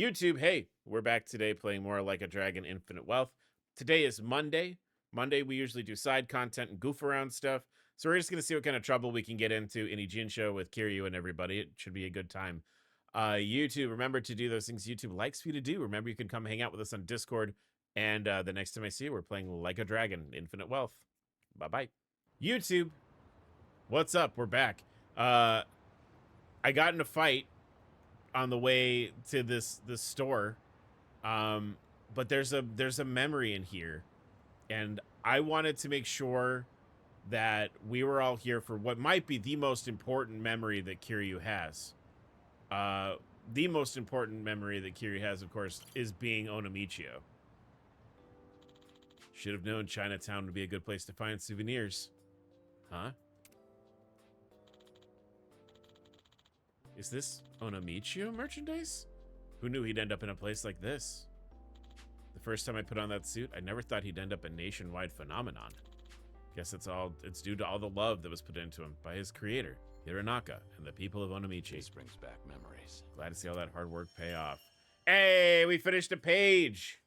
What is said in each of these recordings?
YouTube, hey, we're back today playing more Like a Dragon Infinite Wealth. Today is Monday. Monday, we usually do side content and goof around stuff. So we're just going to see what kind of trouble we can get into in Jinsho with Kiryu and everybody. It should be a good time. YouTube, remember to do those things YouTube likes for you to do. Remember, you can come hang out with us on Discord. And the next time I see you, we're playing Like a Dragon Infinite Wealth. Bye-bye. YouTube, what's up? We're back. I got in a fight on the way to this store, but there's a memory in here, and I wanted to make sure that we were all here for what might be the most important memory that Kiryu has. The most important memory that Kiryu has, of course, is being Onamichio. Should have known Chinatown would be a good place to find souvenirs. Huh? Is this Onamichio merchandise? Who knew he'd end up in a place like this? The first time I put on that suit, I never thought he'd end up a nationwide phenomenon. Guess it's due to all the love that was put into him by his creator, Hironaka, and the people of Onamichi. This brings back memories. Glad to see all that hard work pay off. Hey, we finished a page!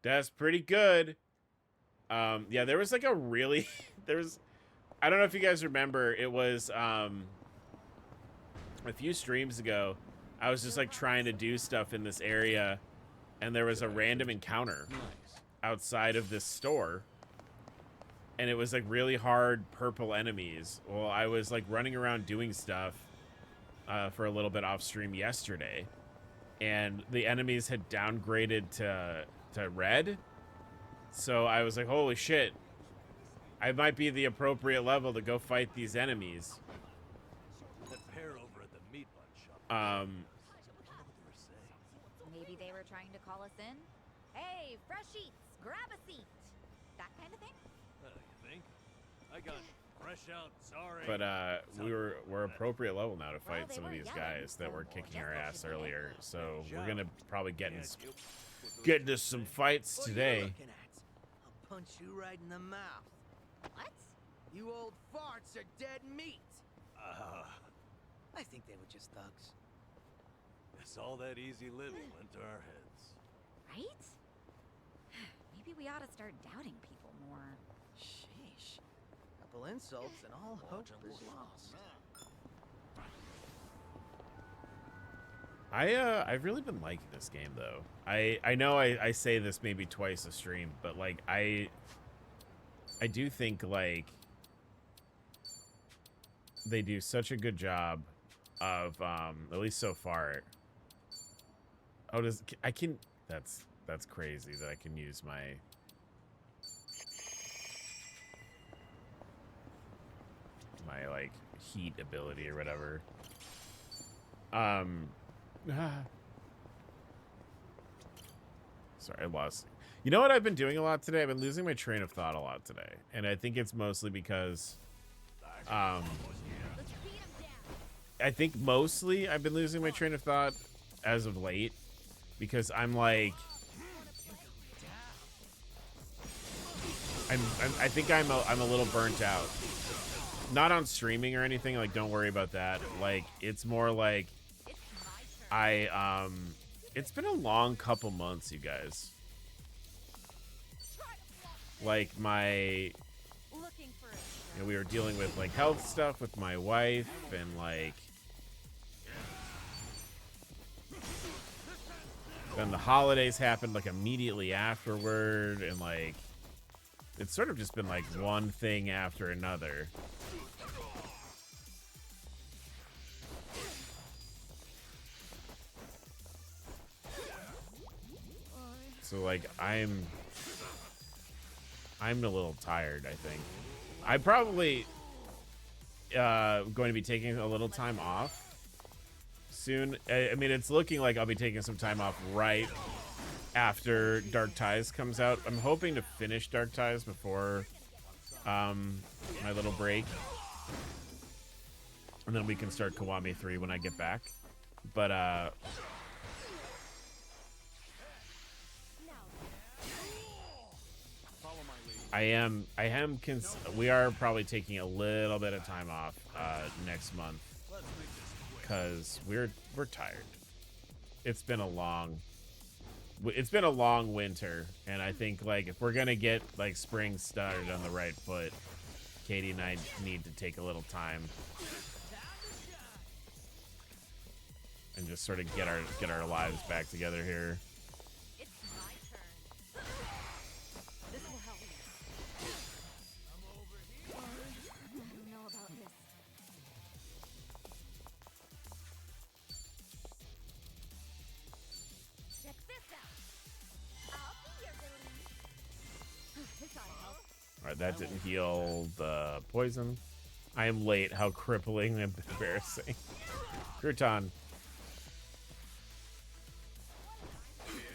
That's pretty good. Yeah, there was like a really... I don't know if you guys remember, it was a few streams ago, I was just like trying to do stuff in this area, and there was a random encounter outside of this store, and it was like really hard purple enemies. Well, I was like running around doing stuff for a little bit off stream yesterday, and the enemies had downgraded to red, so I was like, holy shit, I might be the appropriate level to go fight these enemies. That pair over at the meat bun shop. Maybe they were trying to call us in? Hey, fresh eats, grab a seat. That kind of thing? You think? I got fresh out, sorry. But we're appropriate level now to fight some of these guys that were kicking our ass earlier. So we're gonna probably get into some fights today. I'll punch you right in the mouth. What? You old farts are dead meat. I think they were just thugs. It's all that easy living went to our heads. Right? Maybe we ought to start doubting people more. Sheesh. Couple insults and all hope is lost. I've really been liking this game though. I know I say this maybe twice a stream, but like I do think like they do such a good job of at least so far. Oh, that's crazy that I can use my like heat ability or whatever. Sorry, I lost. You know what I've been doing a lot today? I've been losing my train of thought a lot today. And I think it's mostly because I think mostly I've been losing my train of thought as of late because I'm like I think I'm a little burnt out. Not on streaming or anything, like don't worry about that. Like it's more like it's been a long couple months, you guys. Like we were dealing with like health stuff with my wife, and like then the holidays happened like immediately afterward, and like it's sort of just been like one thing after another. So like I'm a little tired, I think. I'm probably going to be taking a little time off soon. I mean, it's looking like I'll be taking some time off right after Dark Ties comes out. I'm hoping to finish Dark Ties before my little break. And then we can start Kiwami 3 when I get back. But we are probably taking a little bit of time off next month because we're tired. It's been a long winter, and I think like if we're gonna get like spring started on the right foot, Katie and I need to take a little time and just sort of get our lives back together here. It's my turn. This will help. I'm over here. I don't know about this. Check this out. I'll be your villain. This ought to help. All right, that didn't heal the poison. I am late. How crippling and embarrassing. Crouton.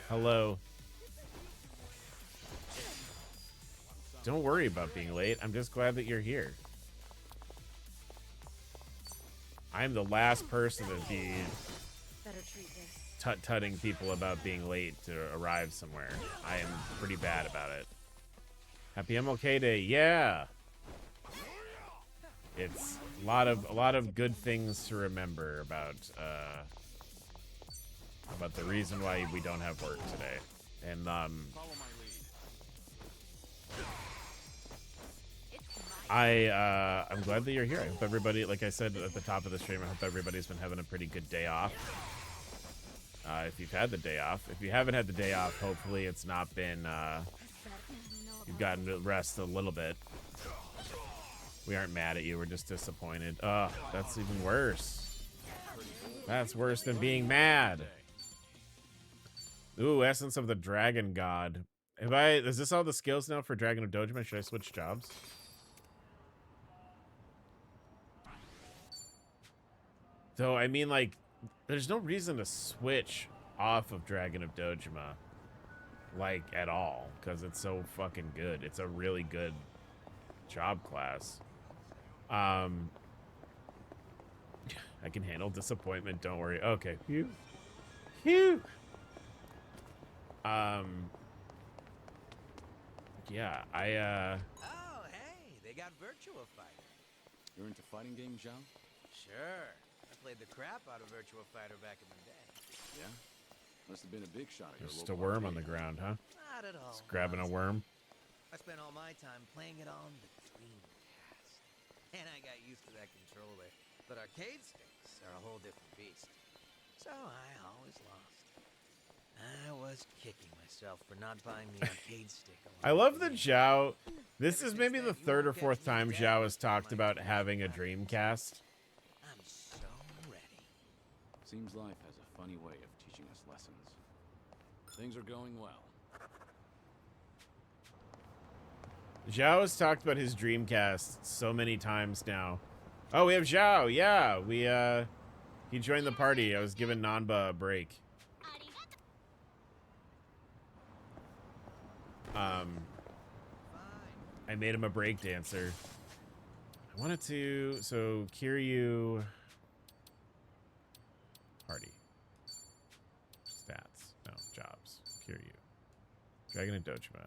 Hello. Don't worry about being late. I'm just glad that you're here. I'm the last person to be Better treat this. tut-tutting people about being late to arrive somewhere. I am pretty bad about it. Happy MLK Day, yeah. It's a lot of good things to remember about the reason why we don't have work today. And Follow my lead. I'm glad that you're here. I hope everybody, like I said at the top of the stream, I hope everybody's been having a pretty good day off. If you've had the day off. If you haven't had the day off, hopefully it's not been you've gotten to rest a little bit. We aren't mad at you, we're just disappointed. Oh, that's even worse. That's worse than being mad. Ooh, Essence of the Dragon God. Is this all the skills now for Dragon of Dojima? Should I switch jobs? Though, I mean, like, there's no reason to switch off of Dragon of Dojima, like, at all, because it's so fucking good. It's a really good job class. I can handle disappointment, don't worry. Okay. Phew. Phew. Yeah, Oh, hey, they got Virtua Fighter. You're into fighting games, Zhao? Sure. I played the crap out of Virtua Fighter back in the day. Yeah? Must have been a big shot at your just a local worm on arcade. the ground, huh? Not at all. Just grabbing a honestly. worm. I spent all my time playing it on the Dreamcast. And I got used to that controller. But arcade sticks are a whole different beast. So I always lost. I was kicking myself for not buying the arcade stick. I love that Zhao. This is maybe the third or fourth time Zhao has talked about having a Dreamcast. I'm so ready. Seems life has a funny way of teaching us lessons. Things are going well. Zhao has talked about his Dreamcast so many times now. Oh, we have Zhao. Yeah, he joined the party. I was giving Nanba a break. I made him a break dancer. I wanted to, so Kiryu party. Stats. No, jobs. Kiryu. Dragon and Dojima.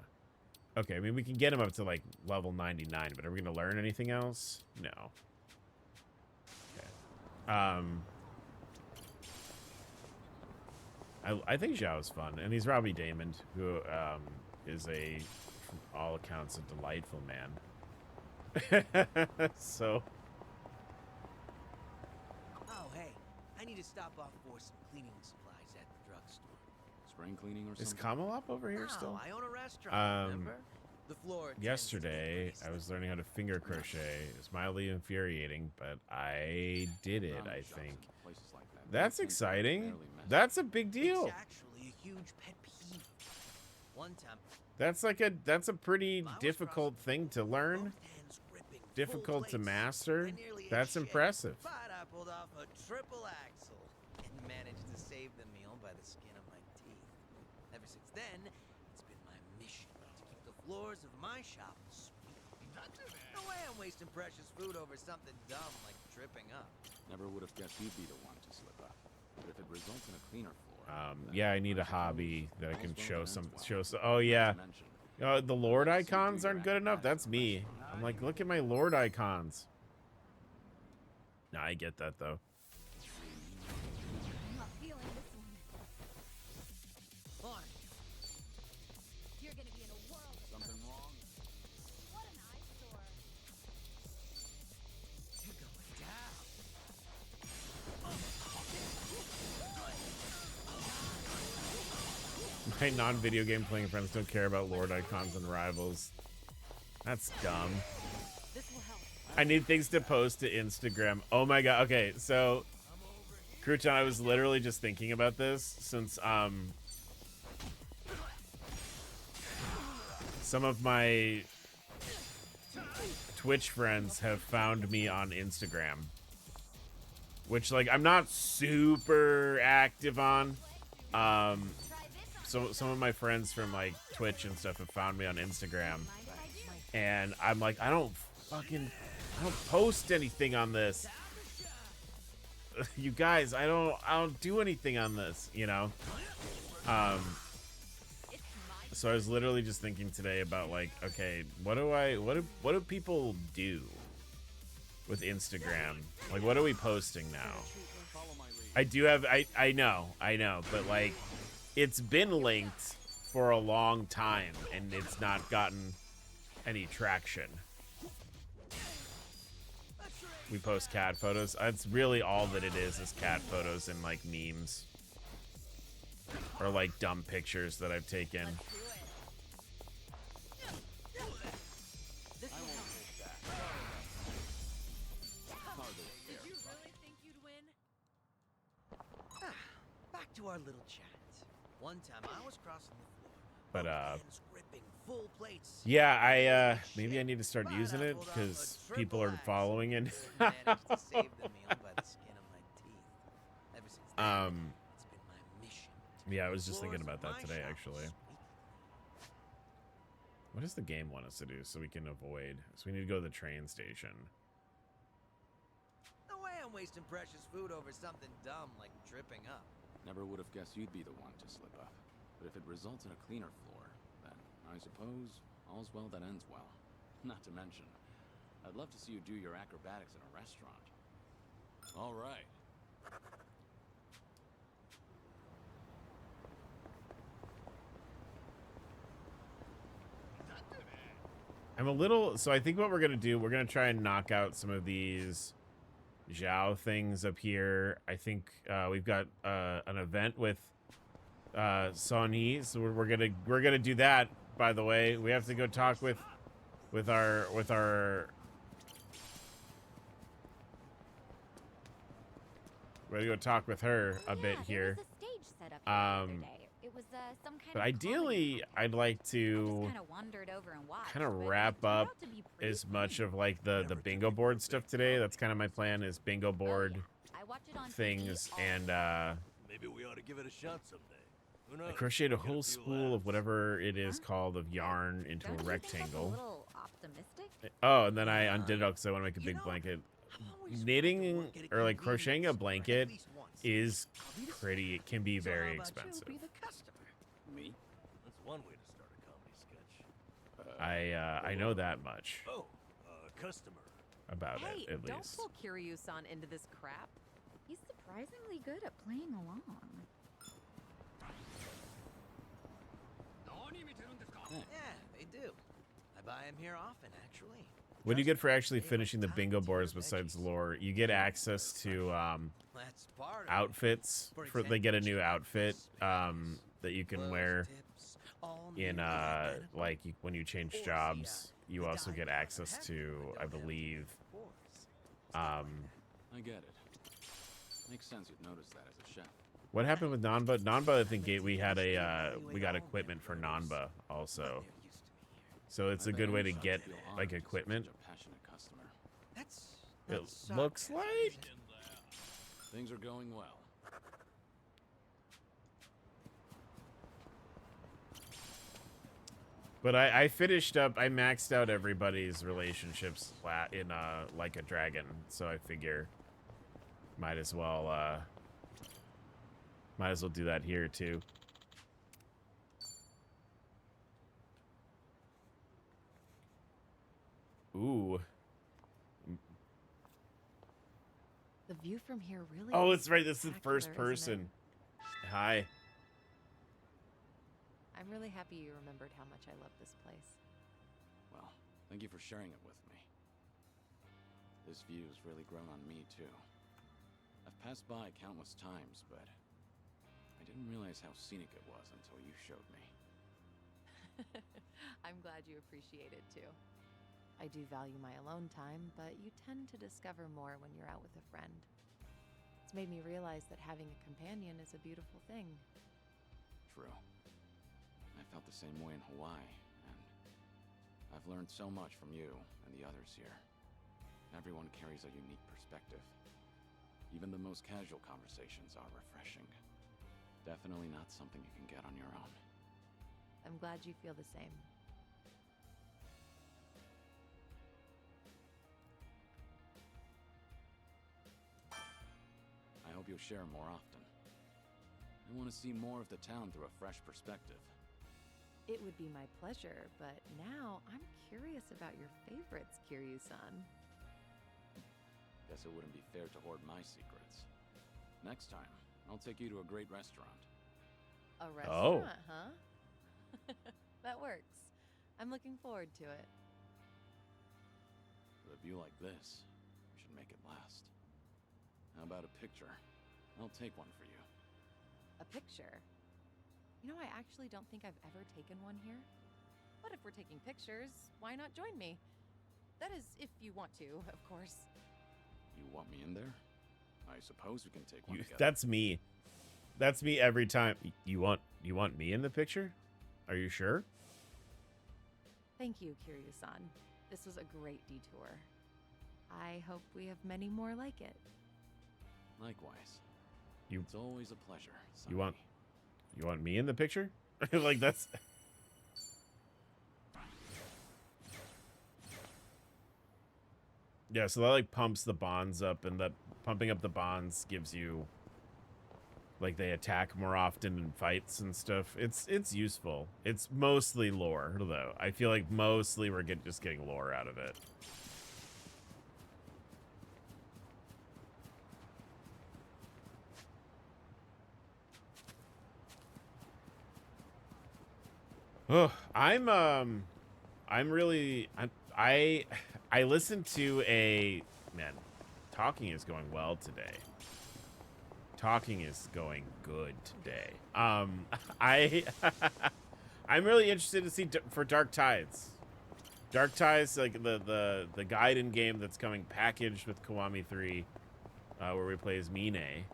Okay, I mean, we can get him up to, like, level 99, but are we going to learn anything else? No. Okay. I think Zhao's fun, and he's Robbie Damon, who is a, from all accounts, a delightful man. So, Oh, hey, I need to stop off for some cleaning supplies at the drugstore. Spring cleaning or is something? Kamalop over here still? No, I own a restaurant, remember? The floor tends to Yesterday, look pretty I was learning how to finger crochet. It's mildly infuriating, but I did it, I think. Places like that. That's Things are exciting. barely messy. That's a big deal. It's actually a huge pet peeve. One time, That's a pretty difficult thing to learn. both hands gripping full Difficult to plates, master. I nearly ate That's shit, impressive. But I pulled off a triple axle and managed to save the meal by the skin of my teeth. Ever since then, it's been my mission to keep the floors of my shop sweet. No way I'm wasting precious food over something dumb like tripping up. Never would have guessed you'd be the one to slip up. But if it results in a cleaner floor, then Yeah, I need a I suppose hobby that I can all's well show that some, ends well. oh yeah. Not to mention, The Lord icons aren't good enough? That's me. I'm like, look at my Lord icons. Nah, I get that, though. My non-video game playing friends don't care about Lord icons and rivals. That's dumb. I need things to post to Instagram. Oh my god. Okay, so Kruchan, I was literally just thinking about this since some of my Twitch friends have found me on Instagram, which like I'm not super active on. So some of my friends from like Twitch and stuff have found me on Instagram, and I'm like, I don't post anything on this. You guys, I don't do anything on this, you know. So I was literally just thinking today about like, okay, what do people do with Instagram? Like, what are we posting now? I do have, I know, but like, it's been linked for a long time and it's not gotten any traction. We post cat photos. That's really all that it is cat photos and like memes. Or like dumb pictures that I've taken. Back to our little chat. One time I was crossing the floor. But gripping full plates. yeah, maybe I need to start using it because people are following it. Managed to save the meal by the skin of my teeth. Ever since then, it's been my mission. Yeah, I was just thinking about that today, actually. What does the game want us to do so we can avoid? So we need to go to the train station. No way I'm wasting precious food over something dumb like tripping up. Never would have guessed you'd be the one to slip up. But if it results in a cleaner floor, then I suppose all's well that ends well. Not to mention, I'd love to see you do your acrobatics in a restaurant. All right. I'm a little, so I think what we're gonna do, we're gonna try and knock out some of these Zhao things up here. I think we've got an event with Sony, so we're gonna do that. By the way, we have to go talk with our we're gonna go talk with her a bit here. But ideally, I'd like to kind of wrap up as much of like the bingo board stuff today. That's kind of my plan, is bingo board things, and Maybe we ought to give it a shot someday. Who knows? I crocheted a whole spool of whatever it is called of yarn into a rectangle. Oh, and then I undid it because I want to make a big blanket. Knitting or like crocheting a blanket is pretty, it can be very expensive. Me? That's one way to start a comedy sketch. I know that much Oh, customer. about Hey, it, at don't least. pull Kiryu-san into this crap. He's surprisingly good at playing along. Yeah, they do. I buy them here often, actually. What do you get for actually finishing the bingo boards besides lore? You get access to That's part of outfits. They get a new outfit that you can wear in like when you change jobs. You also get access to, I believe, I get it. Makes sense you'd notice that as a chef. what happened with Nanba? Nanba, I think we had we got equipment for Nanba also. So it's a good way to get like equipment. Such a passionate customer. It looks like. Things are going well. But I finished up, I maxed out everybody's relationships in Like a Dragon, so I figure might as well do that here too. Ooh. The view from here really Oh, is it's right. This is the first spectacular, isn't person. it? Hi. I'm really happy you remembered how much I love this place. Well, thank you for sharing it with me. This view's really grown on me, too. I've passed by countless times, but I Didn't realize how scenic it was until you showed me. I'm glad you appreciate it too. I do value my alone time, but you tend to discover more when you're out with a friend. It's made me realize that having a companion is a beautiful thing. True. I felt the same way in Hawaii, and I've learned so much from you and the others here. Everyone carries a unique perspective. Even the most casual conversations are refreshing. Definitely not something you can get on your own. I'm glad you feel the same. I hope you'll share more often. I want to see more of the town through a fresh perspective. It would be my pleasure, but now I'm curious about your favorites, Kiryu-san. Guess it wouldn't be fair to hoard my secrets. Next time, I'll take you to a great restaurant. A restaurant, huh? That works. I'm looking forward to it. With a view like this, we should make it last. How about a picture? I'll take one for you. A picture? You know, I actually don't think I've ever taken one here. But if we're taking pictures, why not join me? That is, if you want to, of course. You want me in there? I suppose we can take one together. That's me. That's me every time. You want me in the picture? Are you sure? Thank you, Kiryu-san. This was a great detour. I hope we have many more like it. Likewise. You- It's always a pleasure. You want Sonny. me in the picture? Like that's Yeah, so that like pumps the bonds up, and that pumping up the bonds gives you like they attack more often in fights and stuff. It's useful. It's mostly lore though. I feel like mostly we're just getting lore out of it. Oh, I'm really I listened to a man. Talking is going well today. Talking is going good today. I I'm really interested to see for Dark Tides. Dark Tides, like the Gaiden game that's coming packaged with Kiwami 3, where we play as Mine,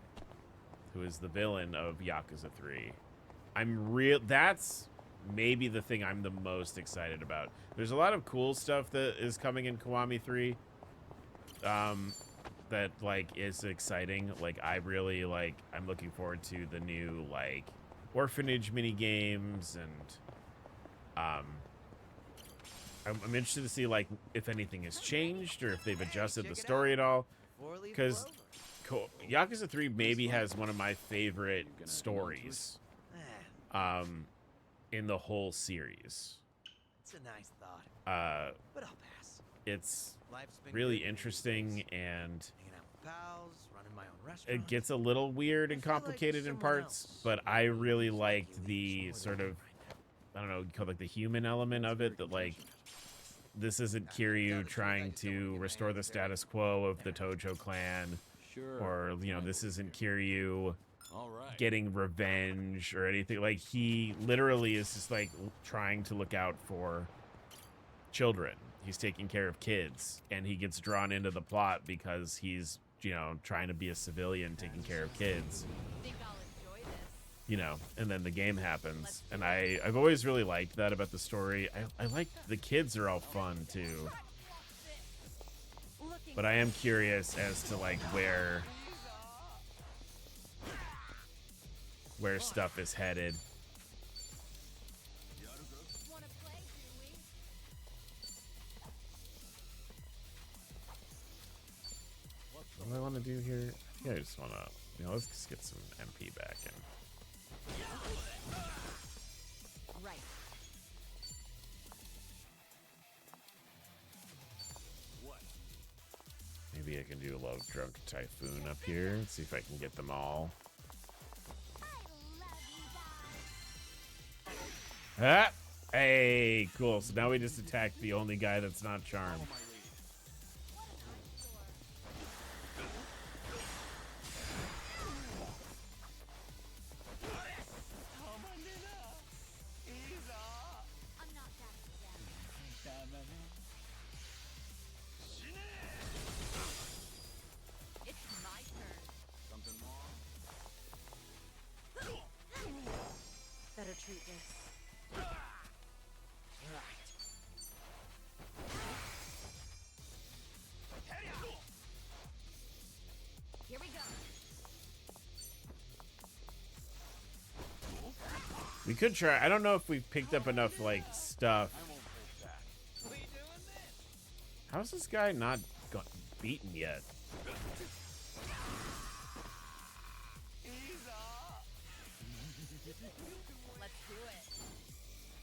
who is the villain of Yakuza 3. That's maybe the thing I'm the most excited about. There's a lot of cool stuff that is coming in Kiwami 3 that like is exciting. Like I'm looking forward to the new like orphanage mini games, and I'm interested to see like if anything has changed or if they've adjusted the story at all, because Yakuza 3 maybe has one of my favorite stories in the whole series. It's a nice thought, but I'll pass. It's Life's been really good these interesting, days. and Hanging out with pals, running my own restaurant. it gets a little weird and I feel like complicated in someone parts, else but I really moves liked like the you sort more of, than I do I don't know, called like the human element of it, that like this isn't Kiryu trying to restore the status quo of the Tojo clan, Sure. or you know, this isn't Kiryu All right. getting revenge or anything. Like he literally is just like trying to look out for children. He's taking care of kids, and he gets drawn into the plot because he's, you know, trying to be a civilian taking care of kids, Think I'll enjoy this. you know, and then the game happens. And I've always really liked that about the story. I like the kids are all fun too, but I am curious as to like where stuff is headed. Wanna play, do we? What do I want to do here? I think I just want to, you know, let's just get some MP back in. Right. Maybe I can do a Love Drunk Typhoon up here and see if I can get them all. Ah! Hey, cool. So now we just attacked the only guy that's not charmed. We could try. I don't know if we've picked up enough, like, stuff. I won't hold back. We doing this? How's this guy not got beaten yet? He's off. Let's do it.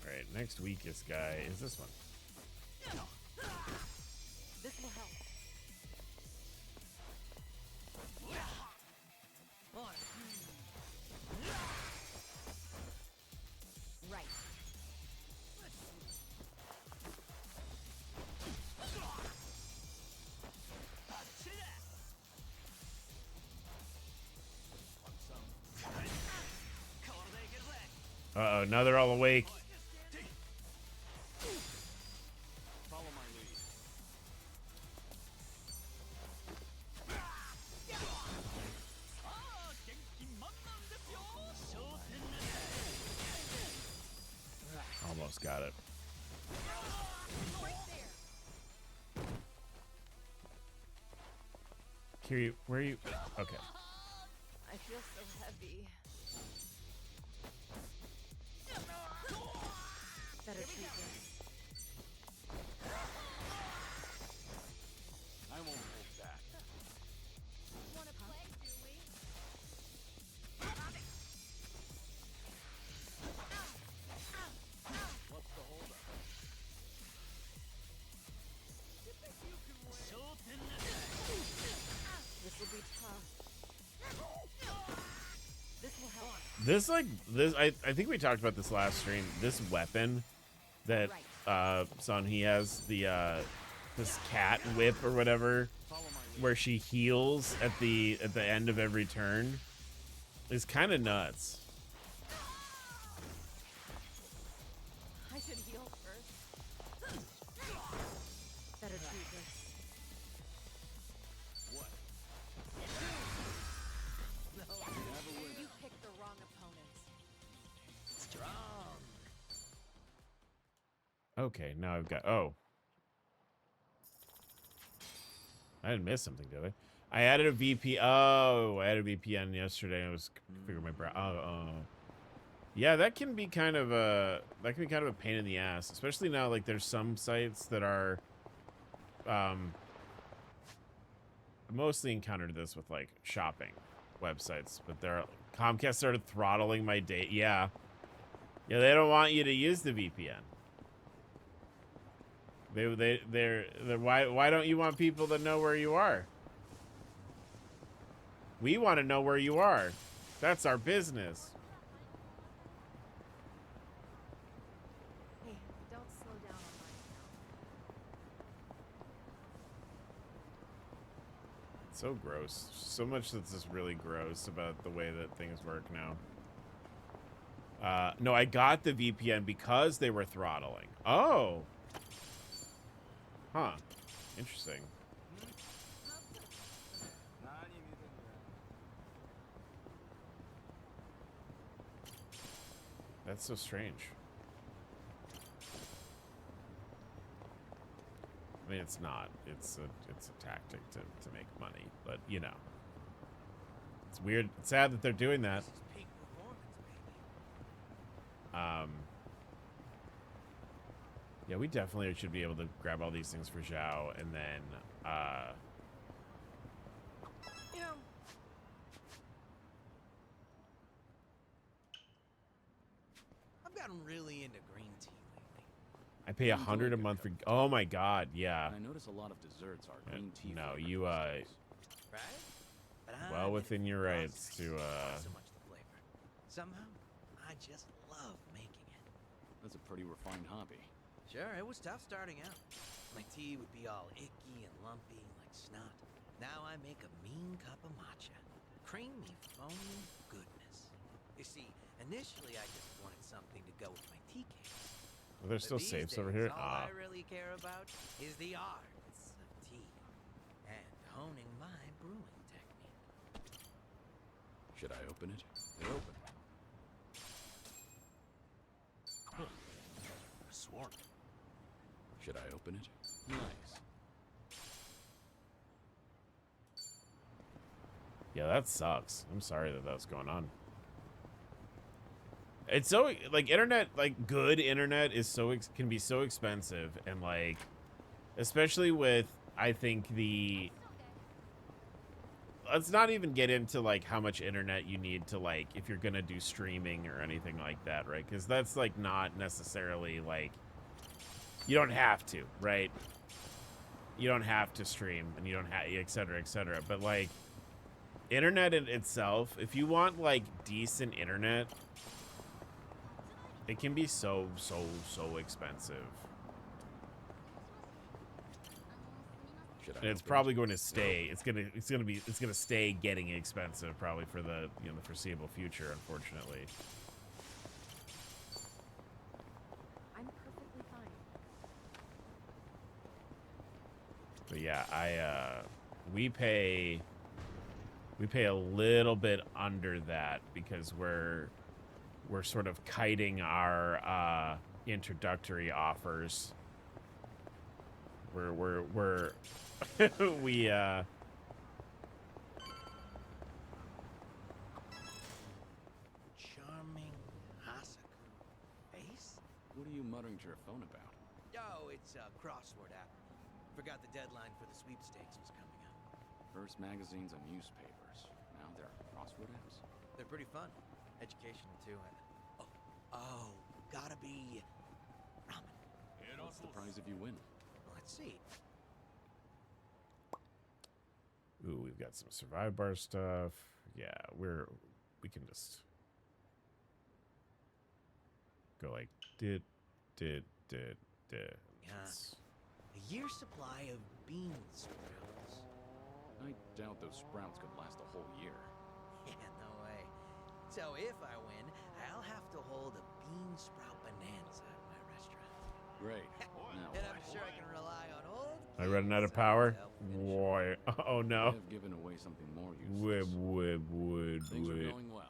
All right, next weakest guy is this one. This will help. Right. Uh-oh, now they're all awake. Follow my lead. Almost got it. Kiryu, where are you? Okay. I feel so heavy. Better treat this. I won't hold back. Wanna play, do we? What's the holdup? This will be tough. This will help. This, like, this, I think we talked about this last stream. This weapon that, Son, he has, the, this cat whip or whatever, Follow my lead. where she heals at the end of every turn, is kind of nuts. I should heal first. Better treat this. What? You picked the wrong opponent. Strong. Okay, now I've got, oh. I didn't miss something, did I? I added a VP. Oh, I added a VPN yesterday. I was figuring my brow. Oh. Yeah, that can be kind of a pain in the ass, especially now. Like, there's some sites that are, I mostly encountered this with like shopping websites, but Comcast started throttling my data. Yeah, they don't want you to use the VPN. They're why don't you want people to know where you are? We want to know where you are. That's our business. Hey, don't slow down on my account. So gross. So much that's just really gross about the way that things work now. No, I got the VPN because they were throttling. Oh. Huh. Interesting. That's so strange. I mean, it's not. It's a tactic to make money, but you know, it's weird. It's sad that they're doing that. This is peak performance, baby. Yeah, we definitely should be able to grab all these things for Zhao, and then You know, I've gotten really into green tea lately. I pay $100 a month for. Oh my God, yeah. And I notice a lot of desserts are green tea. No, flavored you these days. Right? But well I'm within into your rights groceries, to not so much the flavor. Somehow, I just love making it. That's a pretty refined hobby. Sure, it was tough starting out. My tea would be all icky and lumpy like snot. Now I make a mean cup of matcha. Creamy, foamy goodness. You see, initially I just wanted something to go with my tea cakes. Well, there's still But these safes over days, here. All Ah, I really care about is the arts of tea and honing my brewing technique. Should I open it? It open. A swarm. Should I open it? Nice. yeah, that sucks. I'm sorry that that's going on. It's so like internet, like good internet is so can be so expensive, and like especially with I think the let's not even get into like how much internet you need to like if you're gonna do streaming or anything like that, right? Because that's like not necessarily like you don't have to, right? You don't have to stream and you don't have et cetera, but like internet in itself, if you want like decent internet, it can be so expensive. And it's probably going to stay. It's gonna stay getting expensive probably for the the foreseeable future, unfortunately. I'm perfectly fine. But yeah, we pay a little bit under that because we're sort of kiting our introductory offers. We're we Charming Hasaku face? What are you muttering to your phone about? Oh, it's a crossword app. Forgot the deadline for the sweepstakes was coming up. First magazines and newspapers. Now there are crossword apps. They're pretty fun. Educational, too. And oh, gotta be ramen. What's the prize if you win? Let's see. ooh, we've got some survive bar stuff. Yeah, we can just go like did. Yeah. A year's supply of bean sprouts. I doubt those sprouts could last a whole year. Yeah, no way. So if I win, I'll have to hold a bean sprout bonanza at my restaurant. Great. Now And I'm sure I can rely on old. Am I running out of Keith power? to help finish it. Boy, oh I no. have given away something more useful. Wood. Things are going well.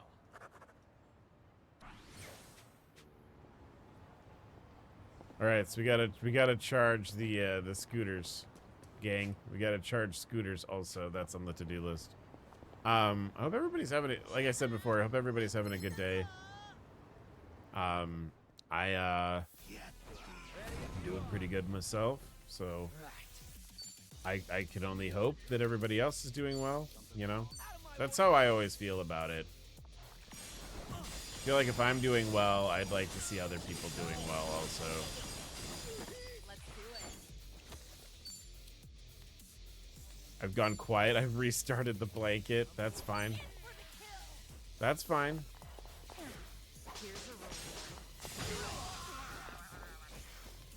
All right, so we gotta charge the scooters, gang. We gotta charge scooters also. That's on the to-do list. I hope everybody's having it. Like I said before, I hope everybody's having a good day. I'm doing pretty good myself, so I can only hope that everybody else is doing well. You know, that's how I always feel about it. I feel like if I'm doing well, I'd like to see other people doing well also. Let's do it. I've gone quiet. I've restarted the blanket. That's fine. That's fine. Here's a roll.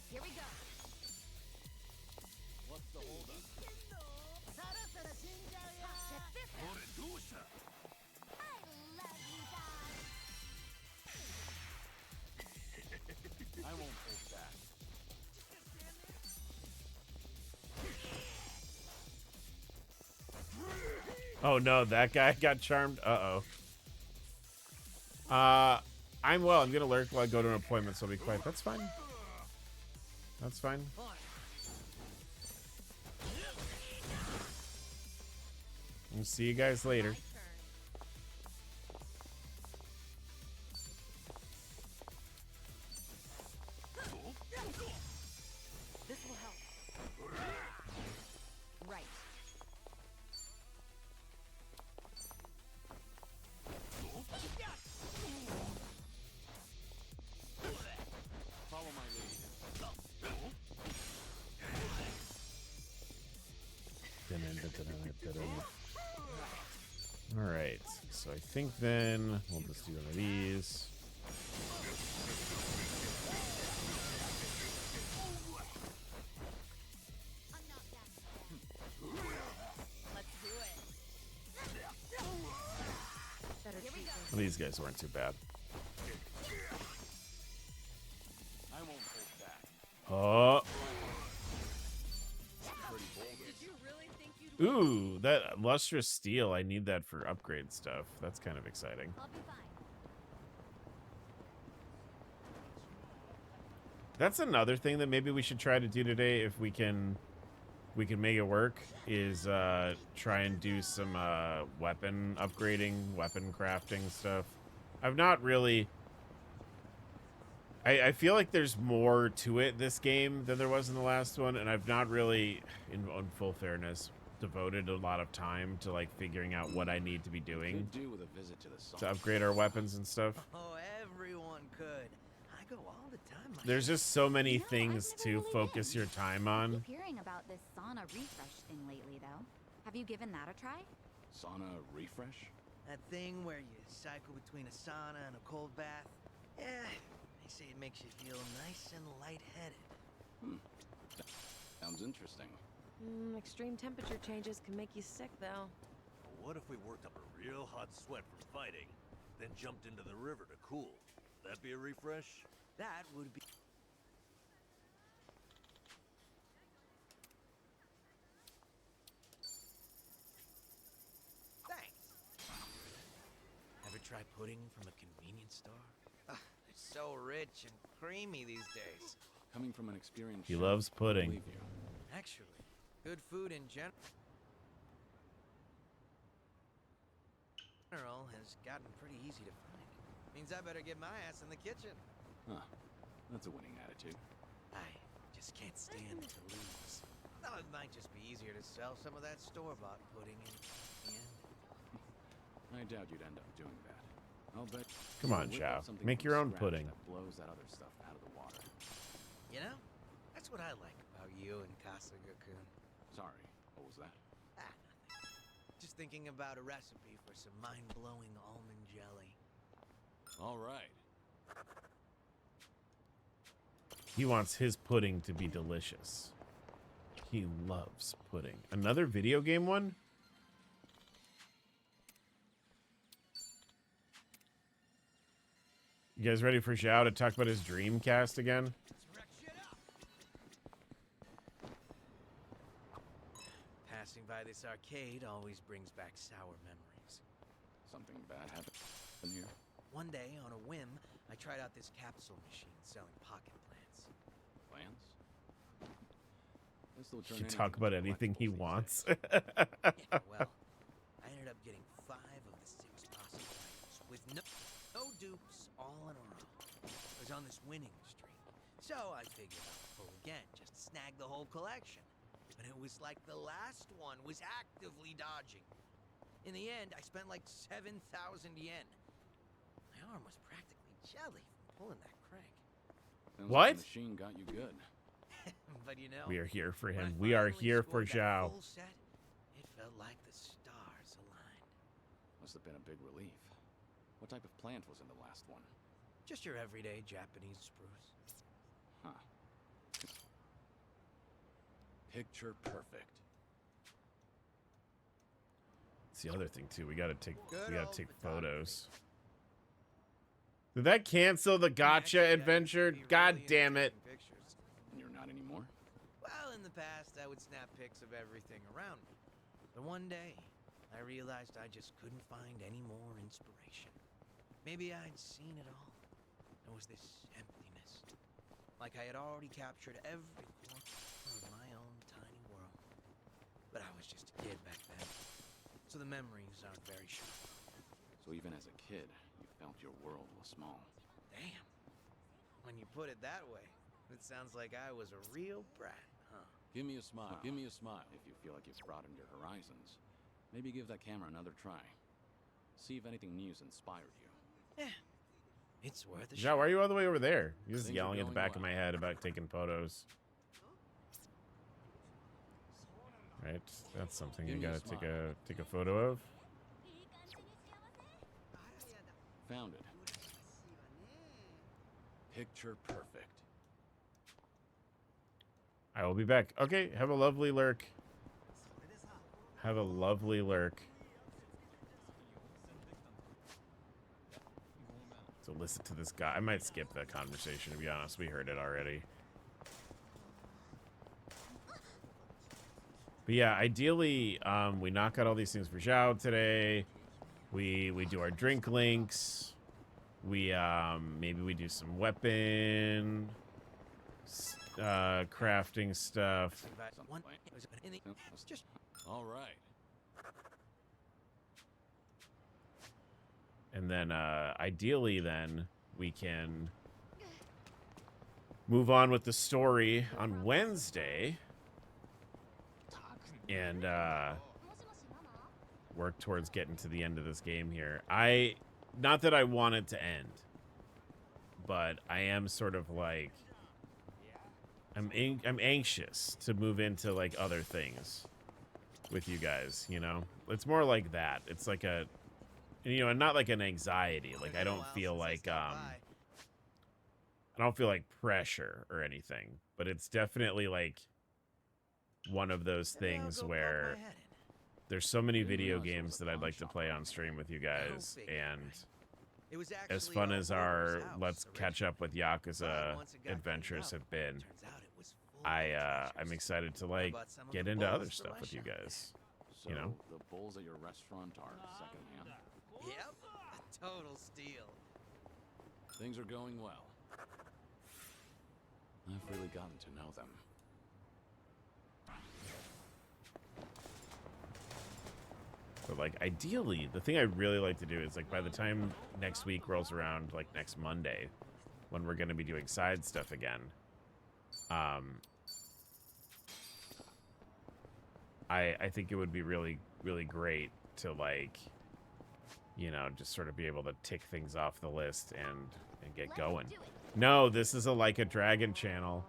Here we go. What's the holdup? Check this out. I won't hold back. Oh no, that guy got charmed. Uh-oh. I'm well. I'm gonna lurk while I go to an appointment, so I'll be quiet. That's fine. That's fine. We'll see you guys later. This will help. Right. Follow my lead. All right. So I think then we'll just do one of these. Let's do it. Better Here we treat go. yourself. Well, these guys weren't too bad. I won't hold back. Oh. Did you really think you'd Ooh, that lustrous steel. I need that for upgrade stuff. That's kind of exciting. I'll be fine. That's another thing that maybe we should try to do today if we can make it work is try and do some weapon upgrading, weapon crafting stuff. I've not really I feel like there's more to it this game than there was in the last one, and I've not really, in full fairness, devoted a lot of time to like figuring out what I need to be doing Could do with a visit to the to sauna. upgrade our weapons and stuff. Oh, everyone could. I go all the time. There's just so many You know, I've things never to really focus been. your time I on. keep hearing about this sauna refresh thing lately, though. Have you given that a try? Sauna refresh? That thing where you cycle between a sauna and a cold bath. Yeah, they say it makes you feel nice and lightheaded. Sounds interesting. Extreme temperature changes can make you sick, though. What if we worked up a real hot sweat from fighting, then jumped into the river to cool? That be a refresh? That would be. Thanks. Ever try pudding from a convenience store? They're so rich and creamy these days. Coming from an experienced He chef, loves I pudding. believe you. Actually, good food in general has gotten pretty easy to find. Means I better get my ass in the kitchen. Huh. That's a winning attitude. I just can't stand to lose. Well, it might just be easier to sell some of that store-bought pudding in the end. I doubt you'd end up doing that. I'll bet. Come on, you'll whip Chow. up something Make from your own scratch pudding. That blows that other stuff out of the water. You know, that's what I like about you and Kasagakun. Sorry, what was that? Nothing. Just thinking about a recipe for some mind-blowing almond jelly. All right. He wants his pudding to be delicious. He loves pudding. Another video game one? You guys ready for Zhao to talk about his Dreamcast again? Passing by this arcade always brings back sour memories. Something bad happened here? One day, on a whim, I tried out this capsule machine selling pocket plants. Plans? This will He turn can talk about anything he collectibles these wants. days. Yeah, well, I ended up getting 5 of the 6 possible items with no dupes, all in a row. I was on this winning streak, so I figured I'd pull again just to snag the whole collection. But it was like the last one was actively dodging. In the end, I spent like 7,000 yen. My arm was practically jelly from pulling that crank. Sounds What? Like the machine got you good. But you know, We are here for when I him. We are finally here for scored that Zhao. full set, it felt like the stars aligned. Must have been a big relief. What type of plant was in the last one? Just your everyday Japanese spruce. Huh. Picture perfect. It's the other thing too. We gotta take Good old photos. Did that cancel the gotcha adventure? God damn it. Pictures. And you're not anymore? Well, in the past, I would snap pics of everything around me. But one day, I realized I just couldn't find any more inspiration. Maybe I'd seen it all. There was this emptiness. Like I had already captured every corner of my own tiny world. But I was just a kid back then. So the memories aren't very sharp. So even as a kid, you felt your world was small. Damn. When you put it that way, it sounds like I was a real brat, huh? Give me a smile. Give me a smile. If you feel like you've broadened your horizons, maybe give that camera another try. See if anything new's inspired you. Yeah. It's worth a Zhao, why are you all the way over there? You're just Things are yelling at the going back of well. my head about taking photos. Right? That's something you Give me a gotta take a photo of. Found it. Picture perfect. I will be back. Okay, have a lovely lurk. Have a lovely lurk. So listen to this guy. I might skip that conversation, to be honest. We heard it already. But yeah, ideally, we knock out all these things for Zhao today. We do our drink links. We maybe we do some weapon crafting stuff. One, it was in the, just All right. And then ideally then we can move on with the story on Wednesday and work towards getting to the end of this game here. Not that I want it to end, but I am sort of like I'm anxious to move into like other things with you guys, you know? It's more like that. It's like a, you know, and not like an anxiety. Like I don't feel like pressure or anything, but it's definitely like one of those things where there's so many video games that I'd like to play on stream with you guys, and as fun as our Let's Catch Up with Yakuza adventures have been, I'm excited to like get into other stuff with you guys. So You know? the bowls at your restaurant are secondhand. Yep, a total steal. Things are going well. I've really gotten to know them. But like ideally, the thing I'd really like to do is like by the time next week rolls around, like next Monday, when we're gonna be doing side stuff again, I think it would be really, really great to like, you know, just sort of be able to tick things off the list and get going. No, this is a Like a Dragon channel.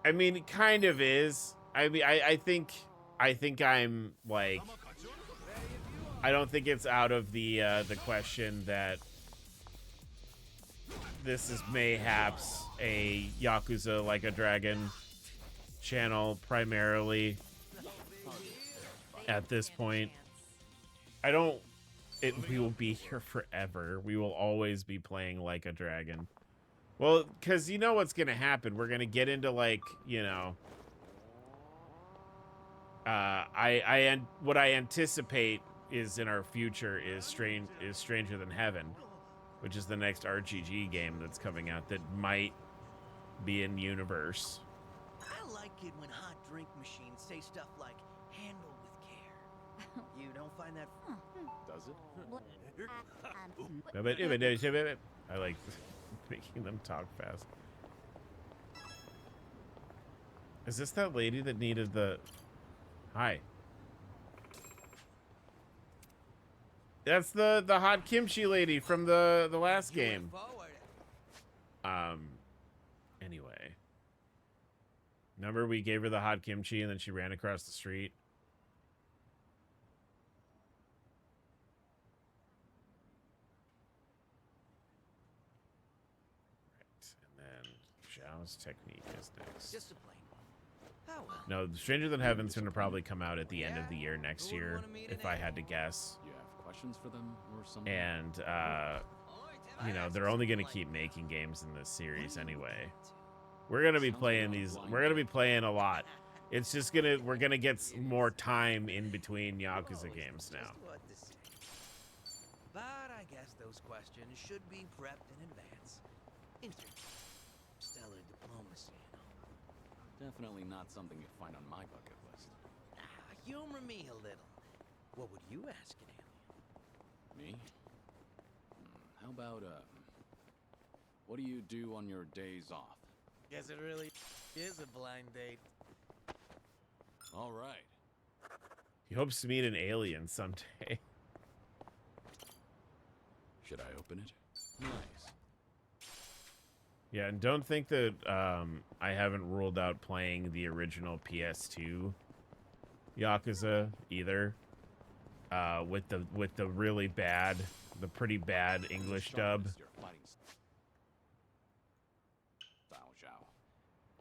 I mean, it kind of is. I mean, I think I'm like, I don't think it's out of the question that this is mayhaps a Yakuza Like a Dragon channel primarily at this point. We will be here forever. We will always be playing Like a Dragon. Well, because you know what's going to happen. We're going to get into like, you know, what I anticipate is in our future is Stranger Than Heaven, which is the next RPG game that's coming out that might be in universe. I like it when hot drink machines say stuff like "handle with care." You don't find that? Does it? I like making them talk fast. Is this that lady that needed the... Hi. That's the hot kimchi lady from the last game. Anyway. Remember we gave her the hot kimchi and then she ran across the street? Right. And then Zhao's technique is next. Discipline. Oh, well. No, Stranger Than Heaven's gonna probably come out at the end of the year next year, if I had to guess. You have questions for them or something? And you know, they're only gonna keep making games in this series anyway. We're gonna be playing these. We're gonna be playing a lot. It's just we're gonna get more time in between Yakuza games now. But I guess those questions should be prepped in advance. Interstellar diplomacy, you know. Definitely not something you'd find on my bucket list. Humor me a little. What would you ask an alien? Me? How about, what do you do on your days off? Guess it really is a blind date. All right. He hopes to meet an alien someday. Should I open it? Nice. Yeah, and don't think that I haven't ruled out playing the original PS2 Yakuza either. With the really bad, the pretty bad English dub.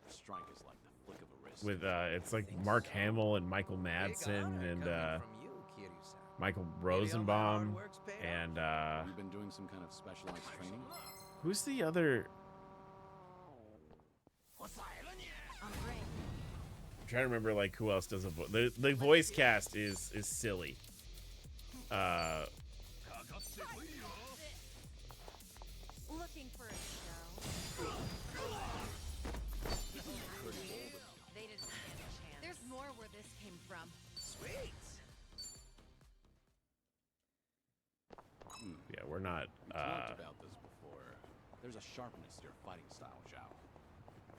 Strike is like the flick of a wrist. With it's like Mark Hamill and Michael Madsen and Michael Rosenbaum and You've been doing some kind of specialized training? who's the other? I'm trying to remember like who else does a voice. The voice cast is silly. Looking for a show. They didn't stand a chance. There's more where this came from. Sweet. Yeah, we're not. We talked about this before. There's a sharpness to your fighting style, Zhao.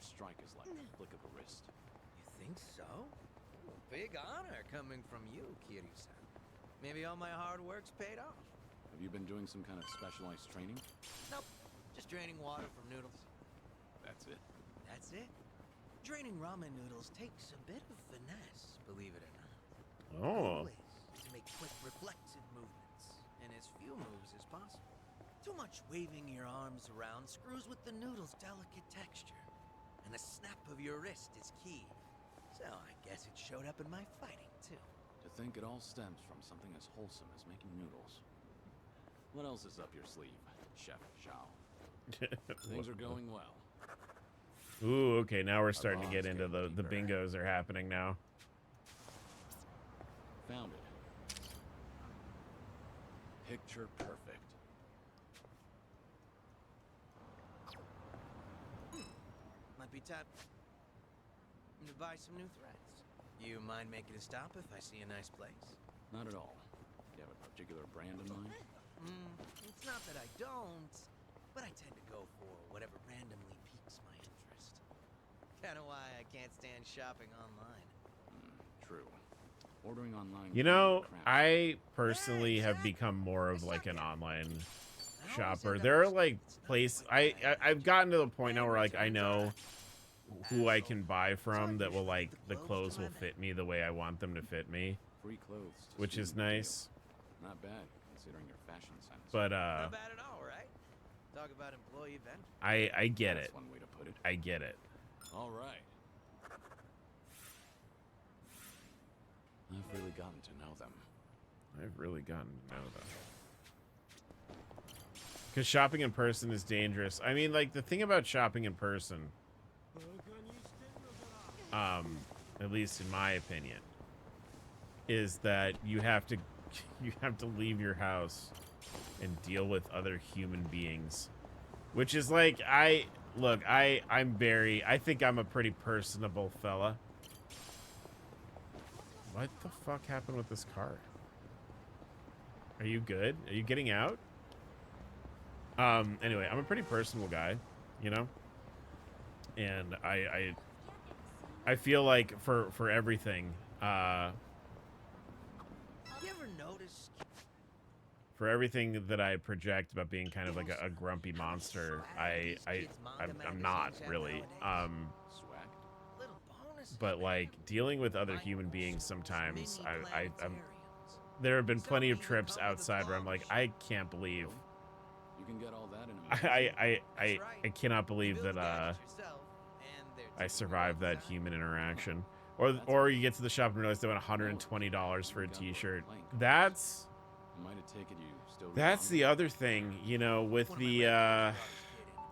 strike is like a flick of a wrist. You think so? Well, big honor coming from you, Kiryu-san. Maybe all my hard work's paid off. Have you been doing some kind of specialized training? Nope, just draining water from noodles. That's it. That's it. Draining ramen noodles takes a bit of finesse, believe it or not. Oh. Always to make quick reflexive movements, and as few moves as possible. Too much waving your arms around screws with the noodle's delicate texture, and the snap of your wrist is key. So I guess it showed up in my fighting too. To think it all stems from something as wholesome as making noodles. What else is up your sleeve, Chef Zhao? Things are going well. Ooh, okay, now we're starting to bond's get into getting the deeper. bingos are happening now. Found it. Picture perfect. Might be time to buy some new threads. You mind making a stop if I see a nice place? Not at all. Do you have a particular brand in mind? It's not that I don't, but I tend to go for whatever randomly piques my interest. Kinda why I can't stand shopping online. True. Ordering online. You can be know, cramped. I personally have become more of like an online shopper. There are like places I've gotten to the point now where like I know who I can buy from that will like the clothes will fit me the way I want them to fit me, Free clothes, to which is sweeten the deal. nice. Not bad considering your fashion sense. But Not bad at all, right? Talk about employee venture. I get That's it. one way to put it. I get it. All right. I've really gotten to know them. I've really gotten to know them. Because shopping in person is dangerous. I mean, like, the thing about shopping in person, at least in my opinion, is that you have to leave your house and deal with other human beings. Which is like, I think I'm a pretty personable fella. What the fuck happened with this car? Are you good? Are you getting out? Anyway, I'm a pretty personable guy, you know? And I feel like for everything, You ever notice? for everything that I project about being kind of like a grumpy monster, I'm not really. Swag? Little bonus But like dealing with other human beings sometimes, there have been plenty of trips outside where I'm like, I can't believe, You can get all that in a I cannot believe that I survived that human interaction. Or you get to the shop and realize they want $120 for a t-shirt. That's Might have taken you still. That's the other thing, you know, with the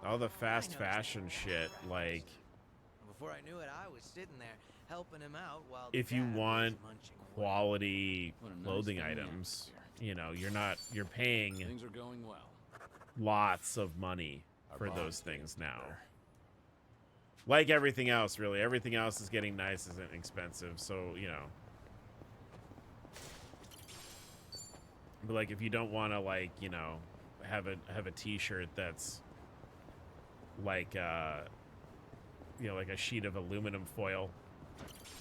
all the fast fashion shit. Like, Before I knew it, I was sitting there helping him out while if you Dad was want munching away. quality What a nice clothing thing we have items, here. you know, you're paying Things are going well. lots of money Our for bond's those getting things now. deeper. Like everything else, really. Everything else is getting nice, isn't expensive, so, you know. But like, if you don't want to, like, you know, have a t-shirt that's like you know, like a sheet of aluminum foil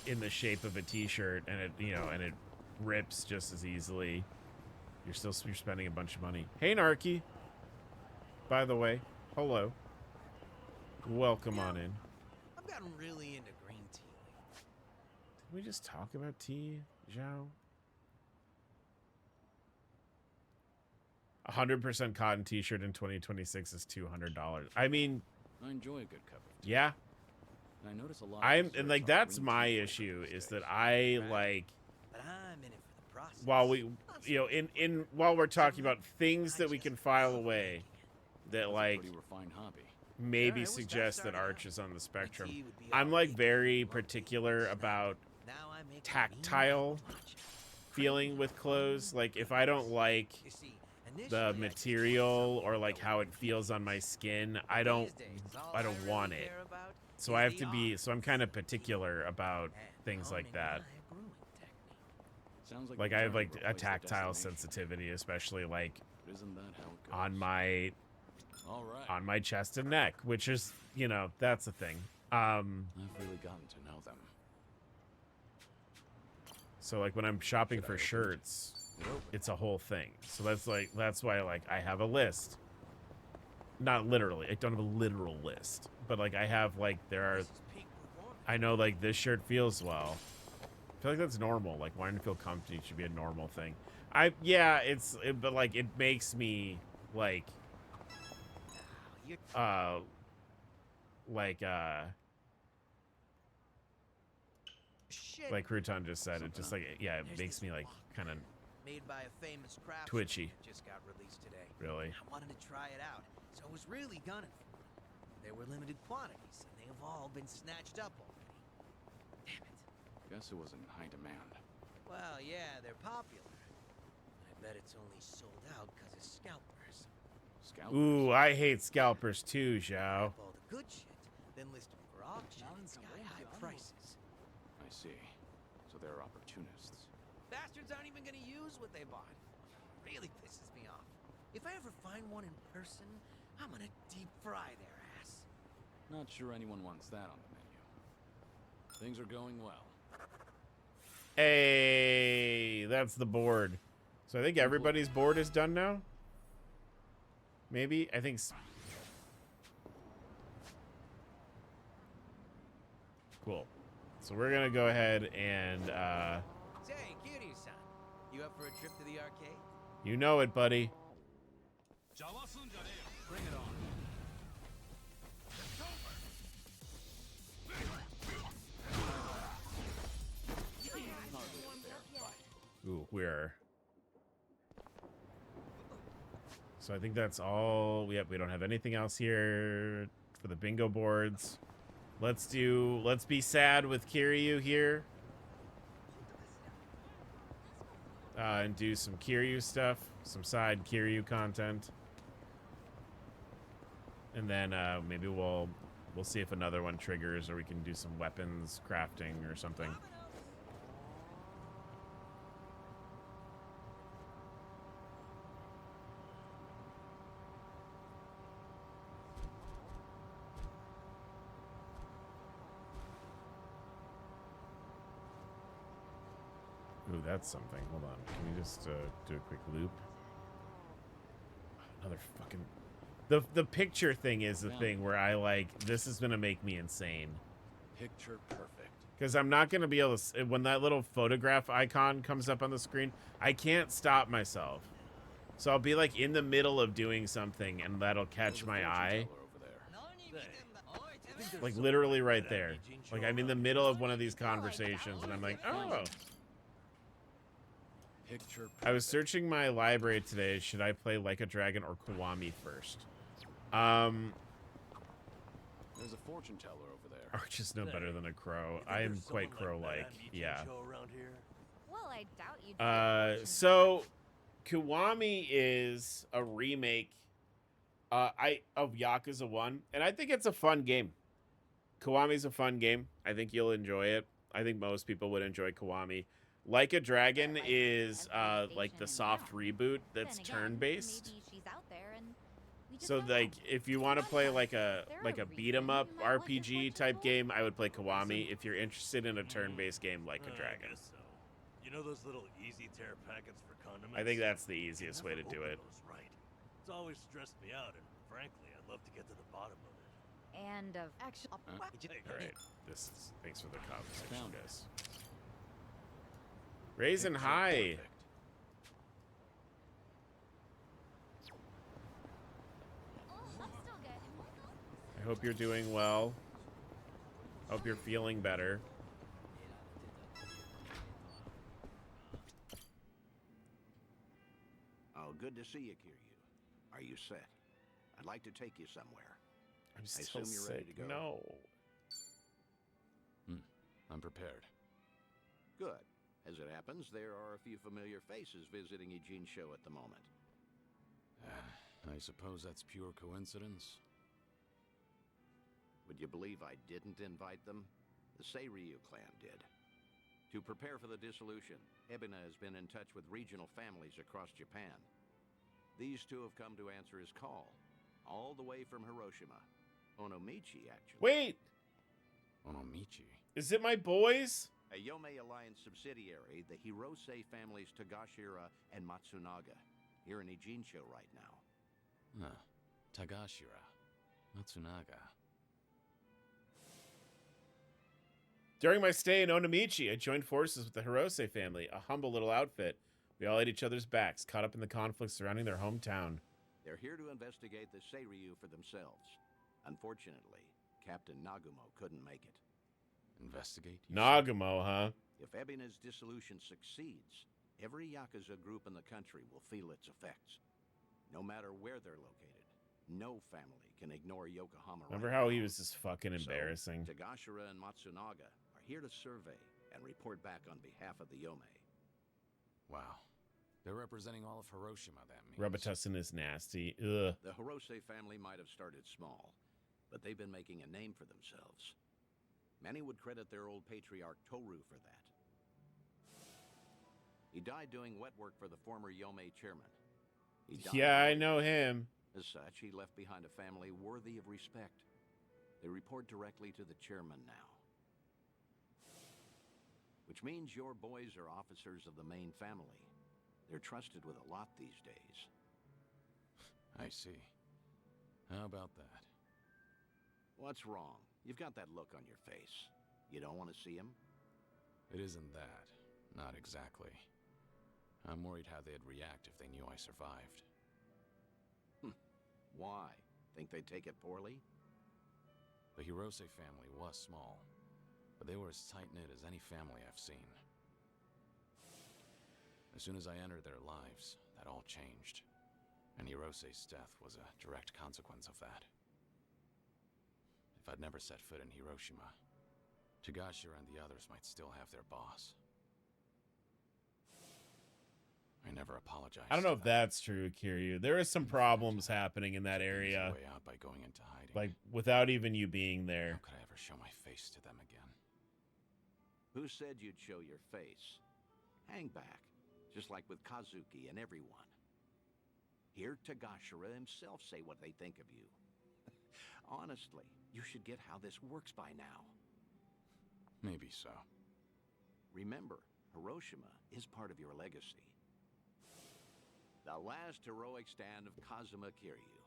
in the shape of a t-shirt, and it, you know, and it rips just as easily, you're spending a bunch of money. Hey, Narky, by the way, hello, welcome on in. I've gotten really into green tea lately. Did we just talk about tea, Zhao? 100% cotton t-shirt in 2026 is $200. I mean, I enjoy a good cup of tea. yeah. And I notice a lot. And like, that's my issue, is that I like, But I'm in it for the process. while we, you know, while we're talking about things that we can file away that like Pretty refined hobby. maybe Yeah, I wish that suggest that started Arch out. is on the spectrum. tea would be I'm all like vegan, very low-key, particular snack. about Now I make tactile a mean matcha. feeling with clothes. Like, if I don't like You see, the initially, I just material wanted or something like that how would it fit feels me. on my skin, I These don't days, all I don't really want it. care about So is I have the to be, art so I'm kind of of tea particular about and things like honing that. my brewing technique. Sounds like Like, the I have journey like a replaced the tactile destination. sensitivity, especially like But isn't that how it goes? on my All right. chest and neck, which is, you know, that's a thing. I've really gotten to know them. So like when I'm shopping Should I for open it? shirts, It opened. it's a whole thing. So that's why like I have a list. Not literally. I don't have a literal list, but like I have like This is peak performance. I know like this shirt feels well. I feel like that's normal. Like wanting to feel comfy should be a normal thing. But like it makes me like You're like shit. like Crouton just said, it just Something. like yeah, it There's makes this me like lock. kind of Made by a famous craftsman. twitchy. Just got released today. Really. I wanted to try it out, so I was really gunning for it. There were limited quantities, and they have all been snatched up already. Damn it. Guess it was in high demand. Well, yeah, they're popular. But I bet it's only sold out because of scalpers. Scalpers. Ooh, I hate scalpers too, Zhao. Grab all the good shit, then list them for auction at sky-high prices. I see. So they're opportunists. Bastards aren't even gonna use what they bought. Really pisses me off. If I ever find one in person, I'm gonna deep fry their ass. Not sure anyone wants that on the menu. Things are going well. Hey, that's the board. So I think everybody's board is done now. Maybe I think. Cool. So we're gonna go ahead and Say, Kiryu-san, you up for a trip to the arcade? you know it, buddy. Bring it on. Ooh, we're. So I think that's all. We don't have anything else here for the bingo boards. Let's be sad with Kiryu here. And do some Kiryu stuff, some side Kiryu content. And then maybe we'll see if another one triggers, or we can do some weapons crafting or something. Ooh, that's something. Hold on. Can we just do a quick loop? Another fucking... The picture thing is the thing where I like... This is going to make me insane. Picture perfect. Because I'm not going to be able to... When that little photograph icon comes up on the screen, I can't stop myself. So I'll be like in the middle of doing something and that'll catch my eye. Like literally right there. Like I'm in the middle of one of these conversations and I'm like, oh... Picture perfect. I was searching my library today. Should I play Like a Dragon or Kiwami first? There's a fortune teller over there. Arch is no better than a crow. You think I am there's quite someone crow-like. that on each Yeah. show around here? Well, I doubt you'd. So Kiwami is a remake of Yakuza 1, and I think it's a fun game. Kiwami's a fun game. I think you'll enjoy it. I think most people would enjoy Kiwami. Like a Dragon is like the soft reboot that's turn-based. So like if you want to play like a beat 'em up RPG type game, I would play Kiwami. If you're interested in a turn-based game like a I Dragon, guess so. You know those little easy tear packets for condiments? I think that's the easiest way to do it. Those right. It's always stressed me out, and frankly, I'd love to get to the bottom of it. And actually, All right, thanks for the conversation, Found it. guys. Raisin Picture High. perfect. I hope you're doing well. Hope you're feeling better. Oh, good to see you, Kiryu. Are you set? I'd like to take you somewhere. I'm I still assume you're ready sick. to go. No. I'm prepared. Good. As it happens, there are a few familiar faces visiting Ijin-sho at the moment. I suppose that's pure coincidence. Would you believe I didn't invite them? The Seiryu clan did. To prepare for the dissolution, Ebina has been in touch with regional families across Japan. These two have come to answer his call, all the way from Hiroshima. Onomichi, actually. Wait. Onomichi. Is it my boys? A Yomei Alliance subsidiary, the Hirose families Tagashira and Matsunaga, here in Ijincho right now. Huh. Tagashira. Matsunaga. During my stay in Onomichi, I joined forces with the Hirose family, a humble little outfit. We all had each other's backs, caught up in the conflicts surrounding their hometown. They're here to investigate the Seiryu for themselves. Unfortunately, Captain Nagumo couldn't make it. Investigate? Nagumo, huh? If Ebina's dissolution succeeds, every Yakuza group in the country will feel its effects. No matter where they're located, no family can ignore Yokohama. Remember right how now. he was just fucking embarrassing? So, Tagashira and Matsunaga are here to survey and report back on behalf of the Yomei. Wow. They're representing all of Hiroshima, that means. Robitussin is nasty. Ugh. The Hirose family might have started small, but they've been making a name for themselves. Many would credit their old patriarch Toru for that. He died doing wet work for the former Yomei chairman. He died Yeah, I early. know him. As such, he left behind a family worthy of respect. They report directly to the chairman now. Which means your boys are officers of the main family. They're trusted with a lot these days. I see. How about that? What's wrong? You've got that look on your face. You don't want to see him? It isn't that. Not exactly. I'm worried how they'd react if they knew I survived. Why? Think they'd take it poorly? The Hirose family was small, but they were as tight-knit as any family I've seen. As soon as I entered their lives, that all changed. And Hirose's death was a direct consequence of that. If I'd never set foot in Hiroshima, Tagashira and the others might still have their boss. I never apologized. I don't know to if them. that's true, Kiryu. There is some problems happening in that Easy area. way out by going into hiding. Like, without even you being How there. could I ever show my face to them again? Who said you'd show your face? Hang back, just like with Kazuki and everyone. Hear Tagashira himself say what they think of you. Honestly, you should get how this works by now. Maybe so. Remember, Hiroshima is part of your legacy. The last heroic stand of Kazuma Kiryu.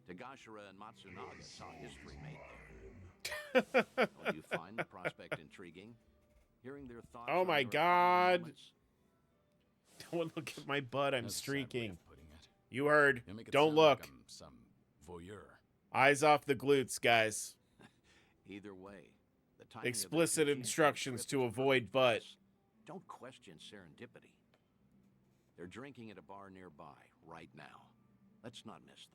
Tagashira and Matsunaga saw history made there. Don't you find the prospect intriguing? Hearing their thoughts Oh on my their God. moments? Don't look at my butt. I'm That's a sad way streaking. of putting it. You heard. You make it Don't sound look. like I'm some voyeur. Eyes off the glutes, guys. Either way, the timing of the Explicit Fujin instructions trip to is avoid perfect butt. for us. Don't question serendipity. They're drinking at a bar nearby right now. Let's not miss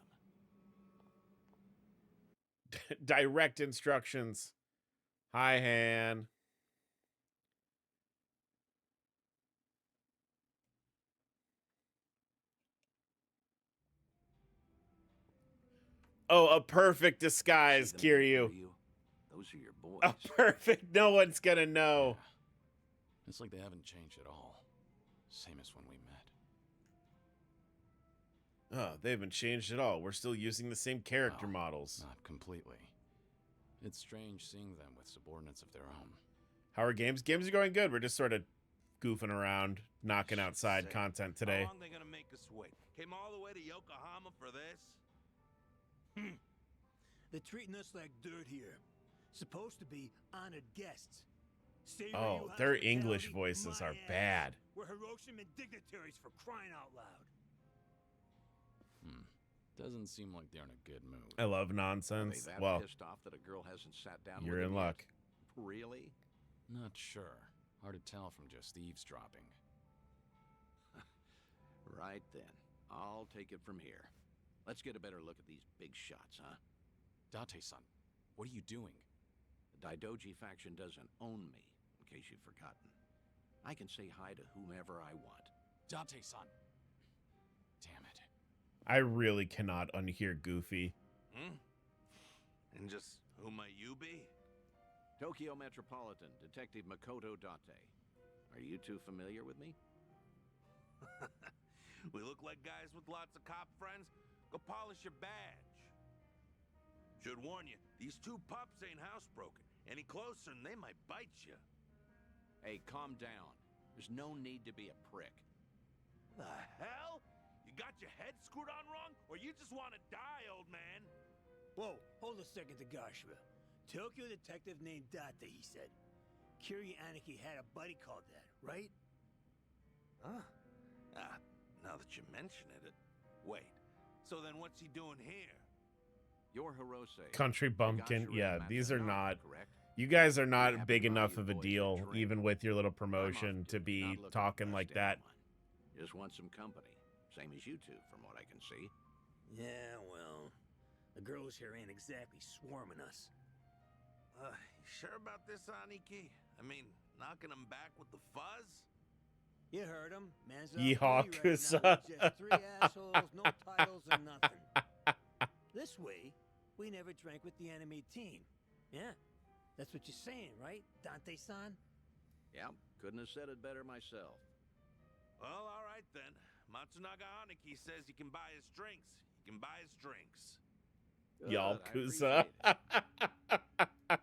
them. Direct instructions. Hi, Han. Oh, a perfect disguise, See them there, Kiryu. Those are your boys. A perfect. No one's gonna know. Yeah. It's like they haven't changed at all. Same as when we met. Oh, they haven't changed at all. We're still using the same character Well, models. Not completely. It's strange seeing them with subordinates of their own. How are games? Games are going good. We're just sort of goofing around, knocking out side Say, content today. How long they gonna make us wait? Came all the way to Yokohama for this? They're treating us like dirt here. Supposed to be honored guests. Say Oh, Ryu their hospitality, English voices my are ass. bad. We're Hiroshima dignitaries for crying out loud. Doesn't seem like they're in a good mood. I love Are they nonsense. that Well, pissed off that a girl hasn't sat down you're with in them yet? luck. Really? Not sure. Hard to tell from just eavesdropping. Right then. I'll take it from here. Let's get a better look at these big shots, huh? Date-san, what are you doing? The Daidoji faction doesn't own me, in case you've forgotten. I can say hi to whomever I want. Date-san! Damn it. I really cannot unhear Goofy. And just who might you be? Tokyo Metropolitan Detective Makoto Date. Are you two familiar with me? We look like guys with lots of cop friends. Go polish your badge. Should warn you, these two pups ain't housebroken. Any closer and they might bite you. Hey, calm down. There's no need to be a prick. The hell? You got your head screwed on wrong, or you just want to die, old man? Whoa, hold a second, Tagashima. Tokyo detective named Date, he said. Kiryu Aniki had a buddy called that, right? Huh? Now that you mention it. Wait, so then what's he doing here? You're Hirose. Country bumpkin. Tagashira Yeah, these are Matsunari, not. correct? You guys are We not happen big to buy enough you of a boys a deal, drink. even with your little I'm off promotion, to duty, be not looking to talking bust like that. anyone. Just want some company. Same as you two, from what I can see. Yeah, well, the girls here ain't exactly swarming us. You sure about this, Aniki? I mean, knocking him back with the fuzz? You heard him. Man's Yeehaw, right now Kusa. with just 3 assholes, no titles, and nothing. This way, we never drank with the enemy team. Yeah, that's what you're saying, right, Dante-san? Yeah, couldn't have said it better myself. Well, all right then. Matsunaga Aniki says you can buy his drinks. You can buy his drinks. Y'all, Good, I Kusa. appreciate it.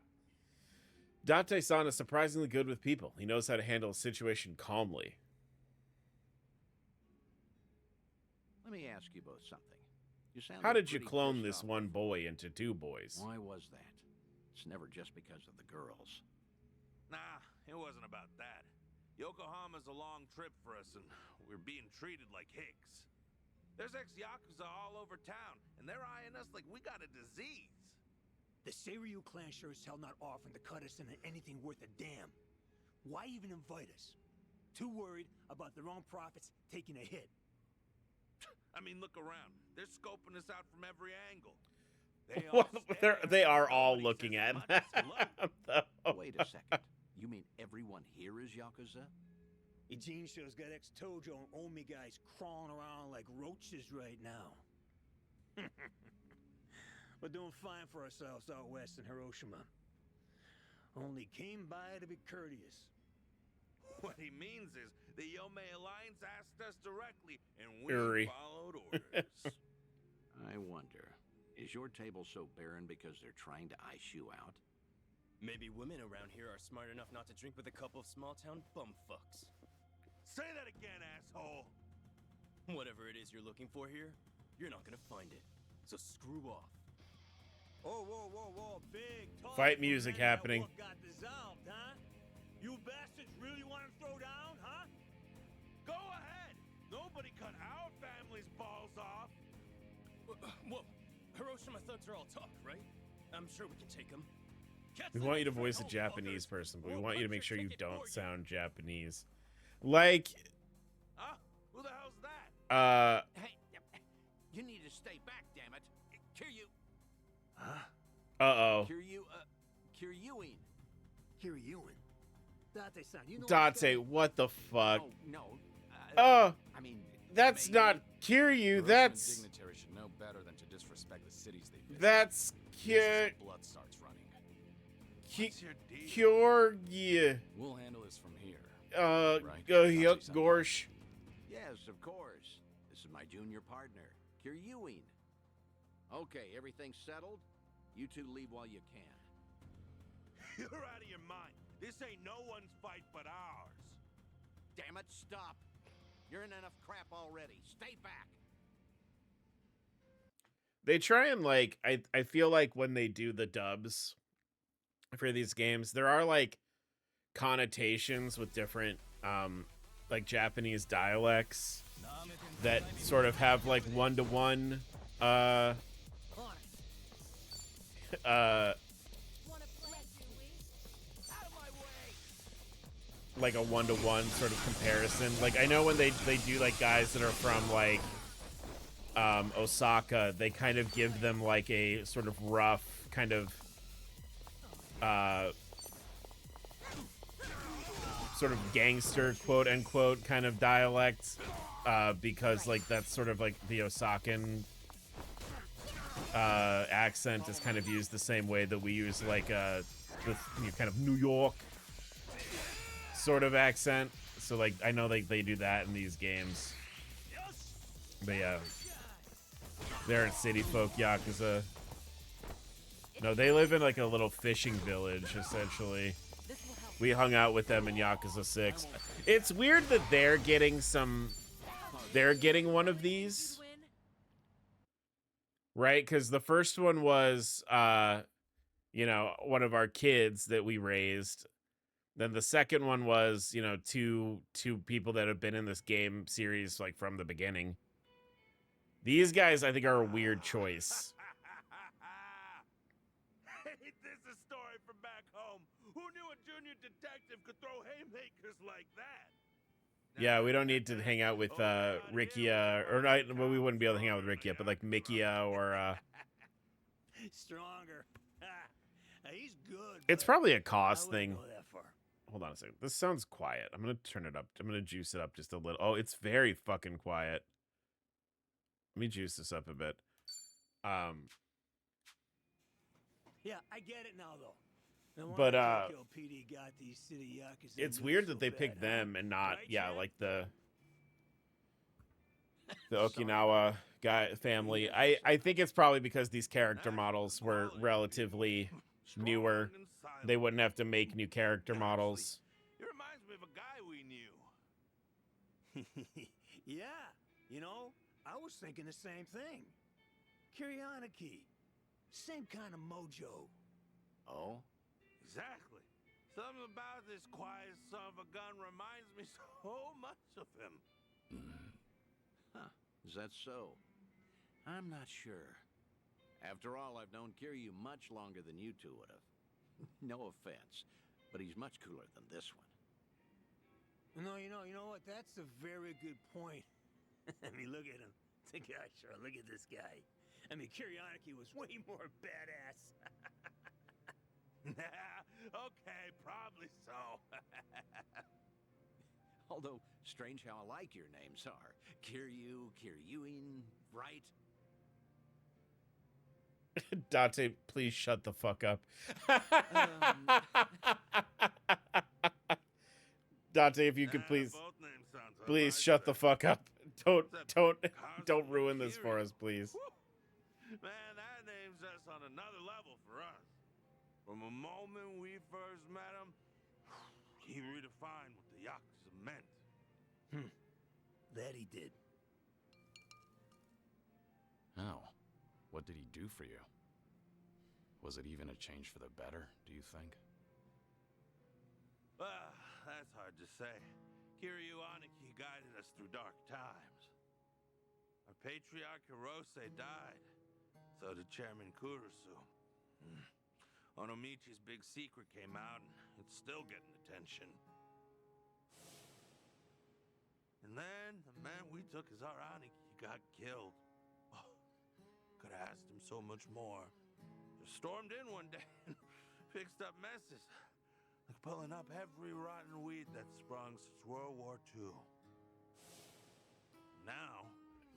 Date-san is surprisingly good with people. He knows how to handle a situation calmly. Let me ask you both something. You sound How did you pretty clone pissed this off one before. boy into 2 boys? Why was that? It's never just because of the girls. Nah, it wasn't about that. Yokohama's a long trip for us, and we're being treated like hicks. There's ex-Yakuza all over town, and they're eyeing us like we got a disease. The Seiryu clan sure as hell not offering to cut us into anything worth a damn. Why even invite us? Too worried about their own profits taking a hit. I mean, look around. They're scoping us out from every angle. They Well, all stare, they are but all nobody looking says at much that. as hello. though. Wait a second. You mean everyone here is Yakuza? Eugene shure's got ex-Tojo and Omi guys crawling around like roaches right now. We're doing fine for ourselves out west in Hiroshima. Only came by to be courteous. What he means is the Yomei Alliance asked us directly, and we Uri. followed orders. I wonder, is your table so barren because they're trying to ice you out? Maybe women around here are smart enough not to drink with a couple of small-town bumfucks. Say that again, asshole. Whatever it is you're looking for here, you're not gonna find it. So screw off. Oh, whoa, whoa, whoa, big talk. Fight for music men that happening. what got dissolved, huh? You bastards really want to throw down, huh? Go ahead. Nobody cut our family's balls off. Whoa, Hiroshima thugs are all talk, right? I'm sure we can take them. We want you to voice a Japanese person, but we want you to make sure you don't sound Japanese. Like, Huh? Who the hell's that? Hey, you need to stay back, damn it. Kiryu, uh-oh. Kiryuin. Kiryuin. Date-san, you know this guy? Date, what the fuck? Oh, no. Oh, I mean, that's maybe. not Kiryu, Hiroshima that's... dignitaries should know better than to disrespect the cities they visit. That's This is how blood starts running. What's your deal? Kyorgy. We'll handle this from here. Yuck, Date-san. Gorsh. Yes, of course. This is my junior partner, Kiryuin. Okay, everything's settled? You two leave while you can. You're out of your mind. This ain't no one's fight but ours. Damn it, stop. You're in enough crap already. Stay back. They try and, like, I feel like when they do the dubs for these games, there are, like, connotations with different, like, Japanese dialects that sort of have, like, one-to-one, like a one-to-one sort of comparison. Like, I know when they do, like, guys that are from, like, Osaka, they kind of give them, like, a sort of rough kind of, sort of gangster, quote-unquote, kind of dialect, because, like, that's sort of, like, the Osakan accent is kind of used the same way that we use, like, the kind of New York sort of accent. So, like, I know they do that in these games. But yeah, they're in City Folk Yakuza. No, they live in like a little fishing village, essentially. We hung out with them in Yakuza 6. It's weird that they're getting one of these. Right? Because the first one was, you know, one of our kids that we raised. Then the second one was, you know, two people that have been in this game series like from the beginning. These guys, I think, are a weird choice. Hey, this is a story from back home. Who knew a junior detective could throw haymakers like that? Yeah, we don't need to hang out with Rikia, or not. Well, we wouldn't be able to hang out with Rikia, but like Mikia or. Stronger. He's good. It's but probably a I cost wouldn't thing. go that far. Hold on a second. This sounds quiet. I'm gonna turn it up. I'm gonna juice it up just a little. Oh, it's very fucking quiet. Let me juice this up a bit. Yeah, I get it now though. No But, wonder Tokyo PD got these city yakuza it's news weird so that they bad, picked huh? them and not, Right, yeah, Chad? like the Okinawa guy family. I think it's probably because these character models were relatively newer. They wouldn't have to make new character models. It reminds me of a guy we knew. Yeah, you know, I was thinking the same thing. Kiryaniki, same kind of mojo. Oh? Exactly. Something about this quiet son of a gun reminds me so much of him. Huh. Is that so? I'm not sure. After all, I've known Kiryu much longer than you two would have. No offense, but he's much cooler than this one. No, you know what? That's a very good point. I mean, look at him. The guy, sure. Look at this guy. I mean, Kiryaniki was way more badass. Okay, probably so. Although, strange how alike your names are. Kiryu, Kiryuin, right? Dante, please shut the fuck up. Dante, if you could please, Both names sound so please much shut the better. fuck up. Don't Cosmo ruin this for Kiryu. us, please. Whew. Man, that name's just on another level for us. From the moment we first met him, he redefined what the Yakuza meant. That he did. Oh. What did he do for you? Was it even a change for the better, do you think? That's hard to say. Kiryu Aniki guided us through dark times. Our patriarch Hirose died. So did Chairman Kurusu. Onomichi's big secret came out, and it's still getting attention. And then the man we took as our Aniki got killed. Could have asked him so much more. Just stormed in one day and fixed up messes. Like pulling up every rotten weed that's sprung since World War II. Now,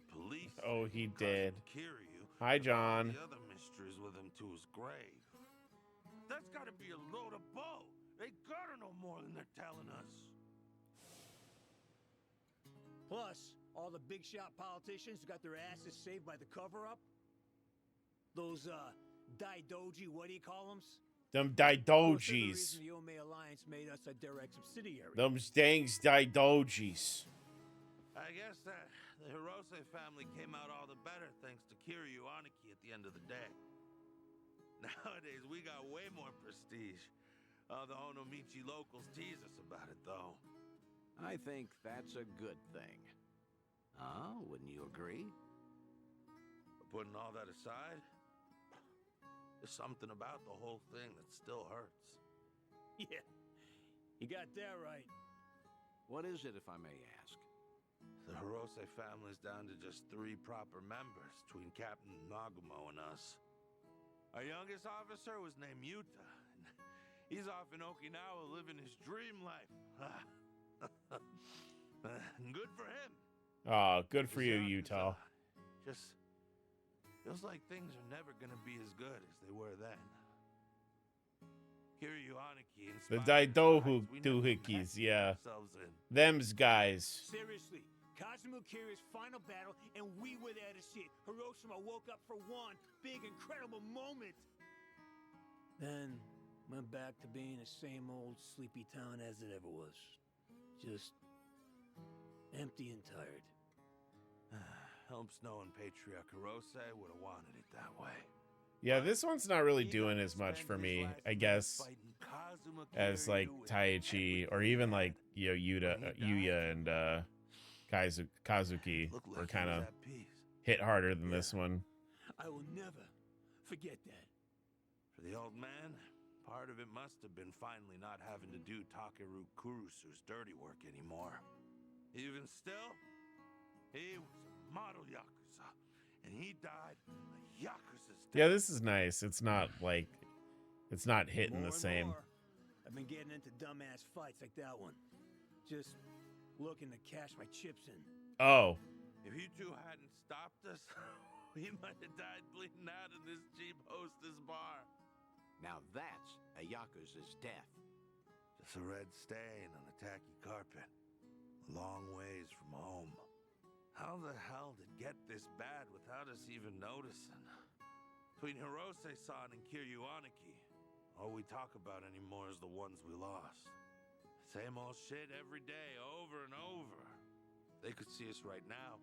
the police. Oh, he cousin did. Kiryu, Hi, took all John. The other mysteries with him to his grave. That's gotta be a load of bull. They gotta know more than they're telling us. Plus, all the big shot politicians who got their asses saved by the cover-up. Those, Daidoji, what do you call them? Them The Daidojis. reason the Ome Alliance made us a direct subsidiary. Them stangs Daidojis. I guess that the Hirose family came out all the better thanks to Kiryu Aniki at the end of the day. Nowadays, we got way more prestige. The Onomichi locals tease us about it, though. I think that's a good thing. Huh? Wouldn't you agree? Putting all that aside, there's something about the whole thing that still hurts. Yeah, you got that right. What is it, if I may ask? The Hirose family's down to just 3 proper members between Captain Nagumo and us. Our youngest officer was named Yuta. He's off in Okinawa living his dream life. Good for him. Oh, good for you, Yakuza Utah. Just feels like things are never gonna be as good as they were then. Kiryu Aniki The inspired Daidohu times we never doohickeys, met yeah. ourselves in. Them's guys. Seriously, Kazuma Kiryu's final battle, and we were there to see it. Hiroshima woke up for one big, incredible moment. Then went back to being the same old sleepy town as it ever was. Just empty and tired. Helps knowing Patriarch Hirose would have wanted it that way. Yeah, this one's not really He doing got to as much spend for his me, last I minutes guess, fighting Kazuma as like Kiryu with Taichi or everything he even had. like Yuya and Kazuki Looked like were he kind was of at peace. hit harder than Yeah. this one. I will never forget that. For the old man, part of it must have been finally not having to do Takeru Kurusu's dirty work anymore. Even still, he was a model Yakuza, and he died a Yakuza's death. Yeah, this is nice. It's not like it's not hitting More the and same. more, I've been getting into dumbass fights like that one. Just looking to cash my chips in. Oh, If you two hadn't stopped us, we might have died bleeding out in this cheap hostess bar. Now that's a Yakuza's death. Just a red stain on a tacky carpet. A long ways from home. How the hell did it get this bad without us even noticing? Between Hirose-san and Kiryu Aniki, all we talk about anymore is the ones we lost. Same old shit every day, over and over. They could see us right now.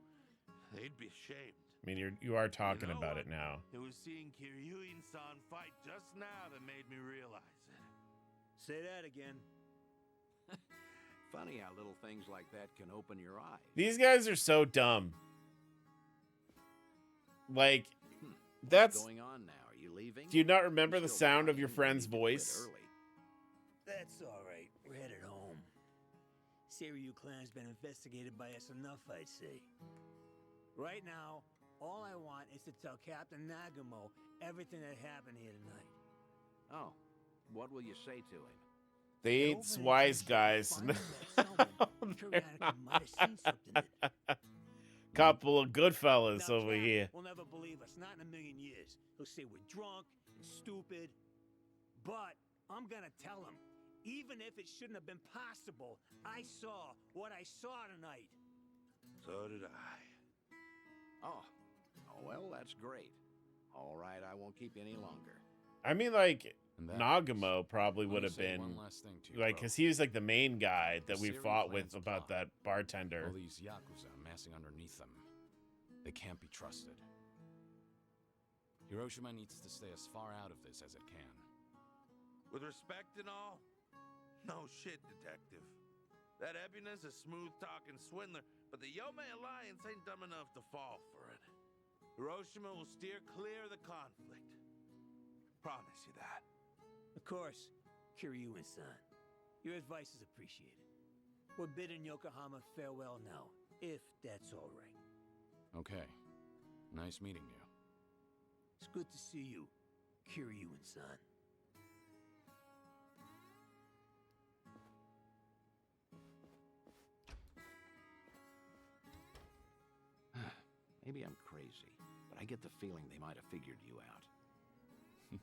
They'd be ashamed. I mean, you are talking know about what? it now. It was seeing Kiryuin-san fight just now that made me realize it. Say that again. Funny how little things like that can open your eyes. These guys are so dumb. Like, What's that's. going on now? Are you leaving? Do you not remember You're the still sound of your dying. You friend's need to quit voice? early. That's all right. We're headed home. Seiryu clan's been investigated by us enough, I'd say. Right now, all I want is to tell Captain Nagumo everything that happened here tonight. Oh, what will you say to him? They Get ain't over and wise eventually guys. find that someone. Periodically might have seen something that Couple of good fellas Now, over Cap here. will never believe us, not in a million years. He'll say we're drunk and stupid. But I'm gonna tell him, even if it shouldn't have been possible, I saw what I saw tonight. So did I. Oh, well, that's great. All right, I won't keep you any longer. I mean, like, In that Nagumo case, probably let would me have say been, one last thing to you, like, bro. because he was, like, the main guy that The we Syrian fought with clan's about plot. that bartender. All these Yakuza massing underneath them. They can't be trusted. Hiroshima needs to stay as far out of this as it can. With respect and all, no shit, detective. That Ebina's a smooth-talking swindler, but the Yomei Alliance ain't dumb enough to fall for it. Hiroshima will steer clear of the conflict. Promise you that. Of course, Kiryu-san. Your advice is appreciated. We're bidding Yokohama farewell now, if that's all right. Okay. Nice meeting you. It's good to see you, Kiryu-san. Maybe I'm crazy, but I get the feeling they might have figured you out.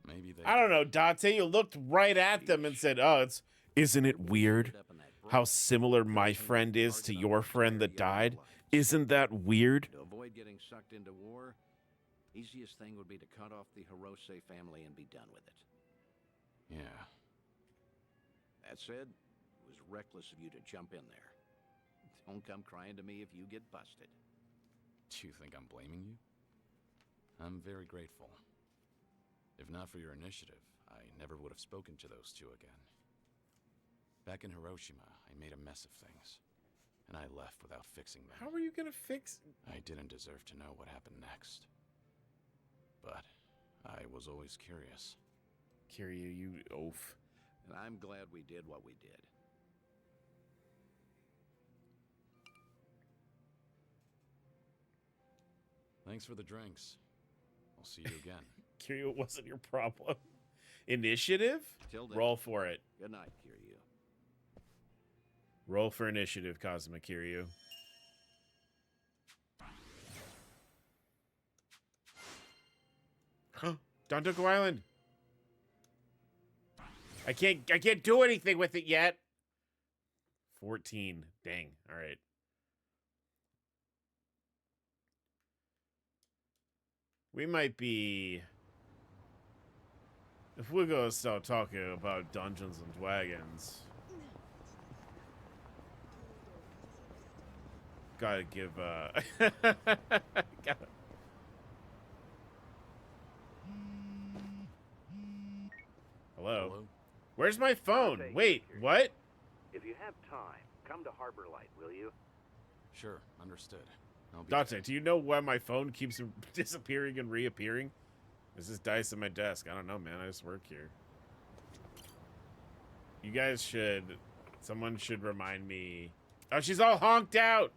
Maybe they... I don't know, Dante. You looked right at them and said, "Oh, isn't it weird Ended up in that how break. similar my friend is to your friend that died? Isn't that weird?" To avoid getting sucked into war, easiest thing would be to cut off the Hirose family and be done with it. Yeah. That said, it was reckless of you to jump in there. Don't come crying to me if you get busted. Do you think I'm blaming you? I'm very grateful. If not for your initiative, I never would have spoken to those two again. Back in Hiroshima, I made a mess of things, and I left without fixing them. How are you gonna fix? I didn't deserve to know what happened next. But I was always curious. Kiryu, you oaf. And I'm glad we did what we did. Thanks for the drinks. I'll see you again. Kiryu, it wasn't your problem. Initiative? Till then, Roll for it. good night, Kiryu. Roll for initiative, Kazuma Kiryu. Huh? Dondoku Island. I can't do anything with it yet. 14. Dang. All right. We might be If we're gonna start talking about Dungeons and Dragons, gotta give gotta... Hello? Where's my phone? Wait, what? If you have time, come to Harbor Light, will you? Sure, understood. I'll be Dante, there. do you know why my phone keeps disappearing and reappearing? There's this dice on my desk. I don't know, man. I just work here. You guys should... Someone should remind me... Oh, she's all honked out!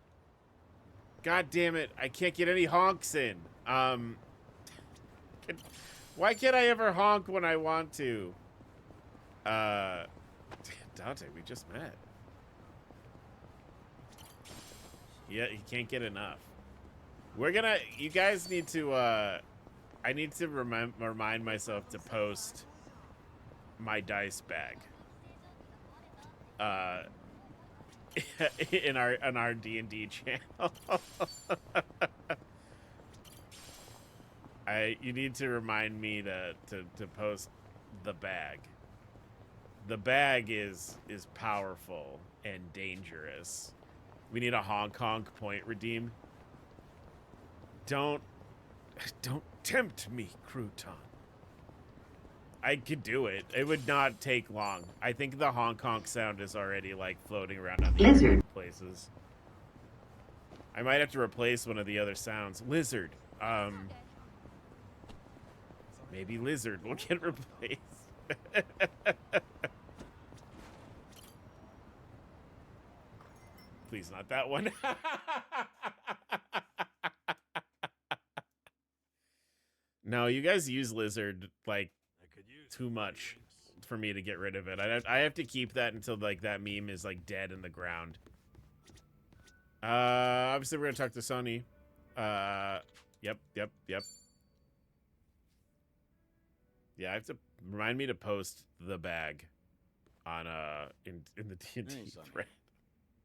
God damn it. I can't get any honks in. Why can't I ever honk when I want to? Dante, we just met. Yeah, he can't get enough. We're gonna... You guys need to, I need to remind myself to post my dice bag. In our D&D channel. You need to remind me to post the bag. The bag is powerful and dangerous. We need a honk point redeem. Don't tempt me, Crouton. I could do it. It would not take long. I think the honk sound is already like floating around on the other places. I might have to replace one of the other sounds. Lizard. Maybe lizard will get replaced. Please, not that one. No, you guys use lizard like too much for me to get rid of it. I have to keep that until like that meme is like dead in the ground. Obviously we're gonna talk to Sony. Yep. Yeah, I have to remind me to post the bag on in the D&D thread.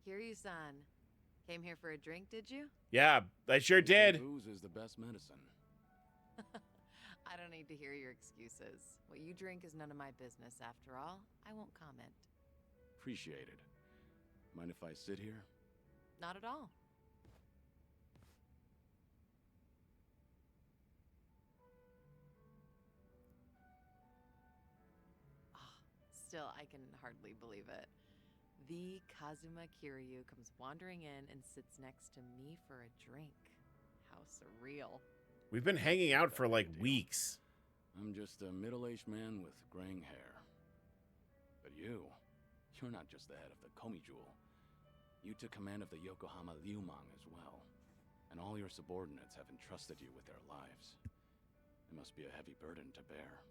Kiryu-san, came here for a drink, did you? Yeah, I sure did. Booze is the best medicine. I don't need to hear your excuses. What you drink is none of my business, after all. I won't comment. Appreciate it. Mind if I sit here? Not at all. Still, I can hardly believe it. The Kazuma Kiryu comes wandering in and sits next to me for a drink. How surreal. We've been hanging out for like weeks. I'm just a middle-aged man with graying hair. But you're not just the head of the Komi Jewel. You took command of the Yokohama Liumang as well. And all your subordinates have entrusted you with their lives. It must be a heavy burden to bear.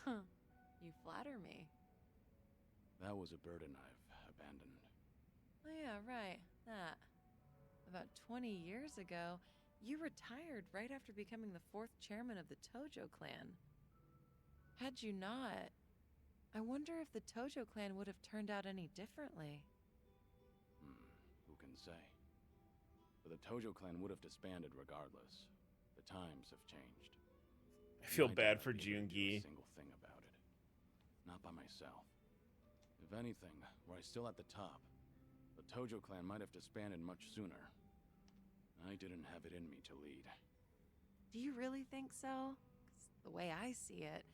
Huh. You flatter me. That was a burden I've abandoned. Oh yeah, right. That. About 20 years ago, you retired right after becoming the 4th chairman of the Tojo clan. Had you not, I wonder if the Tojo clan would have turned out any differently. Who can say? But the Tojo clan would have disbanded regardless. The times have changed. I feel I bad doubt for I'd be able to do Jungi. a single thing about it. Not by myself. If anything, were I still at the top, the Tojo clan might have disbanded much sooner. I didn't have it in me to lead. Do you really think so? 'Cause the way I see it,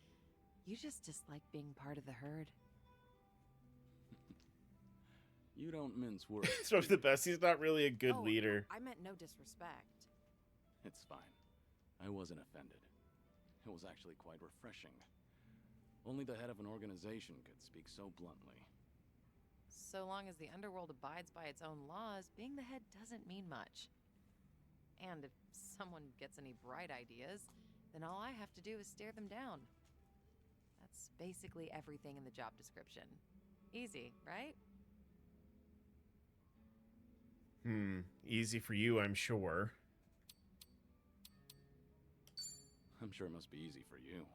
you just dislike being part of the herd. You don't mince words. It's probably the best. He's not really a good leader. I meant no disrespect. It's fine. I wasn't offended. It was actually quite refreshing. Only the head of an organization could speak so bluntly. So long as the underworld abides by its own laws, being the head doesn't mean much. And if someone gets any bright ideas, then all I have to do is stare them down. That's basically everything in the job description. Easy, right? Easy for you, I'm sure. I'm sure it must be easy for you.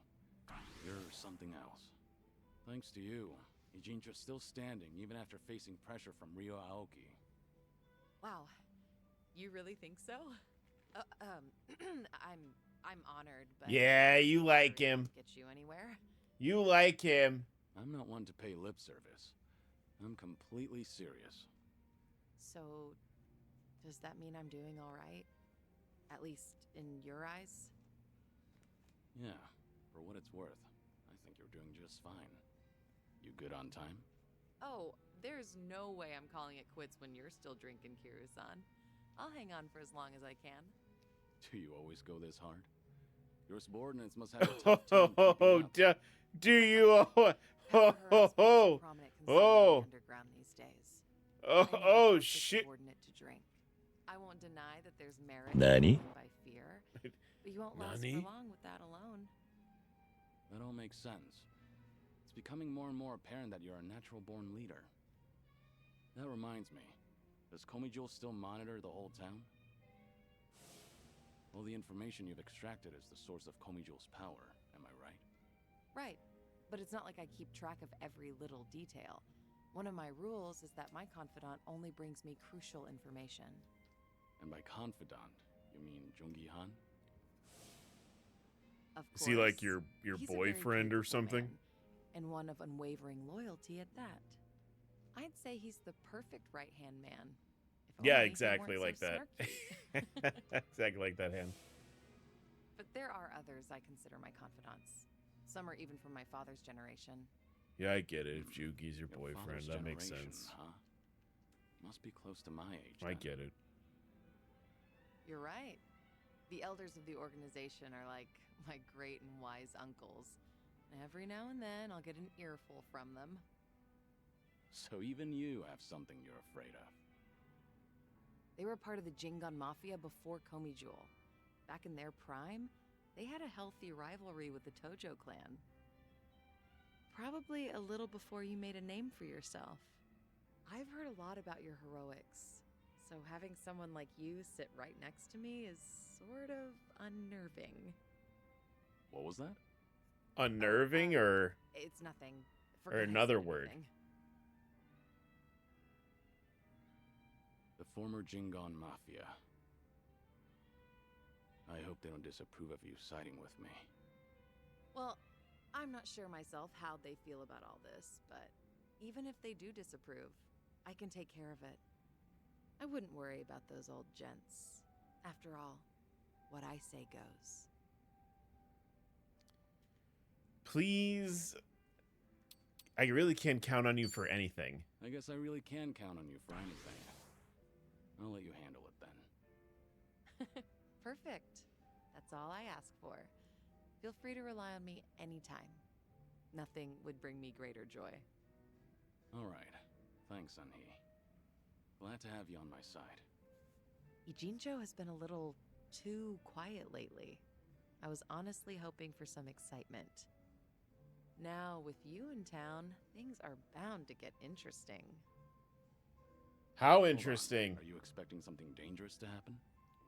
You're something else. Thanks to you, Ijintra's still standing even after facing pressure from Ryo Aoki. Wow. You really think so? I'm honored, but Yeah, you like him. Get you anywhere. You like him. I'm not one to pay lip service. I'm completely serious. So, does that mean I'm doing all right? At least in your eyes? Yeah, for what it's worth, I think you're doing just fine. You good on time? Oh, there's no way I'm calling it quits when you're still drinking, Kiryu-san. I'll hang on for as long as I can. Do you always go this hard? Your subordinates must have a tough time keeping up. Do you? Power harassment is a prominent concern in the underground these days. I never forced a shit. subordinate to drink. I won't deny that there's merit Nani? in living by fear, but you won't last for long with that alone. That all makes sense. It's becoming more and more apparent that you're a natural-born leader. That reminds me, does Komijul still monitor the whole town? Well, the information you've extracted is the source of Komijul's power, am I right? Right, but it's not like I keep track of every little detail. One of my rules is that my confidant only brings me crucial information. And by confidant, you mean Jungi-han? Of Is he like course, your he's a very boyfriend or capable something? man, and one of unwavering loyalty at that. I'd say he's the perfect right-hand man. If Yeah, only he exactly weren't like so that. snarky. Exactly like that hand. But there are others I consider my confidants. Some are even from my father's generation. Yeah, I get it. If Jugi's your Your boyfriend, father's that makes generation, sense. Huh? Must be close to my age. I then. get it. You're right. The elders of the organization are like my great and wise uncles. Every now and then, I'll get an earful from them. So even you have something you're afraid of. They were part of the Jingon Mafia before Komijul. Back in their prime, they had a healthy rivalry with the Tojo clan. Probably a little before you made a name for yourself. I've heard a lot about your heroics, so having someone like you sit right next to me is sort of unnerving. What was that? Unnerving or It's nothing. or Forget I another said word? anything. The former Jingon Mafia. I hope they don't disapprove of you siding with me. Well, I'm not sure myself how they feel about all this, but even if they do disapprove, I can take care of it. I wouldn't worry about those old gents. After all, what I say goes. Please. I really can't count on you for anything. I guess I really can count on you for anything. I'll let you handle it then. Perfect. That's all I ask for. Feel free to rely on me anytime. Nothing would bring me greater joy. All right. Thanks, Anhee. Glad to have you on my side. Ijincho has been a little too quiet lately. I was honestly hoping for some excitement. Now, with you in town, things are bound to get interesting. How Hold on. interesting. Are you expecting something dangerous to happen?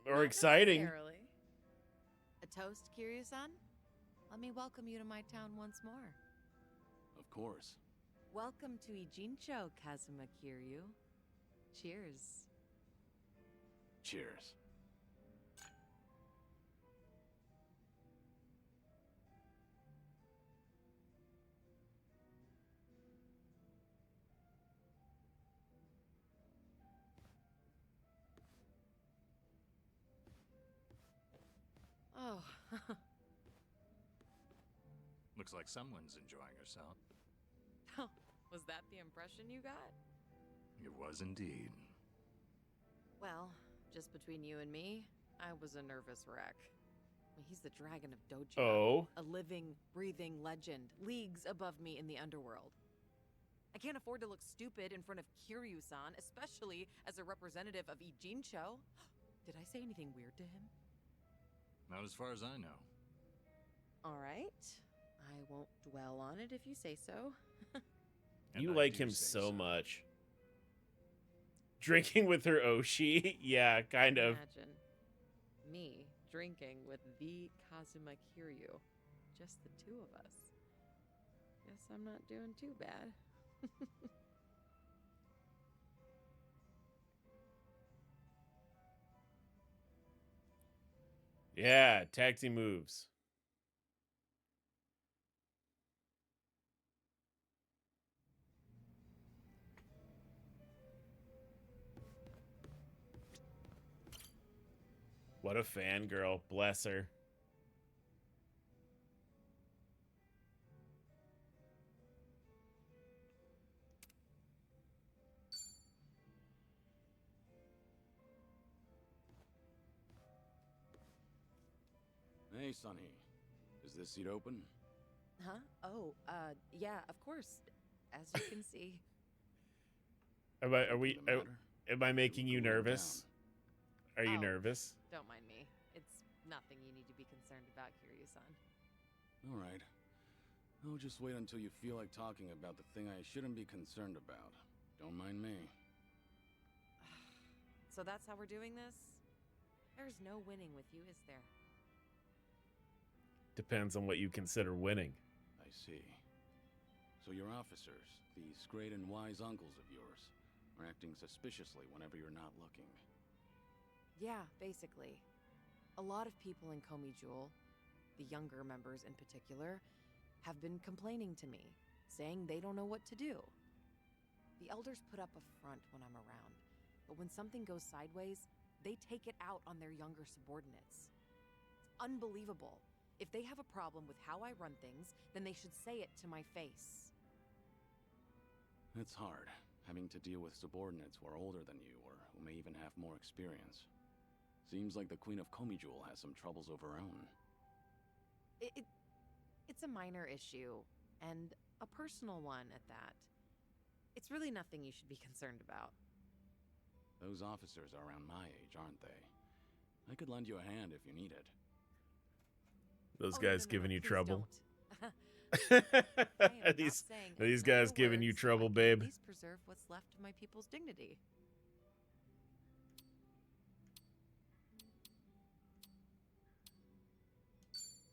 Or Not exciting. necessarily. A toast, Kiryu-san? Let me welcome you to my town once more. Of course. Welcome to Ijincho, Kazuma Kiryu. Cheers. Cheers. Oh, Looks like someone's enjoying herself. was that the impression you got? It was indeed. Well, just between you and me, I was a nervous wreck. He's the dragon of Dojo. Oh. A living, breathing legend, leagues above me in the underworld. I can't afford to look stupid in front of Kiryu-san, especially as a representative of Ijincho. Did I say anything weird to him? Not as far as I know. All right. I won't dwell on it if you say so. And You I like do him say so much. Drinking with her Oshi? Yeah, kind of. Imagine me drinking with the Kazuma Kiryu. Just the two of us. Guess I'm not doing too bad. Yeah, taxi moves. What a fangirl. Bless her. Hey, Sonny. Is this seat open? Huh? Oh, yeah, of course. As you can see. Am I making you nervous? Are you Oh, nervous? Don't mind me. It's nothing you need to be concerned about, Kiryu-san. All right. I'll just wait until you feel like talking about the thing I shouldn't be concerned about. Don't mind me. So that's how we're doing this? There's no winning with you, is there? Depends on what you consider winning. I see. So your officers, these great and wise uncles of yours, are acting suspiciously whenever you're not looking. Yeah, basically. A lot of people in Komi Jewel, the younger members in particular, have been complaining to me, saying they don't know what to do. The elders put up a front when I'm around, but when something goes sideways, they take it out on their younger subordinates. It's unbelievable. If they have a problem with how I run things, then they should say it to my face. It's hard, having to deal with subordinates who are older than you or who may even have more experience. Seems like the Queen of Komi Jewel has some troubles of her own. It's a minor issue, and a personal one at that. It's really nothing you should be concerned about. Those officers are around my age, aren't they? I could lend you a hand if you need it. Those guys giving you please trouble? don't. Are these guys giving you trouble, babe? At least preserve what's left of my people's dignity.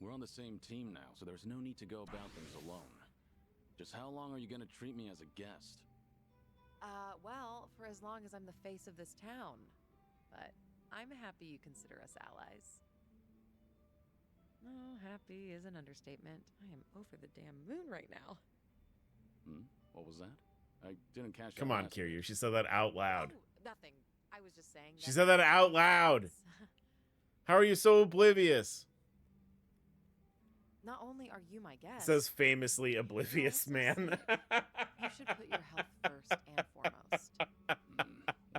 We're on the same team now, so there's no need to go about things alone. Just how long are you gonna treat me as a guest? Well, for as long as I'm the face of this town. But I'm happy you consider us allies. Oh, happy is an understatement. I am over the damn moon right now. What was that? I didn't catch that. Come on, last Kiryu. bit. She said that out loud. Oh, nothing. I was just saying She said that out loud. Yes. How are you so oblivious? Not only are you my guest, Says famously oblivious man. you should put your health first and foremost.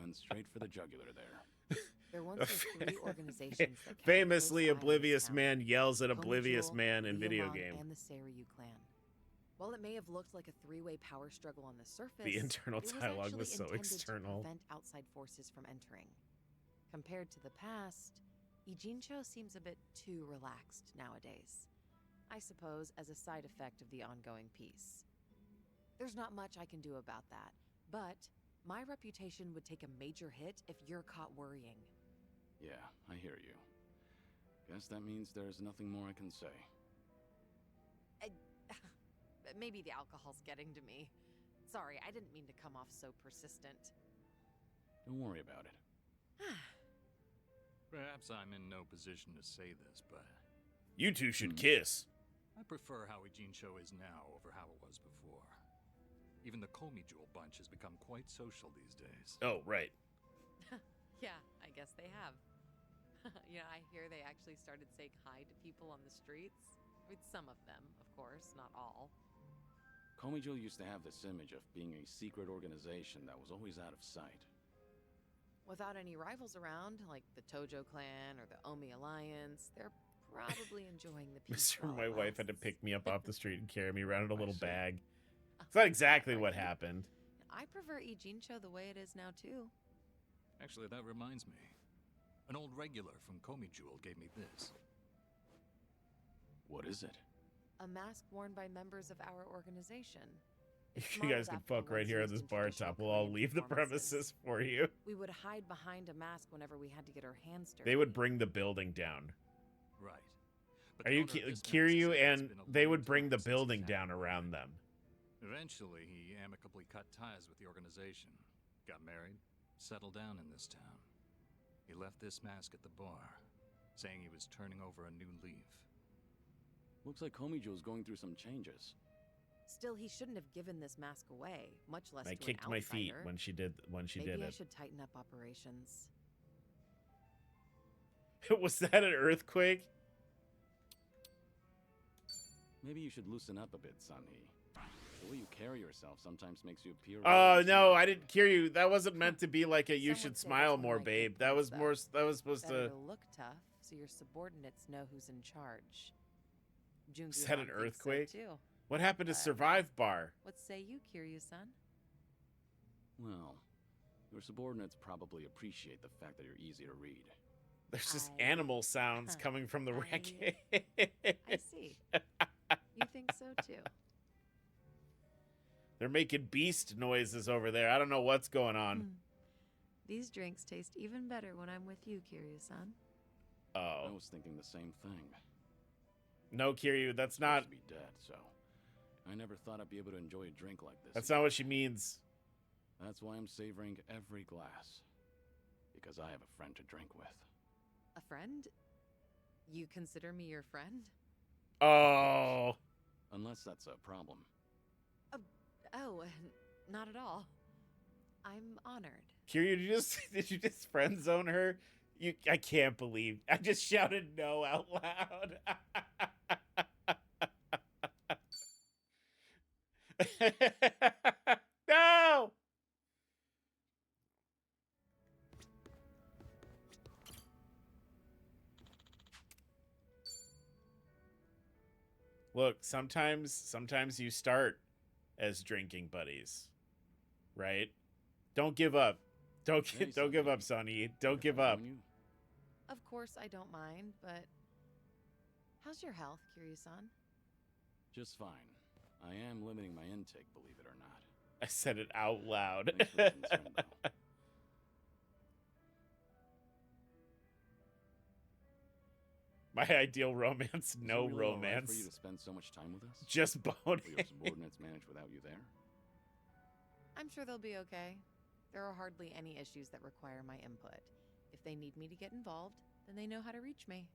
Went straight for the jugular there. There once were 3 organizations that kept Famously close eye on this oblivious town. man yells at Komi oblivious Jewel, man in video Ryuman, game. and the Seiryu clan. While it may have looked like a 3-way power struggle on the surface, The internal it dialogue was actually so intended external. to prevent outside forces from entering. Compared to the past, Ijincho seems a bit too relaxed nowadays. I suppose as a side effect of the ongoing peace. There's not much I can do about that, but my reputation would take a major hit if you're caught worrying. Yeah, I hear you. Guess that means there's nothing more I can say. Maybe the alcohol's getting to me. Sorry, I didn't mean to come off so persistent. Don't worry about it. Perhaps I'm in no position to say this, but You two should kiss. I prefer how Ijincho is now over how it was before. Even the Komi Jewel bunch has become quite social these days. Oh, right. Yeah, I guess they have. I hear they actually started saying hi to people on the streets. With some of them, of course, not all. Komi Jewel used to have this image of being a secret organization that was always out of sight. Without any rivals around, like the Tojo clan or the Omi Alliance, they're probably enjoying the peace. Mr. while My it wife had to lasts. pick me up off the street and carry me around in a little see. bag. It's not exactly what happened. I prefer Ijincho the way it is now, too. Actually, that reminds me. An old regular from Komi Jewel gave me this. What is it? A mask worn by members of our organization. It's You guys modeled can after the fuck right ones here on used this in bar traditional top. We'll all Korean leave the performances. premises for you. We would hide behind a mask whenever we had to get our hands dirty. They would bring the building down. Right. But Are the you owner of this mask Kiryu? said it's And been a they long would bring time the since he's building had down one. around them. Eventually, he amicably cut ties with the organization, got married, settled down in this town. He left this mask at the bar, saying he was turning over a new leaf. Looks like Komi Jewel's going through some changes. Still, he shouldn't have given this mask away, much less I to kicked an my feet outsider. when she did Maybe I it. should tighten up operations. Was that an earthquake? Maybe you should loosen up a bit, Sunny. The way you carry yourself sometimes makes you appear. Oh really no, timid. I didn't hear you. That wasn't meant to be like a you Some should would say smile that's one of more, my babe. good That points, was more. though. That was supposed Better to. to look tough, so your subordinates know who's in charge. Is that an Jungi-Han thinks so, earthquake? too. What happened to But Survive Bar? what say you, Kiryu-san? Well, your subordinates probably appreciate the fact that you're easy to read. There's just I- animal sounds coming from the I- wreckage. I see. You think so, too? They're making beast noises over there. I don't know what's going on. Hmm. These drinks taste even better when I'm with you, Kiryu-san. Oh. I was thinking the same thing. No, Kiryu, that's Supposed not. to be dead, so I never thought I'd be able to enjoy a drink like this. That's not what she means. That's why I'm savoring every glass. Because I have a friend to drink with. A friend? You consider me your friend? Oh. Unless that's a problem. Oh, not at all. I'm honored. Kiryu, did you just friend zone her? I can't believe I just shouted no out loud. No! Look, sometimes you start as drinking buddies, right? Don't give up. Don't give up, Sonny. Don't give up. Of course, I don't mind, but how's your health, Kiryu-san? Just fine. I am limiting my intake, believe it or not. I said it out loud. Thanks for the concern, though. My ideal romance, Is it no really all right romance. for you to spend so much time with us? Just boning. Will your subordinates manage without you there? I'm sure they'll be okay. There are hardly any issues that require my input. If they need me to get involved, then they know how to reach me.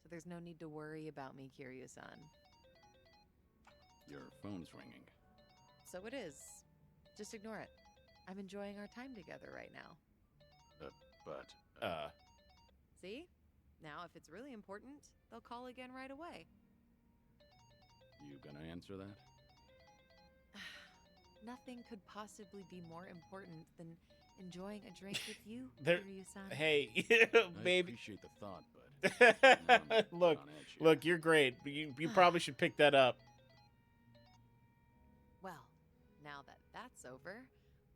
So there's no need to worry about me, Kiryu-san. Your phone's ringing. So it is. Just ignore it. I'm enjoying our time together right now. See? Now, if it's really important, they'll call again right away. You gonna answer that? Nothing could possibly be more important than enjoying a drink with you, There- Kiryu-san. Hey, I maybe. appreciate the thought, but now I'm getting Look, on edge here. look, you're great. But you probably should pick that up. Well, now that that's over,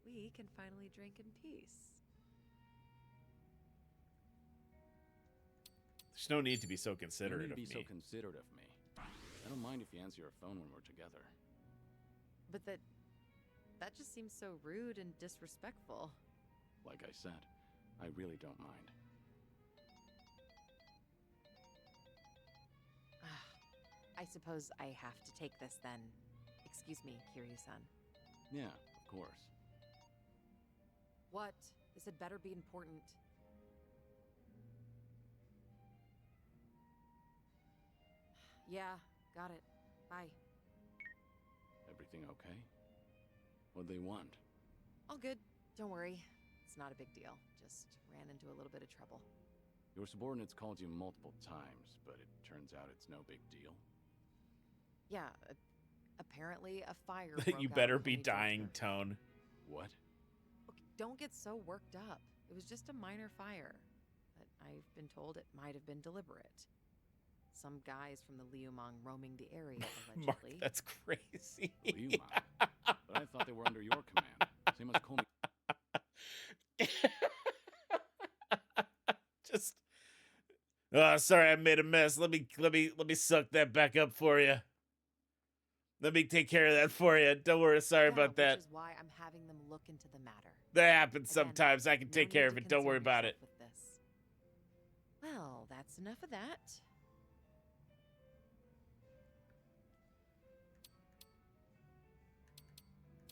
we can finally drink in peace. There's no need to be so You don't considerate need to of be me. so considerate of me. I don't mind if you answer your phone when we're together. But that just seems so rude and disrespectful. Like I said, I really don't mind. I suppose I have to take this then. Excuse me, Kiryu-san. Yeah, of course. What? This had better be important. Yeah, got it. Bye. Everything okay? What'd they want? All good. Don't worry. It's not a big deal. Just ran into a little bit of trouble. Your subordinates called you multiple times, but it turns out it's no big deal. Yeah, apparently a fire broke You out better in be Honey dying, Georgia. Tone. What? Look, don't get so worked up. It was just a minor fire. But I've been told it might have been deliberate. Some guys from the Liumang roaming the area, Mark, allegedly. that's crazy. Liu Mang? But I thought they were under your command. Same as call me. Just. Oh, sorry, I made a mess. Let me suck that back up for you. Let me take care of that for you. Don't worry. Sorry about that. Which is why I'm having them look into the matter. That happens Again, sometimes. I can no take care need of to it. Don't worry concern about it. yourself with this. Well, that's enough of that.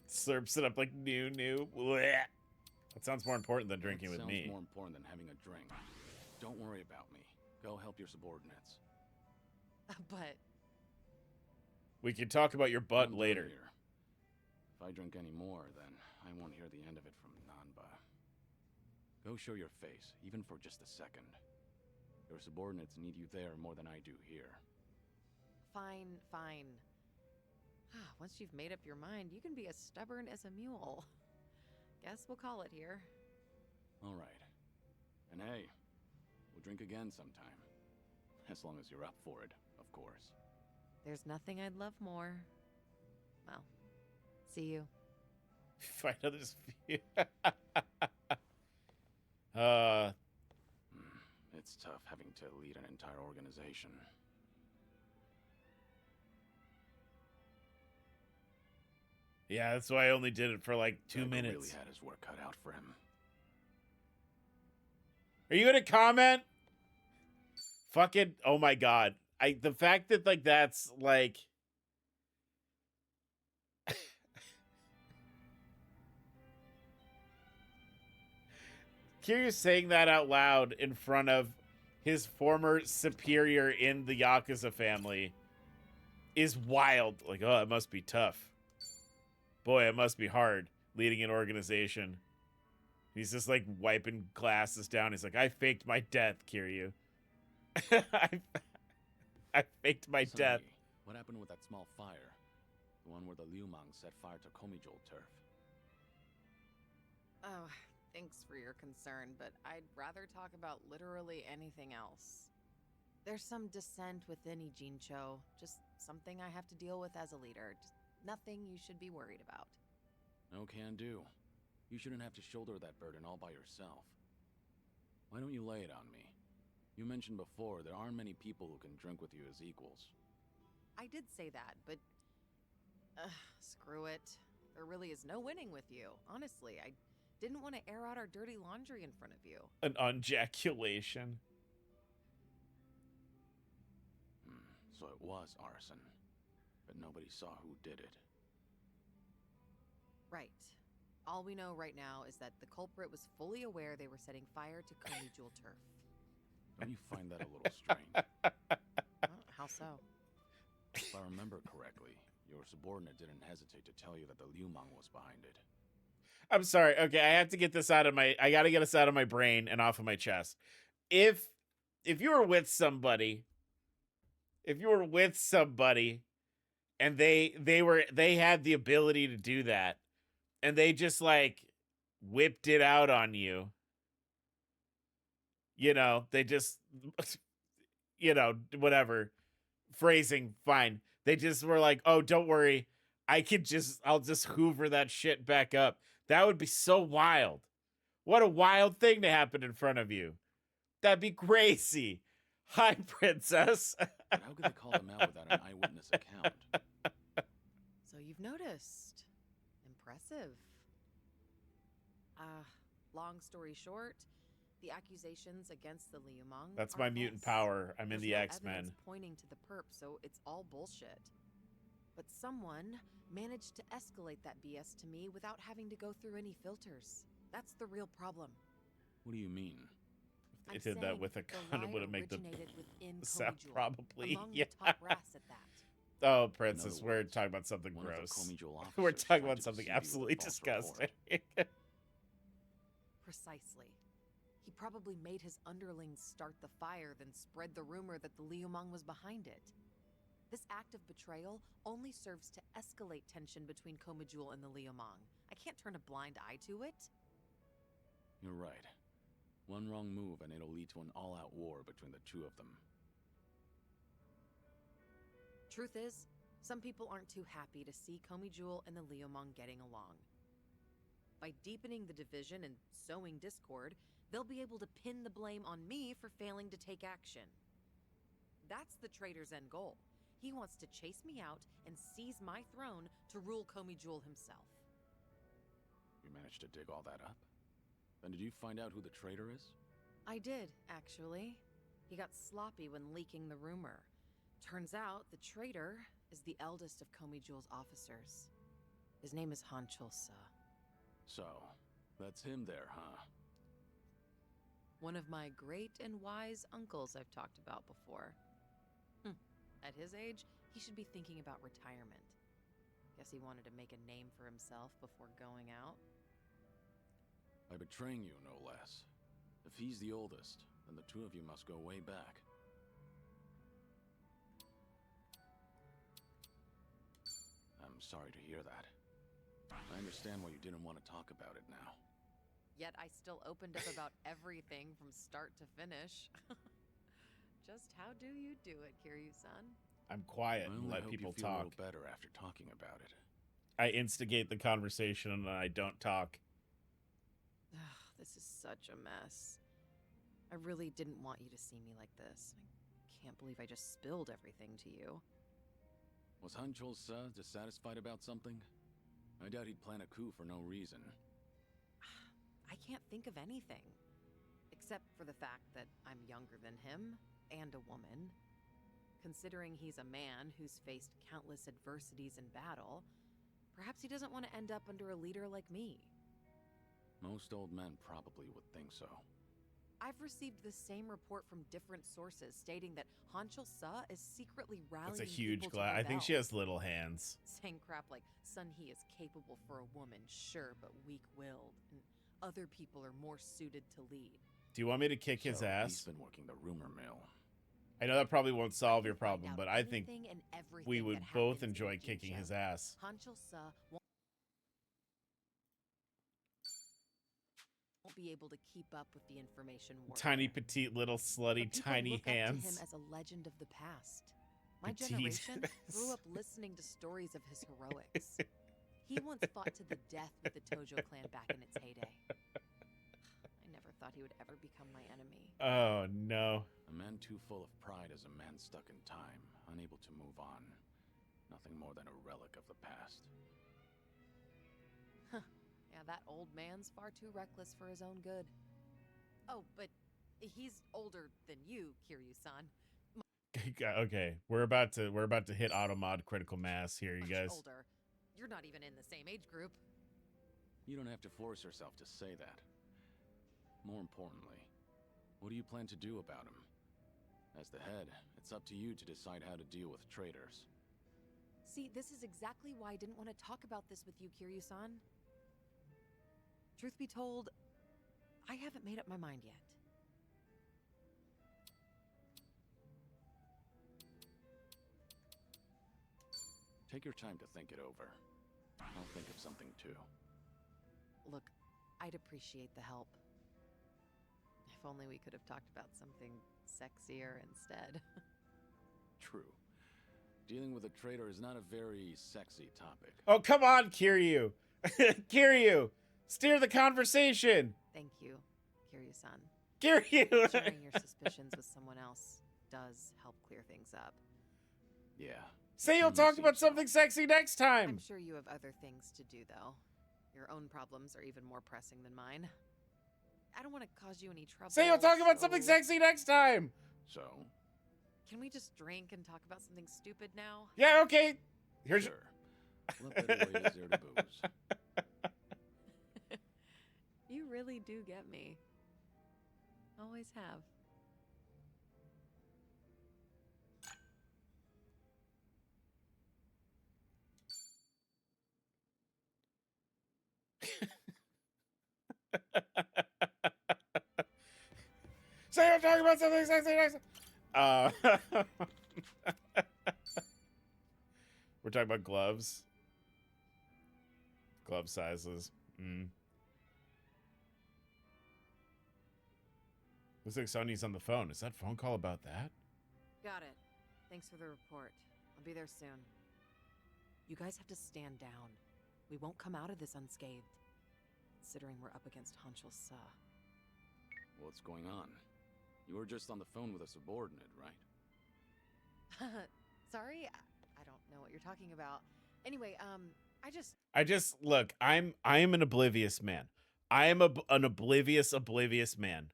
Slurps it up like new. Blech. That sounds more important than drinking That with sounds me. more important than having a drink. Don't worry about me. Go help your subordinates. But We can talk about your butt I'm done later. here. If I drink any more, then I won't hear the end of it from Nanba. Go show your face, even for just a second. Your subordinates need you there more than I do here. Fine, fine. Once you've made up your mind, you can be as stubborn as a mule. Guess we'll call it here. All right. And hey, we'll drink again sometime. As long as you're up for it, of course. There's nothing I'd love more. Well, see you. Find others. It's tough having to lead an entire organization. Yeah, that's why I only did it for like 2 minutes. Really had his work cut out for him. Are you gonna comment? Fucking, oh my god. The fact that like that's like Kiryu's saying that out loud in front of his former superior in the Yakuza family is wild. Like, oh, it must be tough. Boy, it must be hard leading an organization. He's just like wiping glasses down. He's like, I faked my death, Kiryu. I faked my death. What happened with that small fire? The one where the Liumang set fire to Komijol turf. Oh, thanks for your concern, but I'd rather talk about literally anything else. There's some dissent within Ijincho, just something I have to deal with as a leader. Just nothing you should be worried about. No can do. You shouldn't have to shoulder that burden all by yourself. Why don't you lay it on me? You mentioned before there aren't many people who can drink with you as equals. I did say that, but screw it. There really is no winning with you. Honestly, I didn't want to air out our dirty laundry in front of you. An unjaculation. So it was arson, but nobody saw who did it. Right. All we know right now is that the culprit was fully aware they were setting fire to Komijol turf. Don't you find that a little strange? How so? If I remember correctly, your subordinate didn't hesitate to tell you that the Liumang was behind it. I'm sorry. Okay, I have to get this out of my... I gotta get this out of my brain and off of my chest. If you were with somebody... If you were with somebody and they had the ability to do that and they just like whipped it out on you, you know, they just, you know, whatever phrasing, fine. They just were like, oh, don't worry. I'll just hoover that shit back up. That would be so wild. What a wild thing to happen in front of you. That'd be crazy. Hi, princess. But how could they call them out without an eyewitness account? So you've noticed. Impressive. Long story short, the accusations against the Liumang. That's my mutant power. I'm in the X-Men. Pointing to the perp, so it's all bullshit. But someone managed to escalate that BS to me without having to go through any filters. That's the real problem. What do you mean? It did that with a gun, it would have made the sound probably. Yeah. Top brass at that. Oh, princess, we're talking about something gross. We're talking about something absolutely disgusting. Precisely. He probably made his underlings start the fire, then spread the rumor that the Liumang was behind it. This act of betrayal only serves to escalate tension between Komijol and the Liumang. I can't turn a blind eye to it. You're right. One wrong move and it'll lead to an all-out war between the two of them. Truth is, some people aren't too happy to see Komijol and the Liumang getting along. By deepening the division and sowing discord, they'll be able to pin the blame on me for failing to take action. That's the traitor's end goal. He wants to chase me out and seize my throne to rule Komijol himself. You managed to dig all that up? Then did you find out who the traitor is? I did, actually. He got sloppy when leaking the rumor. Turns out the traitor is the eldest of Komijol's officers. His name is Hanchulsa. So, that's him there, huh? One of my great and wise uncles I've talked about before. At his age, he should be thinking about retirement. Guess he wanted to make a name for himself before going out. By betraying you, no less. If he's the oldest, then the two of you must go way back. I'm sorry to hear that. I understand why you didn't want to talk about it now. Yet I still opened up about everything from start to finish. Just how do you do it, Kiryu-san? I'm quiet I and only let hope people you feel a talk. little better after talking about it. I instigate the conversation and I don't talk. This is such a mess. I really didn't want you to see me like this. I can't believe I just spilled everything to you. Was Hanchul-sa dissatisfied about something? I doubt he'd plan a coup for no reason. I can't think of anything. Except for the fact that I'm younger than him, and a woman. Considering he's a man who's faced countless adversities in battle, perhaps he doesn't want to end up under a leader like me. Most old men probably would think so. I've received the same report from different sources stating that Hanchul-sa is secretly rallying That's a huge people to glass. I think she rebel. has little hands. Saying crap like, Sun-Hee is capable for a woman, sure, but weak-willed, and other people are more suited to lead. Do you want me to kick his So ass? He's been working the rumor mill. I know that probably won't solve your Find problem, out but I think anything and everything we would that both happens in enjoy the kicking Jinsho. his ass. Hanchul-sa won't be able to keep up with the information warfare. Tiny, petite, little, slutty, But people tiny look up to him hands. as a legend of the past. My Petite. generation grew up listening to stories of his heroics. He once fought to the death with the Tojo clan back in its heyday. I never thought he would ever become my enemy. Oh, no. A man too full of pride is a man stuck in time, unable to move on. Nothing more than a relic of the past. Yeah, that old man's far too reckless for his own good. Oh, but he's older than you, Kiryu-san. Okay, we're about to hit automod critical mass here, you Much guys. older. You're not even in the same age group. You don't have to force yourself to say that. More importantly, what do you plan to do about him? As the head, it's up to you to decide how to deal with traitors. See, this is exactly why I didn't want to talk about this with you, Kiryu-san. Truth be told, I haven't made up my mind yet. Take your time to think it over. I'll think of something too. Look, I'd appreciate the help. If only we could have talked about something sexier instead. True. Dealing with a traitor is not a very sexy topic. Oh, come on, Kiryu. Kiryu, steer the conversation. Thank you, Kiryu-san. Kiryu. Sharing your suspicions with someone else does help clear things up. Yeah. Say you'll talk about something sexy next time. I'm sure you have other things to do, though. Your own problems are even more pressing than mine. I don't want to cause you any trouble. Say you'll talk about something sexy next time. So? Can we just drink and talk about something stupid now? Yeah, okay. Here's Sure. What better way is there to booze? You really do get me. Always have. Say you'll talk about something sexy next We're talking about gloves. Glove sizes. Looks like Sonny's on the phone. Is that phone call about that? Got it. Thanks for the report. I'll be there soon. You guys have to stand down. We won't come out of this unscathed. Considering we're up against Hanchul-sa. What's going on? You were just on the phone with a subordinate, right? Sorry? I don't know what you're talking about. Anyway, I just look, I am an oblivious man. I am an oblivious man.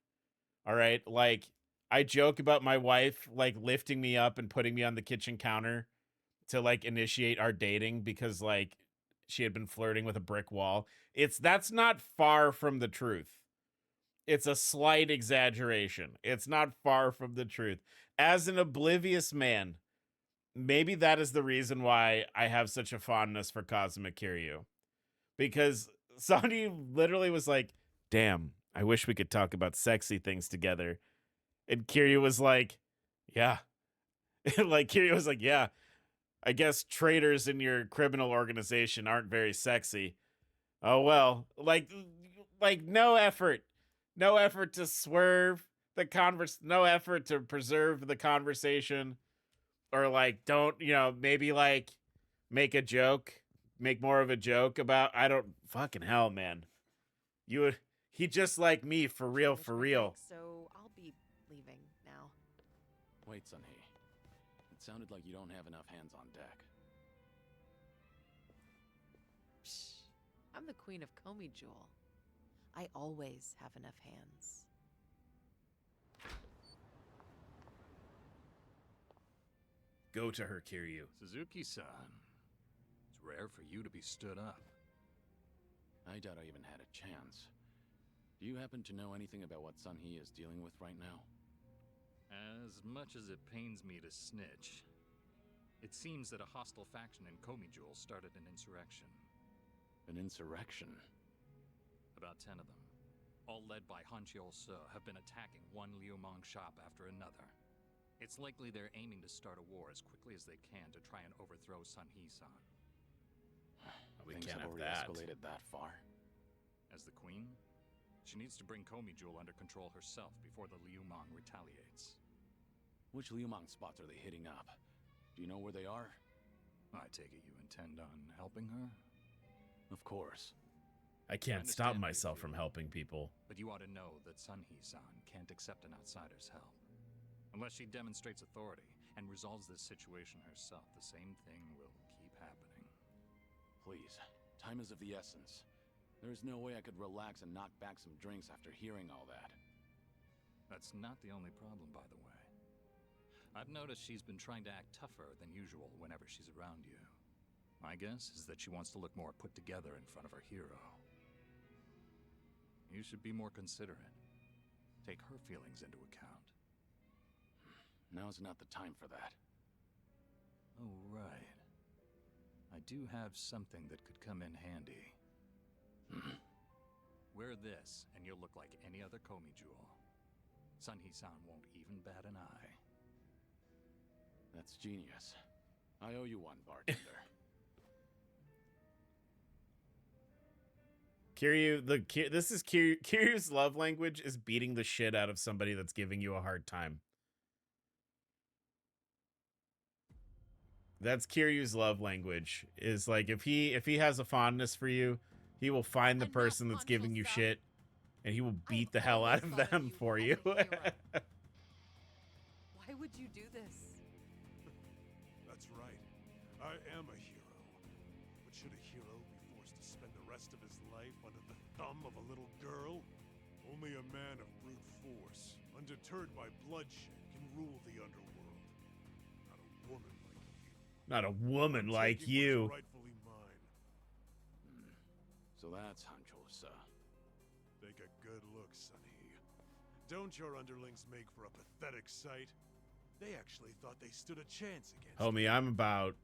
All right? Like, I joke about my wife like lifting me up and putting me on the kitchen counter to like initiate our dating because like she had been flirting with a brick wall. That's not far from the truth. It's a slight exaggeration. It's not far from the truth. As an oblivious man, maybe that is the reason why I have such a fondness for Kazuma Kiryu. Because Sonny literally was like, damn, I wish we could talk about sexy things together. And Kiryu was like, yeah. Like, Kiryu was like, yeah, I guess traitors in your criminal organization aren't very sexy. Oh, well. Like no effort. No effort to swerve the no effort to preserve the conversation. Or, like, don't, maybe, like, make a joke. Make more of a joke about, I don't, fucking hell, man. He just like me, for real, Finished for my real. drink, so I'll be leaving now. Wait, Sunhee. It sounded like you don't have enough hands on deck. Psh, I'm the queen of Komi Jewel. I always have enough hands. Go to her, Kiryu. Suzuki-san, it's rare for you to be stood up. I doubt I even had a chance. Do you happen to know anything about what Sunhee is dealing with right now? As much as it pains me to snitch, it seems that a hostile faction in Komi Jewel started an insurrection. An insurrection? About 10 of them, all led by Hanchiol Se, have been attacking one Liumang shop after another. It's likely they're aiming to start a war as quickly as they can to try and overthrow Sunhee-san. We Things can't have have already that. escalated that far. As the queen, she needs to bring Komi Jewel under control herself before the Liumang retaliates. Which Liumang spots are they hitting up? Do you know where they are? I take it you intend on helping her? Of course. I can't stop myself from helping people. But you ought to know that Sunhee-san can't accept an outsider's help. Unless she demonstrates authority and resolves this situation herself, the same thing will keep happening. Please, time is of the essence. There is no way I could relax and knock back some drinks after hearing all that. That's not the only problem, by the way. I've noticed she's been trying to act tougher than usual whenever she's around you. My guess is that she wants to look more put together in front of her hero. You should be more considerate. Take her feelings into account. Now's not the time for that. Oh, right. I do have something that could come in handy. Wear this, and you'll look like any other Komi Jewel. Sunhee-san won't even bat an eye. That's genius. I owe you one, bartender. Kiryu's love language is beating the shit out of somebody that's giving you a hard time. That's Kiryu's love language. Is like if he has a fondness for you, he will find the person that's giving you shit, and he will beat the hell out of them for you. Why would you do this? That's right. I am a hero. But should a hero be forced to spend the rest of his life under the thumb of a little girl? Only a man of brute force, undeterred by bloodshed, can rule the underworld. Not a woman like you. Not a woman like you. Rightfully mine. So that's Hanchiol Se. Take a good look, Sunhee. Don't your underlings make for a pathetic sight? They actually thought they stood a chance against Homie, you. I'm about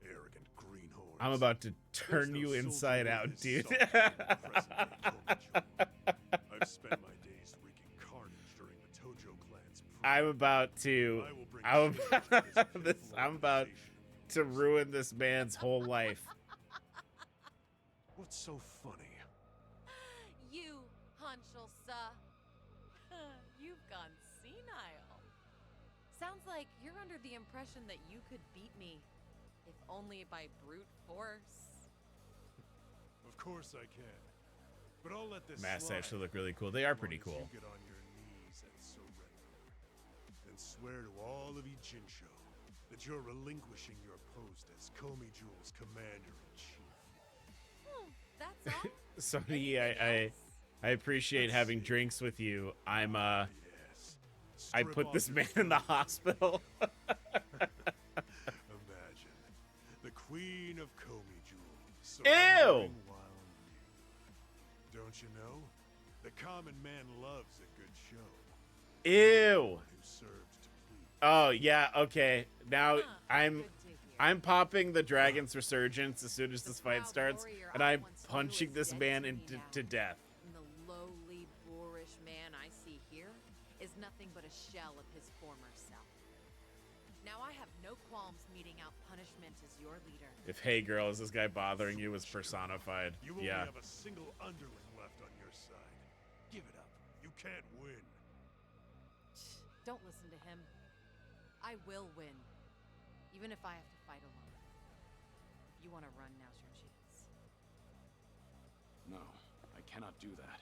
to turn you inside out, dude. I've spent my days wreaking carnage during the Tojo clan's I'm about to ruin this man's whole life. What's so funny? You, Hanchiol Se. You've gone senile. Sounds like you're under the impression that you could beat me, if only by brute force. Of course I can. But I'll let this Masks slide actually look really cool. They are as pretty long as cool. you get on your knees and surrender. And swear to all of Ichinsho that you're relinquishing your post as Komi Jewel's commander-in-chief. That's all? Sonny, I appreciate having drinks with you. I put this man in the hospital. Imagine the Queen of Komi Jewel. Ew! Don't you know? The common man loves a good show. Ew. Who serves to please. Oh yeah, okay. Now I'm popping the Dragon's Resurgence as soon as this fight starts, and I'm punching this man to death. And the lowly, boorish man I see here is nothing but a shell of his no qualms meeting out punishment as your leader. If "Hey girl, is this guy bothering you" was personified. You only Yeah. have a single underling left on your side. Give it up. You can't win. Don't listen to him. I will win, even if I have to fight alone. If you want to run, now's your chance. No, I cannot do that.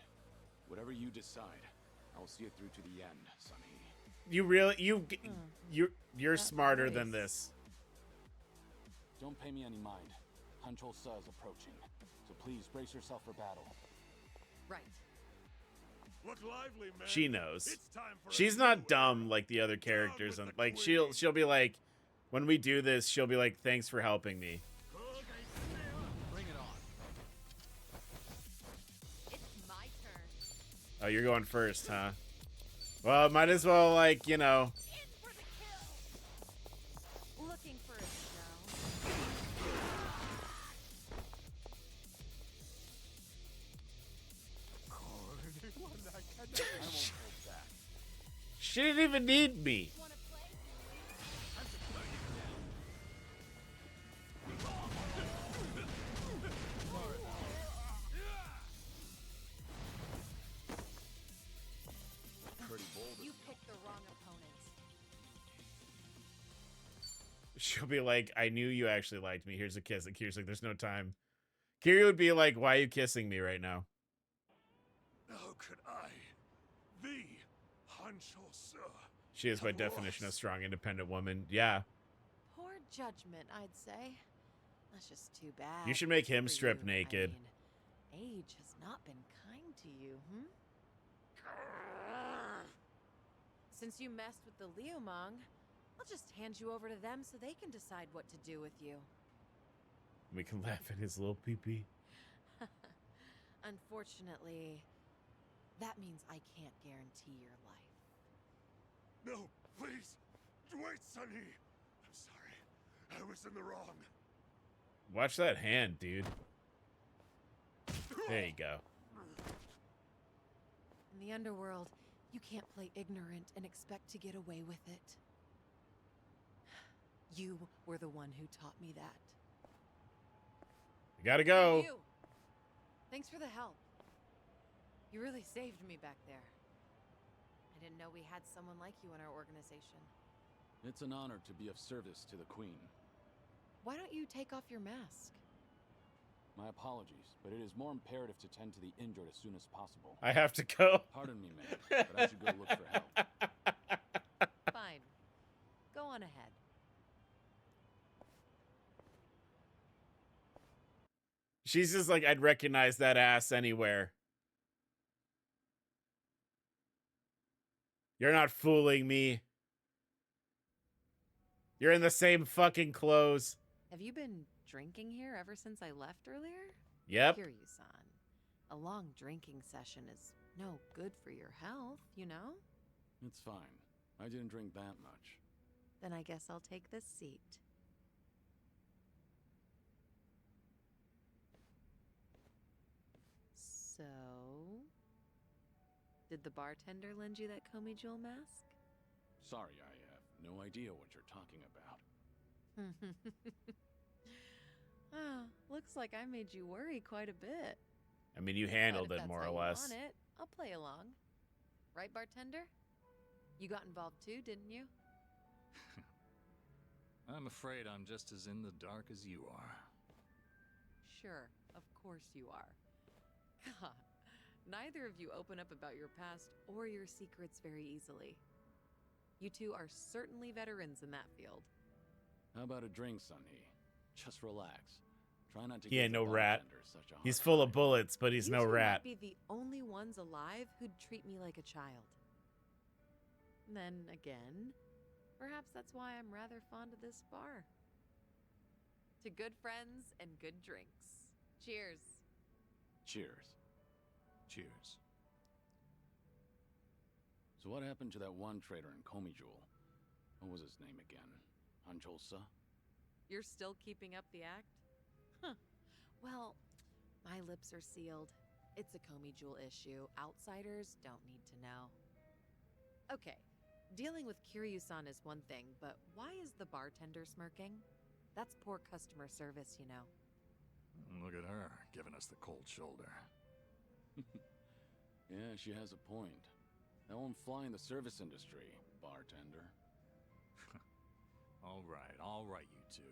Whatever you decide, I will see it through to the end, Sonny. You really you're That smarter than voice. this. Don't pay me any mind. Hanchol Sa is approaching, so please brace yourself for battle. Right. Look lively, man. She knows. It's time for a She's new not dumb era. like the other characters, with and the like queen. she'll be like, when we do this, she'll be like, "Thanks for helping me." Bring it on. It's my turn. Oh, you're going first, huh? Well, might as well, like, you know. In for the kill. Looking for a show. I won't hold back. She didn't even need me. Wanna play? Pretty bold. You picked the wrong opponents. She'll be like, "I knew you actually liked me. Here's a kiss." And Kiri's like, "There's no time." Kiri would be like, "Why are you kissing me right now?" How could I, the Hanchol Sa, She is by have definition a lost? strong, independent woman. Yeah. Poor judgment, I'd say. That's just too bad. You should make him for strip you. naked. I mean, age has not been kind to you, Since you messed with the Liumang, I'll just hand you over to them so they can decide what to do with you. We can laugh at his little pee-pee. Unfortunately, that means I can't guarantee your life. No, please. Wait, Sonny. I'm sorry. I was in the wrong. Watch that hand, dude. There you go. In the underworld, you can't play ignorant and expect to get away with it. You were the one who taught me that. You gotta go. You. Thanks for the help. You really saved me back there. I didn't know we had someone like you in our organization. It's an honor to be of service to the Queen. Why don't you take off your mask? My apologies, but it is more imperative to tend to the injured as soon as possible. I have to go. Pardon me, ma'am, but I should go look for help. Fine. Go on ahead. She's just like, "I'd recognize that ass anywhere." You're not fooling me. You're in the same fucking clothes. Have you been drinking here ever since I left earlier? Yep. Kiryu-san, a long drinking session is no good for your health, you know? It's fine. I didn't drink that much. Then I guess I'll take this seat. So, did the bartender lend you that Komi Jewel mask? Sorry, I have no idea what you're talking about. Ah, looks like I made you worry quite a bit. I mean, you But handled if it that's more how or you less. want it, I'll play along. Right, bartender? You got involved too, didn't you? I'm afraid I'm just as in the dark as you are. Sure, of course you are. God, neither of you open up about your past or your secrets very easily. You two are certainly veterans in that field. How about a drink, Sonny? Just relax. Try not to He give ain't the no rat. bartender such a He's hard full of time. bullets, but he's You no two rat. might be the only ones alive who'd treat me like a child. Then again, perhaps that's why I'm rather fond of this bar. To good friends and good drinks. Cheers. Cheers. Cheers. So what happened to that one traitor in Komi Jewel? What was his name again? Hanchol Sa? You're still keeping up the act? Huh. Well, my lips are sealed. It's a Komi Jewel issue. Outsiders don't need to know. Okay, Dealing with Kiryu-san is one thing, but why is the bartender smirking? That's poor customer service, you know. Look at her, giving us the cold shoulder. Yeah, she has a point. That won't fly in the service industry, bartender. All right, you two.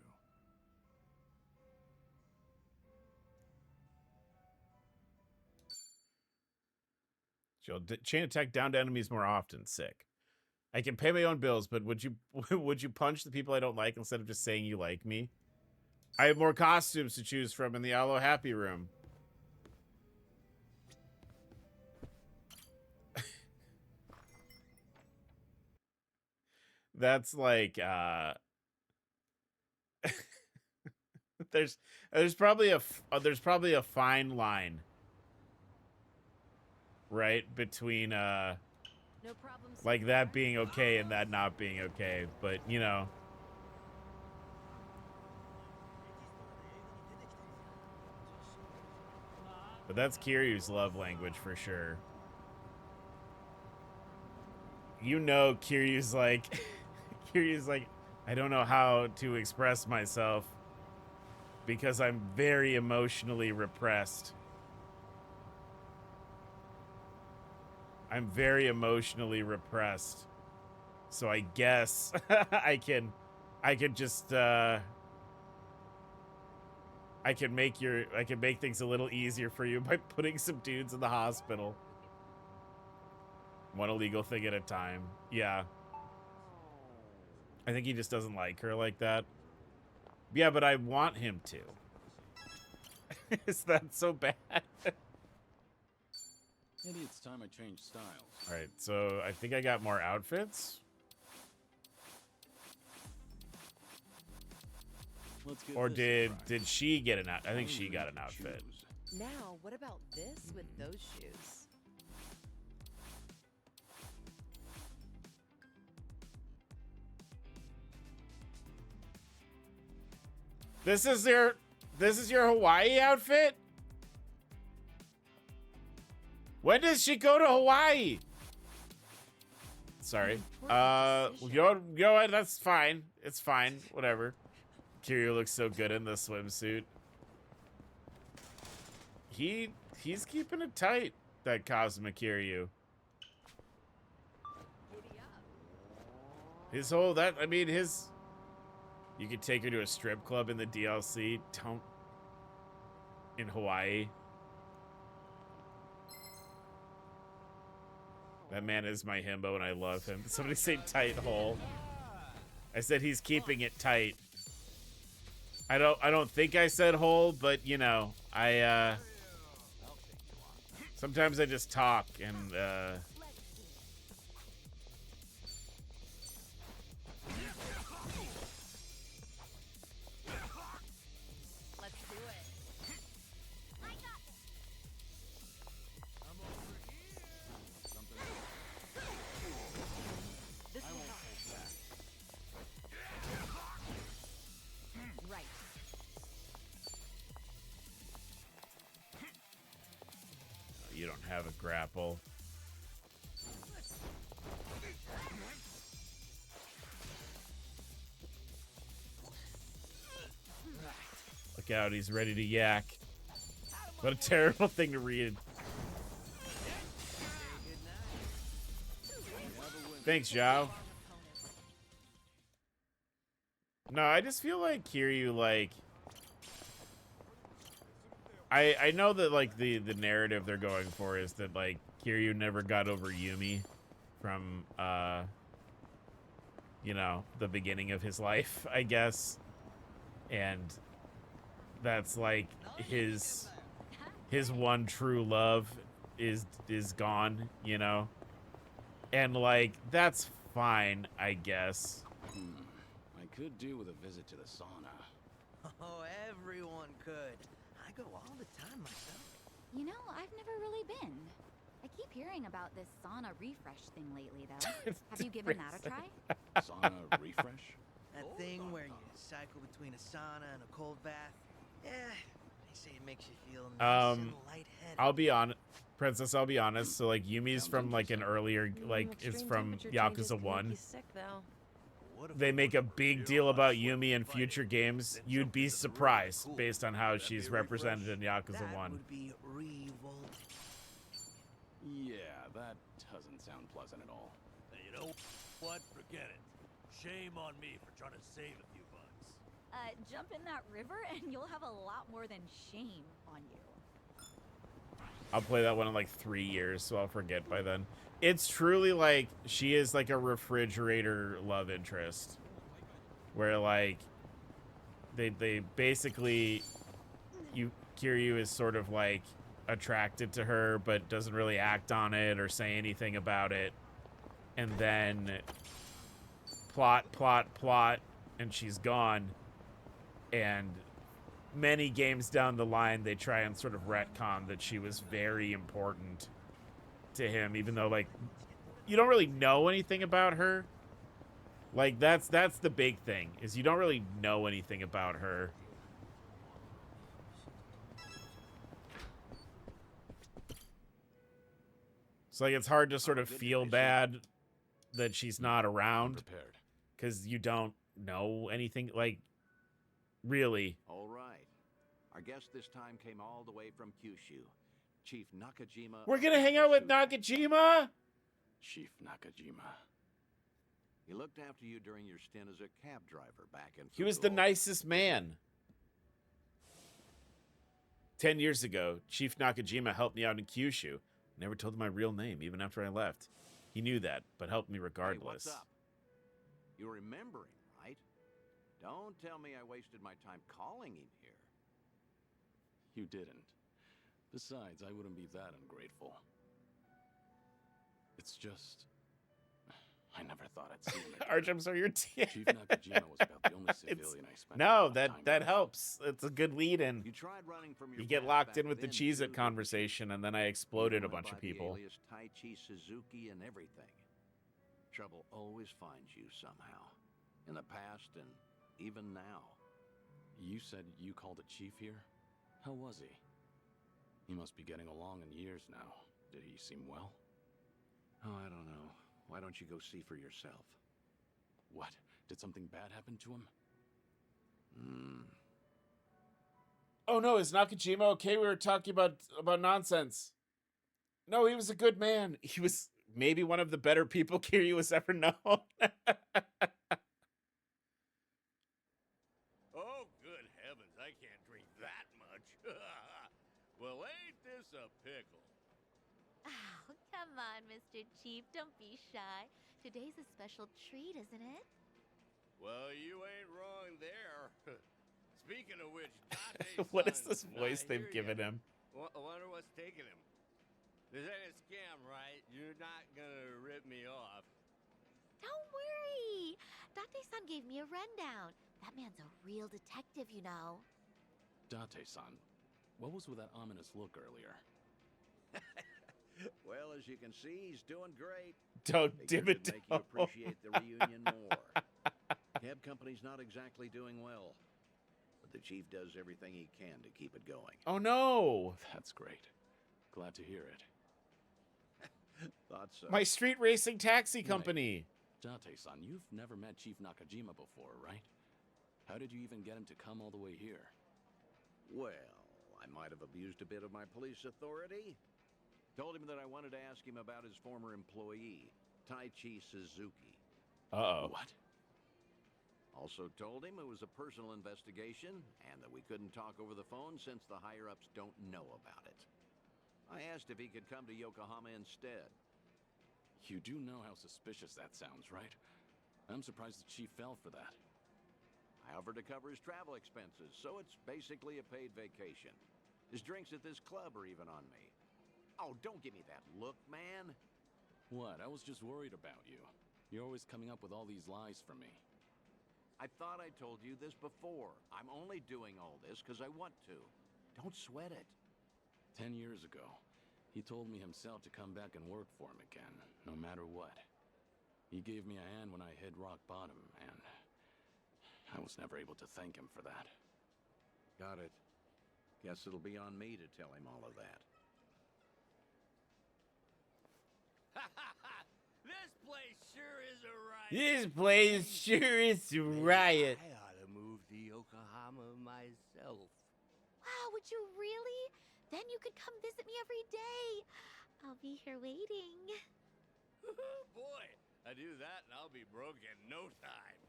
She'll chain attack downed enemies more often. Sick. I can pay my own bills, but would you would you punch the people I don't like instead of just saying you like me? I have more costumes to choose from in the Aloe Happy Room. That's like there's probably a fine line, right, between No problem, like that being okay and that not being okay, but you know. But that's Kiryu's love language for sure. You know, Kiryu's like Kiryu's like, I don't know how to express myself because I'm very emotionally repressed. I'm very emotionally repressed. So I guess I can just I can make things a little easier for you by putting some dudes in the hospital. One illegal thing at a time. Yeah. I think he just doesn't like her like that. Yeah, but I want him to. Is that so bad? Maybe it's time I change styles. All right, so I think I got more outfits. Let's give Or this a try. did she get an outfit? I think she got an outfit. Now, what about this with those shoes? This is your Hawaii outfit? When does she go to Hawaii? Sorry. You know what? That's fine. It's fine. Whatever. Kiryu looks so good in the swimsuit. He's keeping it tight, that Cosmic Kiryu. His whole you could take her to a strip club in the DLC. Don't in Hawaii. That man is my himbo and I love him. Somebody say tight hole. I said he's keeping it tight. I don't think I said hole, but you know, sometimes I just talk and Let's do it. I got this. I'm over here. Something. This I will won't help. hold back. Right. you don't have a grapple. Look out, he's ready to yak. What a terrible thing to read. Thanks, Zhao. No, I just feel like Kiryu, like... I know that, like, the narrative they're going for is that, like, Kiryu never got over Yumi from, you know, the beginning of his life, I guess. And that's, like, his one true love is gone, you know? And, like, that's fine, I guess. I could do with a visit to the sauna. Oh, everyone could. I go all the time myself. You know, I've never really been. I keep hearing about this sauna refresh thing lately, though. Have you given that a try? Sauna refresh? That thing where you cycle between a sauna and a cold bath. Yeah, they say it makes you feel nice and lightheaded. I'll be honest. Princess, I'll be honest. So like Yumi's Sounds from like an earlier is Extreme from temperature changes Yakuza can make 1. you sick, though. They make a big deal about Yumi in future games. You'd be surprised based on how she's represented in Yakuza That 1. would be revolt. Yeah, that doesn't sound pleasant at all. Hey, you know what? Forget it. Shame on me for trying to save a few bucks. Jump in that river and you'll have a lot more than shame on you. I'll play that one in like 3 years, so I'll forget by then. It's truly like she is like a refrigerator love interest, where like they basically Kiryu is sort of like attracted to her but doesn't really act on it or say anything about it, and then plot, and she's gone. And many games down the line, they try and sort of retcon that she was very important to him, even though like you don't really know anything about her. Like that's the big thing, is you don't really know anything about her. So like it's hard to sort of feel bad that she's not around because you don't know anything, like, really. All right. Our guest this time came all the way from Kyushu. Chief Nakajima. We're gonna hang out with Nakajima? Chief Nakajima. He looked after you during your stint as a cab driver back in He was the Fukuoka. nicest man. 10 years ago, Chief Nakajima helped me out in Kyushu. Never told him my real name, even after I left. He knew that, but helped me regardless. Hey, what's up? You're remembering, right? Don't tell me I wasted my time calling him here. You didn't. Besides, I wouldn't be that ungrateful. It's just... I never thought I'd see him again. Arch, I'm sorry, you're Chief Nakajima was about the only civilian I spent. No, that helps. It's a good lead-in. You tried running from your You get past locked back in with the then, Cheez-It too. conversation, and then I exploded a You went bunch by of the people. alias Taichi Suzuki and everything. Trouble always finds you somehow. In the past and even now. You said you called a chief here? How was he? He must be getting along in years now. Did he seem well? Oh, I don't know. Why don't you go see for yourself? What? Did something bad happen to him? Oh no, is Nakajima okay? We were talking about nonsense. No, he was a good man. He was maybe one of the better people Kiryu has ever known. Oh, good heavens, I can't drink that much. Well, ain't this a pickle? Oh, come on, Mr. Chief. Don't be shy. Today's a special treat, isn't it? Well, you ain't wrong there. Speaking of which, Date's What is son this voice not they've here given yet. him? I wonder what's taking him. This ain't a scam, right? You're not gonna rip me off. Don't worry. Date-san gave me a rundown. That man's a real detective, you know. Date-san, what was with that ominous look earlier? Well, as you can see, he's doing great. Don't dim Figured it it'd make you down. appreciate the reunion more. Cab company's not exactly doing well, but the chief does everything he can to keep it going. Oh no! That's great. Glad to hear it. Thought so. My street racing taxi company. Date-san, you've never met Chief Nakajima before, right? How did you even get him to come all the way here? Well, I might have abused a bit of my police authority. Told him that I wanted to ask him about his former employee, Taichi Suzuki. Uh-oh. What? Also told him it was a personal investigation and that we couldn't talk over the phone since the higher-ups don't know about it. I asked if he could come to Yokohama instead. You do know how suspicious that sounds, right? I'm surprised the chief fell for that. I offered to cover his travel expenses, so it's basically a paid vacation. His drinks at this club are even on me. Oh, don't give me that look, man. What? I was just worried about you. You're always coming up with all these lies for me. I thought I told you this before. I'm only doing all this because I want to. Don't sweat it. 10 years ago, he told me himself to come back and work for him again, no matter what. He gave me a hand when I hit rock bottom, and I was never able to thank him for that. Got it. Guess it'll be on me to tell him all of that. This place sure is a riot. I ought to move to Yokohama myself. Wow, would you really? Then you could come visit me every day. I'll be here waiting. Boy, I do that and I'll be broke in no time.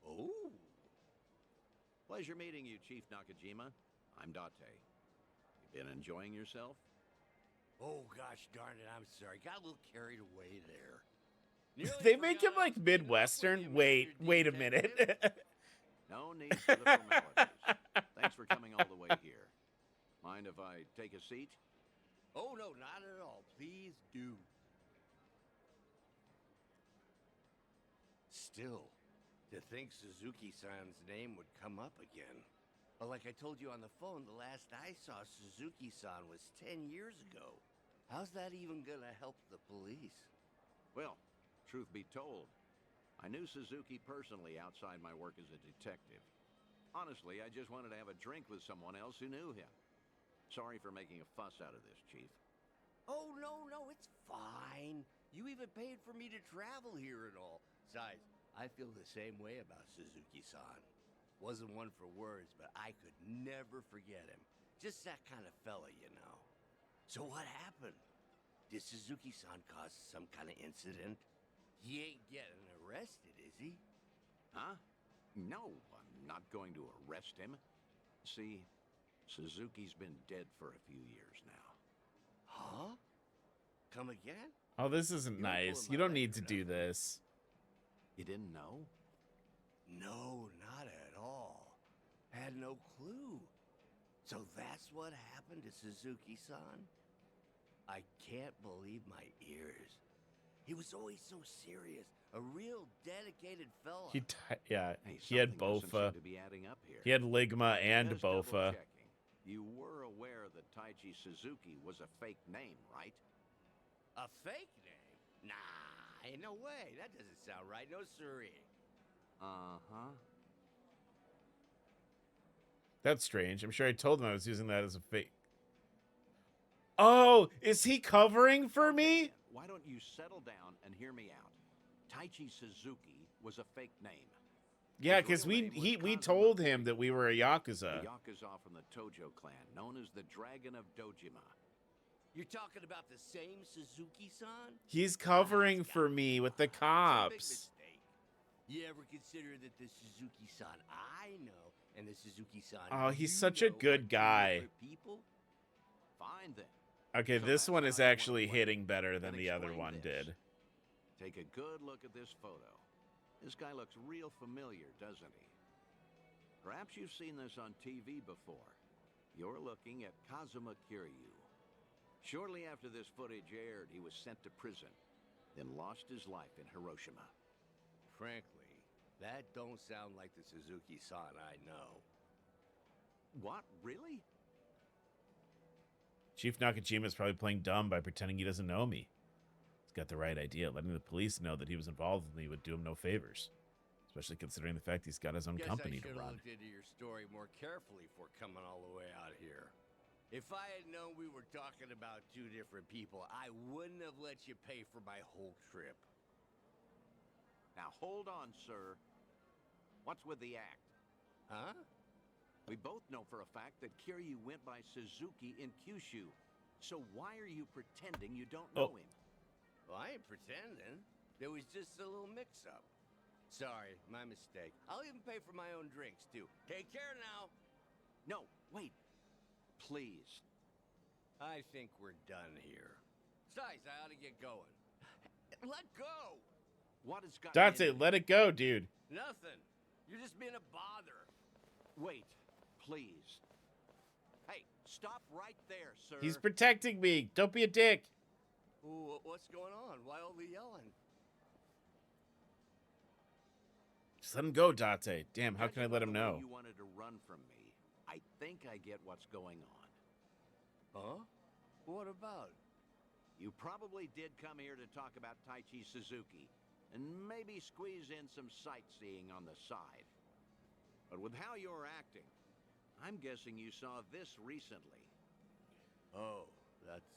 Oh. Pleasure meeting you, Chief Nakajima. I'm Date. You been enjoying yourself? Oh, gosh darn it, I'm sorry. Got a little carried away there. They make him like Midwestern. Wait a minute. No need for the formalities. Thanks for coming all the way here. Mind if I take a seat? Oh, no, not at all. Please do. Still, to think Suzuki-san's name would come up again. Well, like I told you on the phone, the last I saw Suzuki-san was 10 years ago. How's that even gonna help the police? Well, truth be told, I knew Suzuki personally outside my work as a detective. Honestly, I just wanted to have a drink with someone else who knew him. Sorry for making a fuss out of this, Chief. Oh, no, it's fine. You even paid for me to travel here and all. Besides, I feel the same way about Suzuki-san. Wasn't one for words, but I could never forget him. Just that kind of fella, you know. So what happened? Did Suzuki-san cause some kind of incident? He ain't getting arrested, is he? Huh? No, I'm not going to arrest him. See, Suzuki's been dead for a few years now. Huh? Come again? Oh, this isn't nice. You don't need to do this. You didn't know? No, not at all. Had no clue. So that's what happened to Suzuki-san? I can't believe my ears. He was always so serious. A real dedicated fella. He had Bofa. To be adding up here. He had Ligma and Just Bofa. double-checking. You were aware that Taichi Suzuki was a fake name, right? A fake name? Nah, ain't no way. That doesn't sound right. No siree. Uh-huh. That's strange. I'm sure I told him I was using that as a fake. Oh, is he covering for me? Why don't you settle down and hear me out? Taichi Suzuki was a fake name. Yeah, because we told him that we were a Yakuza. A Yakuza from the Tojo clan, known as the Dragon of Dojima. You're talking about the same Suzuki-san? He's covering for me with the cops. You ever consider that the Suzuki-san I know and the Suzuki-san Oh, he's such a good guy. People? Fine then. Okay, So this that's one is how you actually want to play. hitting better than Then the other explain one this. did. Take a good look at this photo. This guy looks real familiar, doesn't he? Perhaps you've seen this on TV before. You're looking at Kazuma Kiryu. Shortly after this footage aired, he was sent to prison, then lost his life in Hiroshima. Frankly, that don't sound like the Suzuki-san I know. What? Really? Chief Nakajima is probably playing dumb by pretending he doesn't know me. He's got the right idea. Letting the police know that he was involved with me would do him no favors. Especially considering the fact he's got his own company to Guess I should have run. looked into your story more carefully before coming all the way out here. If I had known we were talking about two different people, I wouldn't have let you pay for my whole trip. Now hold on, sir. What's with the act? Huh? We both know for a fact that Kiryu went by Suzuki in Kyushu. So why are you pretending you don't know him? Well, I ain't pretending. There was just a little mix-up. Sorry, my mistake. I'll even pay for my own drinks, too. Take care now. No, wait. Please. I think we're done here. Besides, I ought to get going. Let go! What has got Date, let it go, dude. Nothing. You're just being a bother. Wait, please. Hey, stop right there, sir. He's protecting me. Don't be a dick. Ooh, what's going on? Why all the yelling? Just let him go, Date. Damn, how can I let him know? You wanted to run from me. I think I get what's going on. Huh? What about? You probably did come here to talk about Taichi Suzuki, and maybe squeeze in some sightseeing on the side. But with how you're acting, I'm guessing you saw this recently. Oh, that's,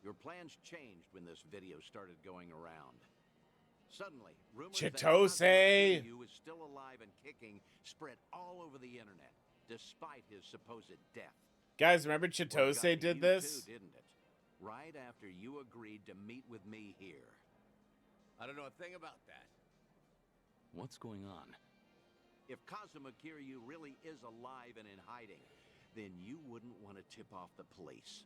Your plans changed when this video started going around. Suddenly, rumors Chitose! that Kiryu is still alive and kicking spread all over the internet, despite his supposed death. Guys, remember Well, it got Chitose to did you this? too, didn't it? Right after you agreed to meet with me here. I don't know a thing about that. What's going on? If Kazuma Kiryu really is alive and in hiding, then you wouldn't want to tip off the police.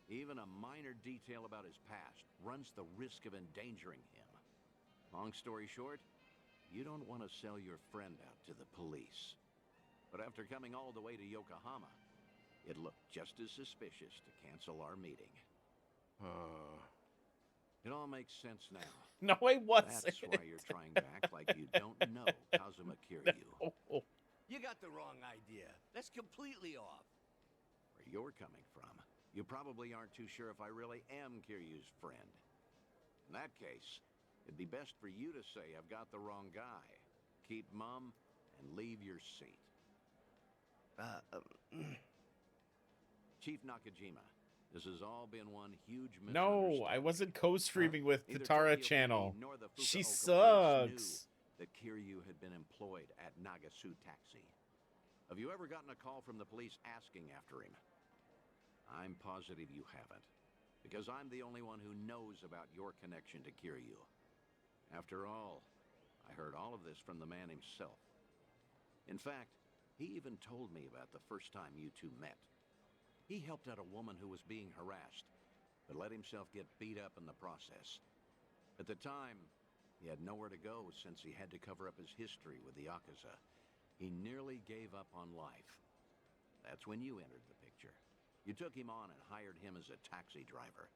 Even a minor detail about his past runs the risk of endangering him. Long story short, you don't want to sell your friend out to the police. But after coming all the way to Yokohama, it looked just as suspicious to cancel our meeting. It all makes sense now. No, it wasn't. That's why you're trying to act like you don't know Kazuma Kiryu. No. You got the wrong idea. That's completely off. Where you're coming from, you probably aren't too sure if I really am Kiryu's friend. In that case, it'd be best for you to say I've got the wrong guy. Keep mum and leave your seat. Chief Nakajima, this has all been one huge misunderstanding. No, I wasn't co-streaming with Neither Tatara Tokyo channel. PD nor the She Fukuoka police sucks. knew that Kiryu had been employed at Nagasu Taxi. Have you ever gotten a call from the police asking after him? I'm positive you haven't, because I'm the only one who knows about your connection to Kiryu. After all, I heard all of this from the man himself. In fact, he even told me about the first time you two met. He helped out a woman who was being harassed, but let himself get beat up in the process. At the time, he had nowhere to go since he had to cover up his history with the Yakuza. He nearly gave up on life. That's when you entered the picture. You took him on and hired him as a taxi driver.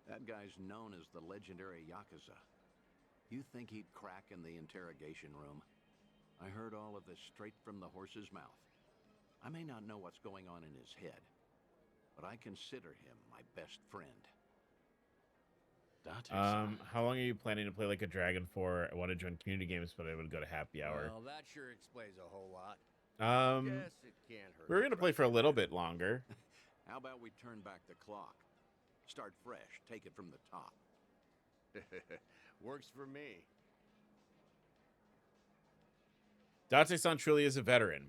That guy's known as the legendary Yakuza. You think he'd crack in the interrogation room? I heard all of this straight from the horse's mouth. I may not know what's going on in his head, but I consider him my best friend. How long are you planning to play like a dragon for? I want to join community games, but I would go to happy hour. Well, that sure explains a whole lot. Guess it can't hurt. We're gonna play for a little bit longer. How about we turn back the clock? Start fresh, take it from the top. Works for me. Date-san truly is a veteran.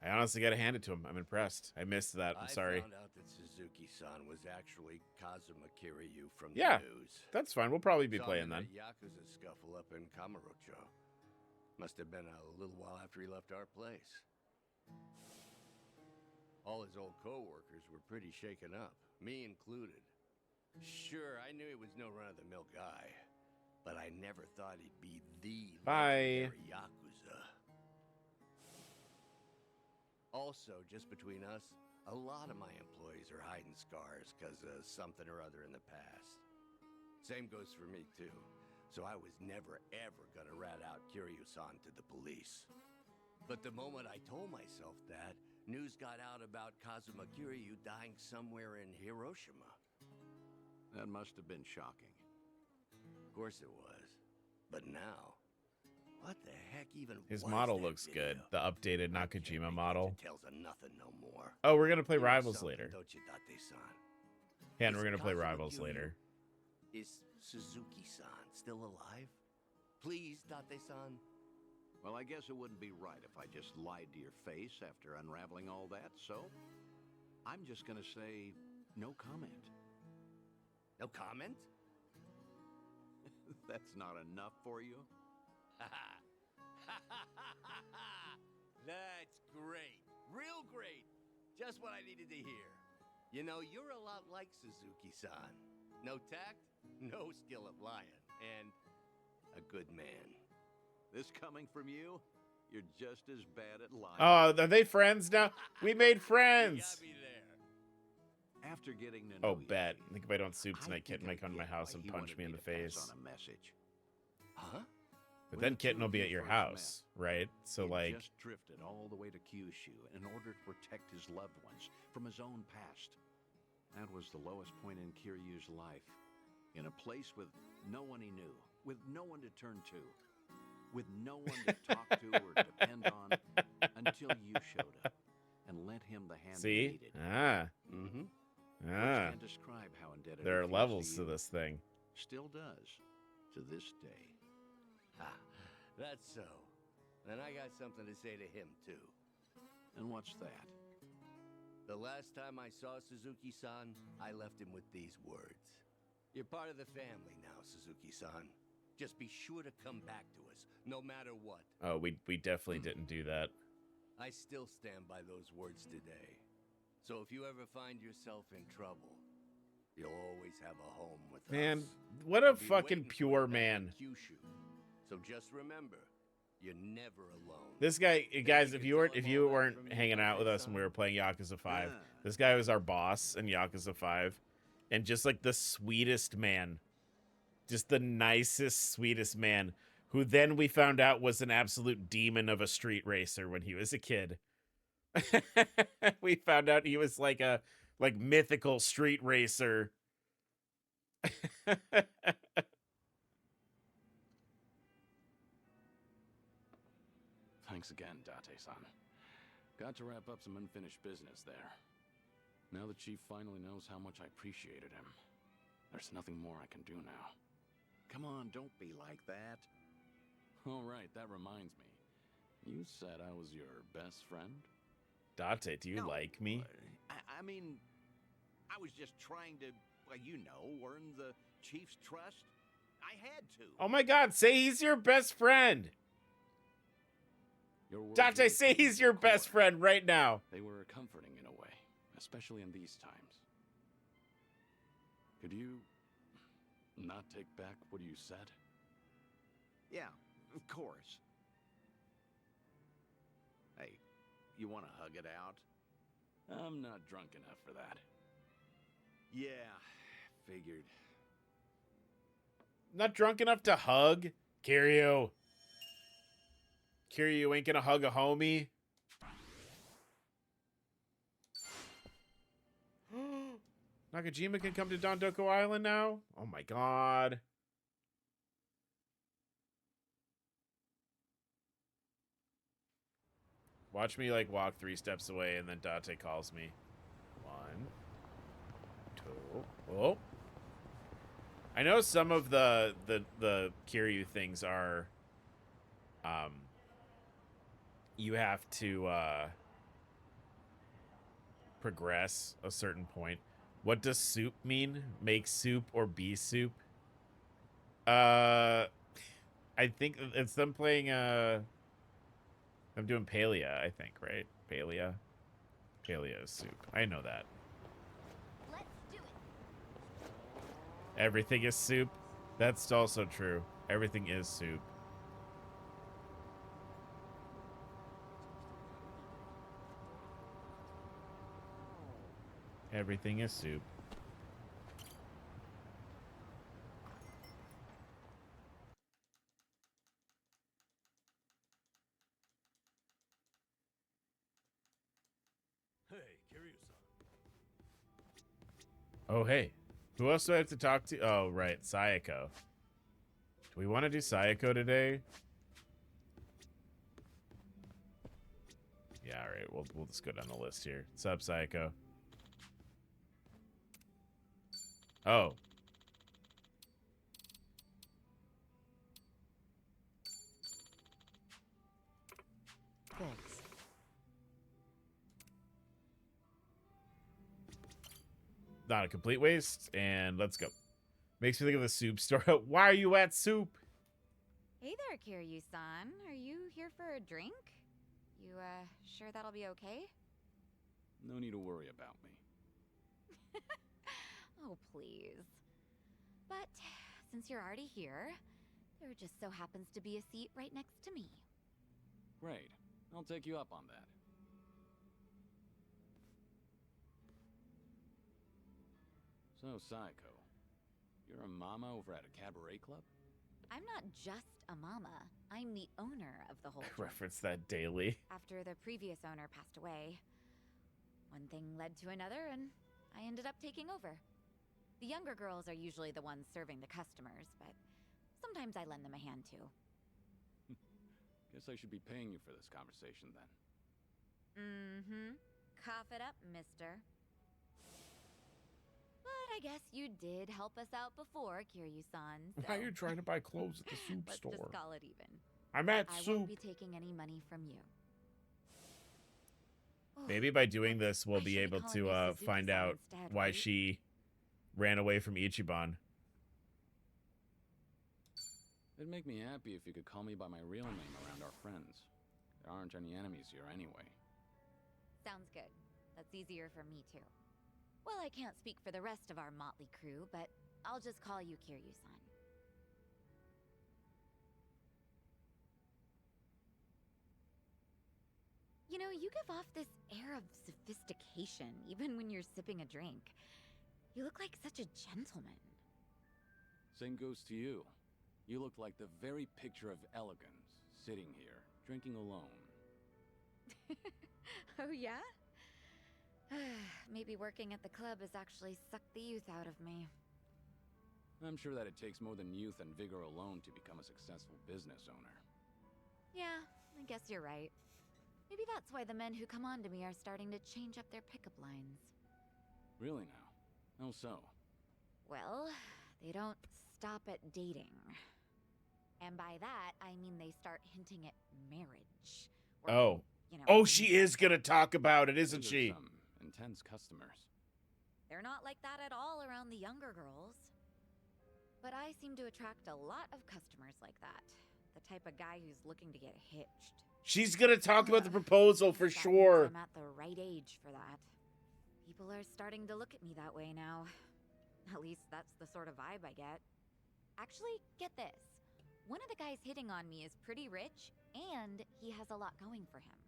I honestly gotta hand it to him. I'm impressed. I missed that. I'm sorry. I found out that Suzuki-san was actually Kazuma Kiryu from Yeah, the news. that's fine. We'll probably be Saw playing him then. at Yakuza scuffle up in Kamurocho. Must have been a little while after he left our place. All his old co-workers were pretty shaken up, me included. Sure, I knew he was no run-of-the-mill guy, but I never thought he'd be the Bye. legendary Yakuza. Also, just between us, a lot of my employees are hiding scars because of something or other in the past. Same goes for me, too. So I was never, ever gonna rat out Kiryu-san to the police. But the moment I told myself that, news got out about Kazuma Kiryu dying somewhere in Hiroshima. That must have been shocking. Of course it was. But now, what the heck even His was model that looks video? good. The updated Nakajima model. Details of nothing no more. Oh, we're gonna play You know Rivals something, later. Don't you, Date-san? Yeah, and Is we're gonna play Kazuma Rivals Kiryu- later. Is Suzuki-san still alive? Please, Date-san. Well, I guess it wouldn't be right if I just lied to your face after unraveling all that, so I'm just gonna say no comment. No comment? That's not enough for you? That's great. Real great. Just what I needed to hear. You know, you're a lot like Suzuki-san. No tact, no skill at lying, and a good man. This coming from you? You're just as bad at lying. Oh, are they friends now? We made You friends. got me there. After getting to know Oh, you, bet. I think if I don't soup I tonight, think Kitten might I come to my get house why and he punch wanted me in to the pass face. on a message. Huh? But When then the Kitten two will of be you at your first house, right? So He like, just drifted all the way to Kyushu in order to protect his loved ones from his own past. That was the lowest point in Kiryu's life. In a place with no one he knew, with no one to turn to, with no one to talk to or depend on, until you showed up and lent him the hand he see? needed. Ah, Mm-hmm. Ah. Can't describe how indebted There he are feels levels to you. this thing. Still does, to this day. Ha, that's so. And I got something to say to him, too. And what's that? The last time I saw Suzuki-san, I left him with these words. You're part of the family now, Suzuki-san. Just be sure to come back to us, no matter what. Oh, we definitely didn't do that. I still stand by those words today. So if you ever find yourself in trouble, you'll always have a home with Man, us. what a I'll be fucking waiting for pure you back in man. Kyushu. So just remember, you're never alone. This guy, guys, if you weren't from me, hanging out with us when we were playing Yakuza 5, this guy was our boss in Yakuza 5, and just like the sweetest man, just the nicest, sweetest man, who then we found out was an absolute demon of a street racer when he was a kid. We found out he was like a mythical street racer. Thanks again, Date-san. Got to wrap up some unfinished business there. Now the chief finally knows how much I appreciated him. There's nothing more I can do now. Come on, don't be like that. All right, that reminds me. You said I was your best friend? Date, do you No, like me? I mean, I was just trying to, well, you know, earn the chief's trust. I had to. Oh my god, say he's your best friend. Your words Date, really say cut me he's to your the best core. friend right now. They were comforting in a way, especially in these times. Could you not take back what you said? Yeah, of course. Hey, you want to hug it out? I'm not drunk enough for that. Yeah, figured. Not drunk enough to hug? Kiryu. Kiryu ain't gonna hug a homie. Nakajima can come to Dondoko Island now? Oh my god. Watch me like walk 3 steps away and then Date calls me. 1, 2. Oh. I know some of the Kiryu things are you have to progress a certain point. What does soup mean? Make soup or be soup? I think it's them playing I'm doing Palea, I think, right? Palea. Palea is soup. I know that. Let's do it. Everything is soup. That's also true. Everything is soup. Everything is soup. Hey, Kiryu-san. Oh, hey. Who else do I have to talk to? Oh, right. Sayako. Do we want to do Sayako today? Yeah, all right. We'll just go down the list here. What's up, Sayako? Oh. Thanks. Not a complete waste. And let's go. Makes me think of the soup store. Why are you at soup? Hey there, Kiryu-san. Are you here for a drink? You, sure that'll be okay? No need to worry about me. Oh, please. But since you're already here, there just so happens to be a seat right next to me. Great. I'll take you up on that. So, Sayako, you're a mama over at a cabaret club? I'm not just a mama. I'm the owner of the whole joint. Reference that daily. After the previous owner passed away, one thing led to another, and I ended up taking over. The younger girls are usually the ones serving the customers, but sometimes I lend them a hand too. Guess I should be paying you for this conversation then. Mm-hmm. Cough it up, mister. But I guess you did help us out before, Kiryu-san. Now So you're trying to buy clothes at the soup let's store. just call it even. I'm at I soup. won't be taking any money from you. Maybe by doing this, we'll I be should able calling to you Suzuki-san find out instead, why right? she ran away from Ichiban. It'd make me happy if you could call me by my real name around our friends. There aren't any enemies here anyway. Sounds good. That's easier for me too. Well, I can't speak for the rest of our motley crew, but I'll just call you Kiryu-san. You know, you give off this air of sophistication, even when you're sipping a drink. You look like such a gentleman. Same goes to you. You look like the very picture of elegance, sitting here, drinking alone. Oh, yeah? Maybe working at the club has actually sucked the youth out of me. I'm sure that it takes more than youth and vigor alone to become a successful business owner. Yeah, I guess you're right. Maybe that's why the men who come on to me are starting to change up their pickup lines. Really now? How so? Well, they don't stop at dating. And by that, I mean they start hinting at marriage. Or, Oh. you know, Oh, she is gonna talk about it, isn't Those are she? some intense customers. They're not like that at all around the younger girls. But I seem to attract a lot of customers like that. The type of guy who's looking to get hitched. She's gonna talk about the proposal for That means sure. I'm at the right age for that. People are starting to look at me that way now. At least that's the sort of vibe I get. Actually, get this. One of the guys hitting on me is pretty rich, and he has a lot going for him.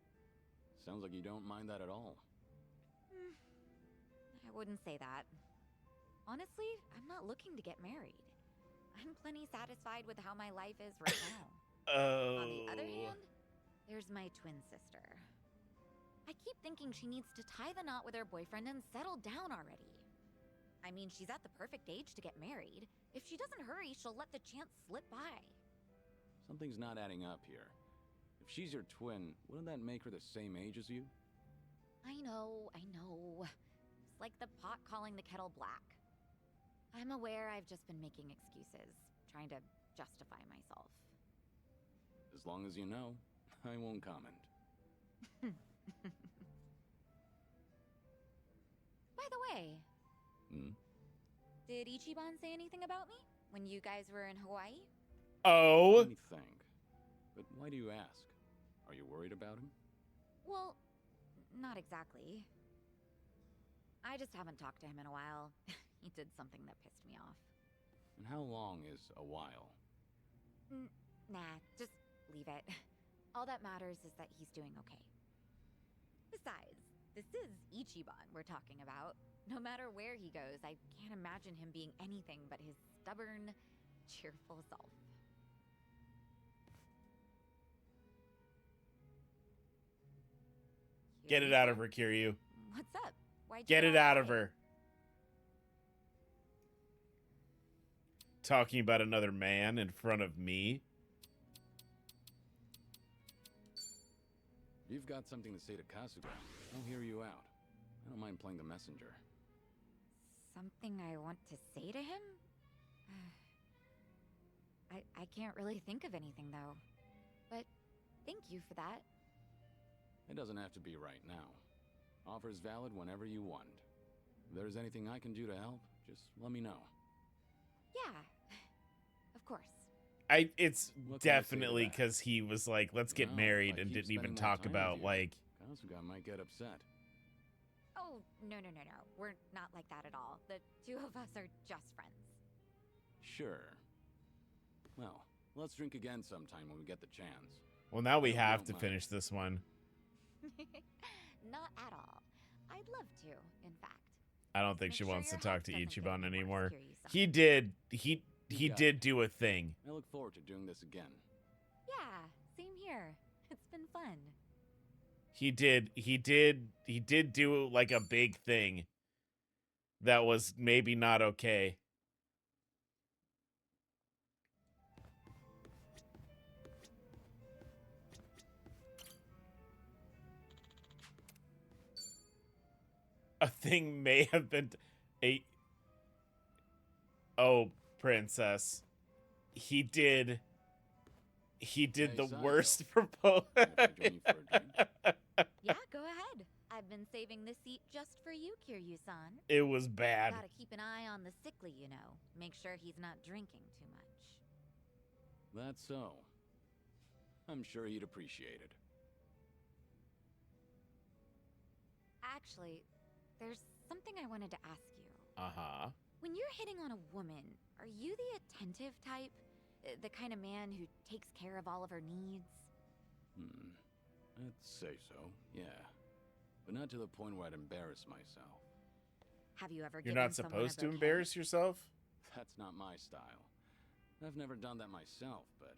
Sounds like you don't mind that at all. I wouldn't say that. Honestly, I'm not looking to get married. I'm plenty satisfied with how my life is right now. On the other hand, there's my twin sister. I keep thinking she needs to tie the knot with her boyfriend and settle down already. I mean, she's at the perfect age to get married. If she doesn't hurry, she'll let the chance slip by. Something's not adding up here. If she's your twin, wouldn't that make her the same age as you? I know. It's like the pot calling the kettle black. I'm aware I've just been making excuses, trying to justify myself. As long as you know, I won't comment. By the way, did Ichiban say anything about me when you guys were in Hawaii? Oh. Let me think. But why do you ask? Are you worried about him? Well, not exactly. I just haven't talked to him in a while. He did something that pissed me off. And how long is a while? Nah, just leave it. All that matters is that he's doing okay. Besides, this is Ichiban we're talking about. No matter where he goes, I can't imagine him being anything but his stubborn, cheerful self. Get it out of her, Kiryu. What's up? Why'd you Get go it out of outside? her. Talking about another man in front of me. If you've got something to say to Kasuga, I'll hear you out. I don't mind playing the messenger. Something I want to say to him? I can't really think of anything, though. But thank you for that. It doesn't have to be right now. Offer's valid whenever you want. If there's anything I can do to help, just let me know. Yeah, of course. It's What can I say to definitely that? because he was like, let's get Well, married, if I and keep didn't even spending more talk time about, with you, like, Kasuga might get upset. Oh, no. We're not like that at all. The two of us are just friends. Sure. Well, let's drink again sometime when we get the chance. well, now we I hope you have don't to mind. finish this one. Not at all. I'd love to, in fact. I don't think Make she sure wants to your talk health to doesn't get Ichiban any worse, anymore. Kiryu-san. He did. He You got did it. do a thing. I look forward to doing this again. Yeah, same here. It's been fun. He did do like a big thing that was maybe not okay. A thing may have been a Oh, princess. He did Hey, the Saito. worst proposal. Mind if I join you for a drink? Yeah, go ahead. I've been saving this seat just for you, Kiryu-san. It was bad. Gotta keep an eye on the sickly, you know. Make sure he's not drinking too much. That's so. I'm sure he'd appreciate it. Actually, there's something I wanted to ask you. Uh-huh. When you're hitting on a woman, are you the attentive type? The kind of man who takes care of all of her needs? I'd say so, yeah. But not to the point where I'd embarrass myself. Have you ever You're given not someone supposed a to bouquet? embarrass yourself? That's not my style. I've never done that myself, but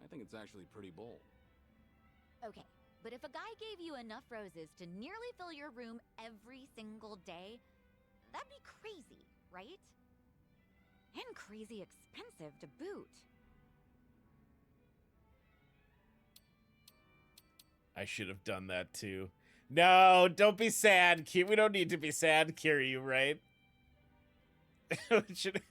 I think it's actually pretty bold. Okay, but if a guy gave you enough roses to nearly fill your room every single day, that'd be crazy, right? And crazy expensive to boot. I should have done that too. No, don't be sad, Kiryu. We don't need to be sad, Kiryu, right? Should...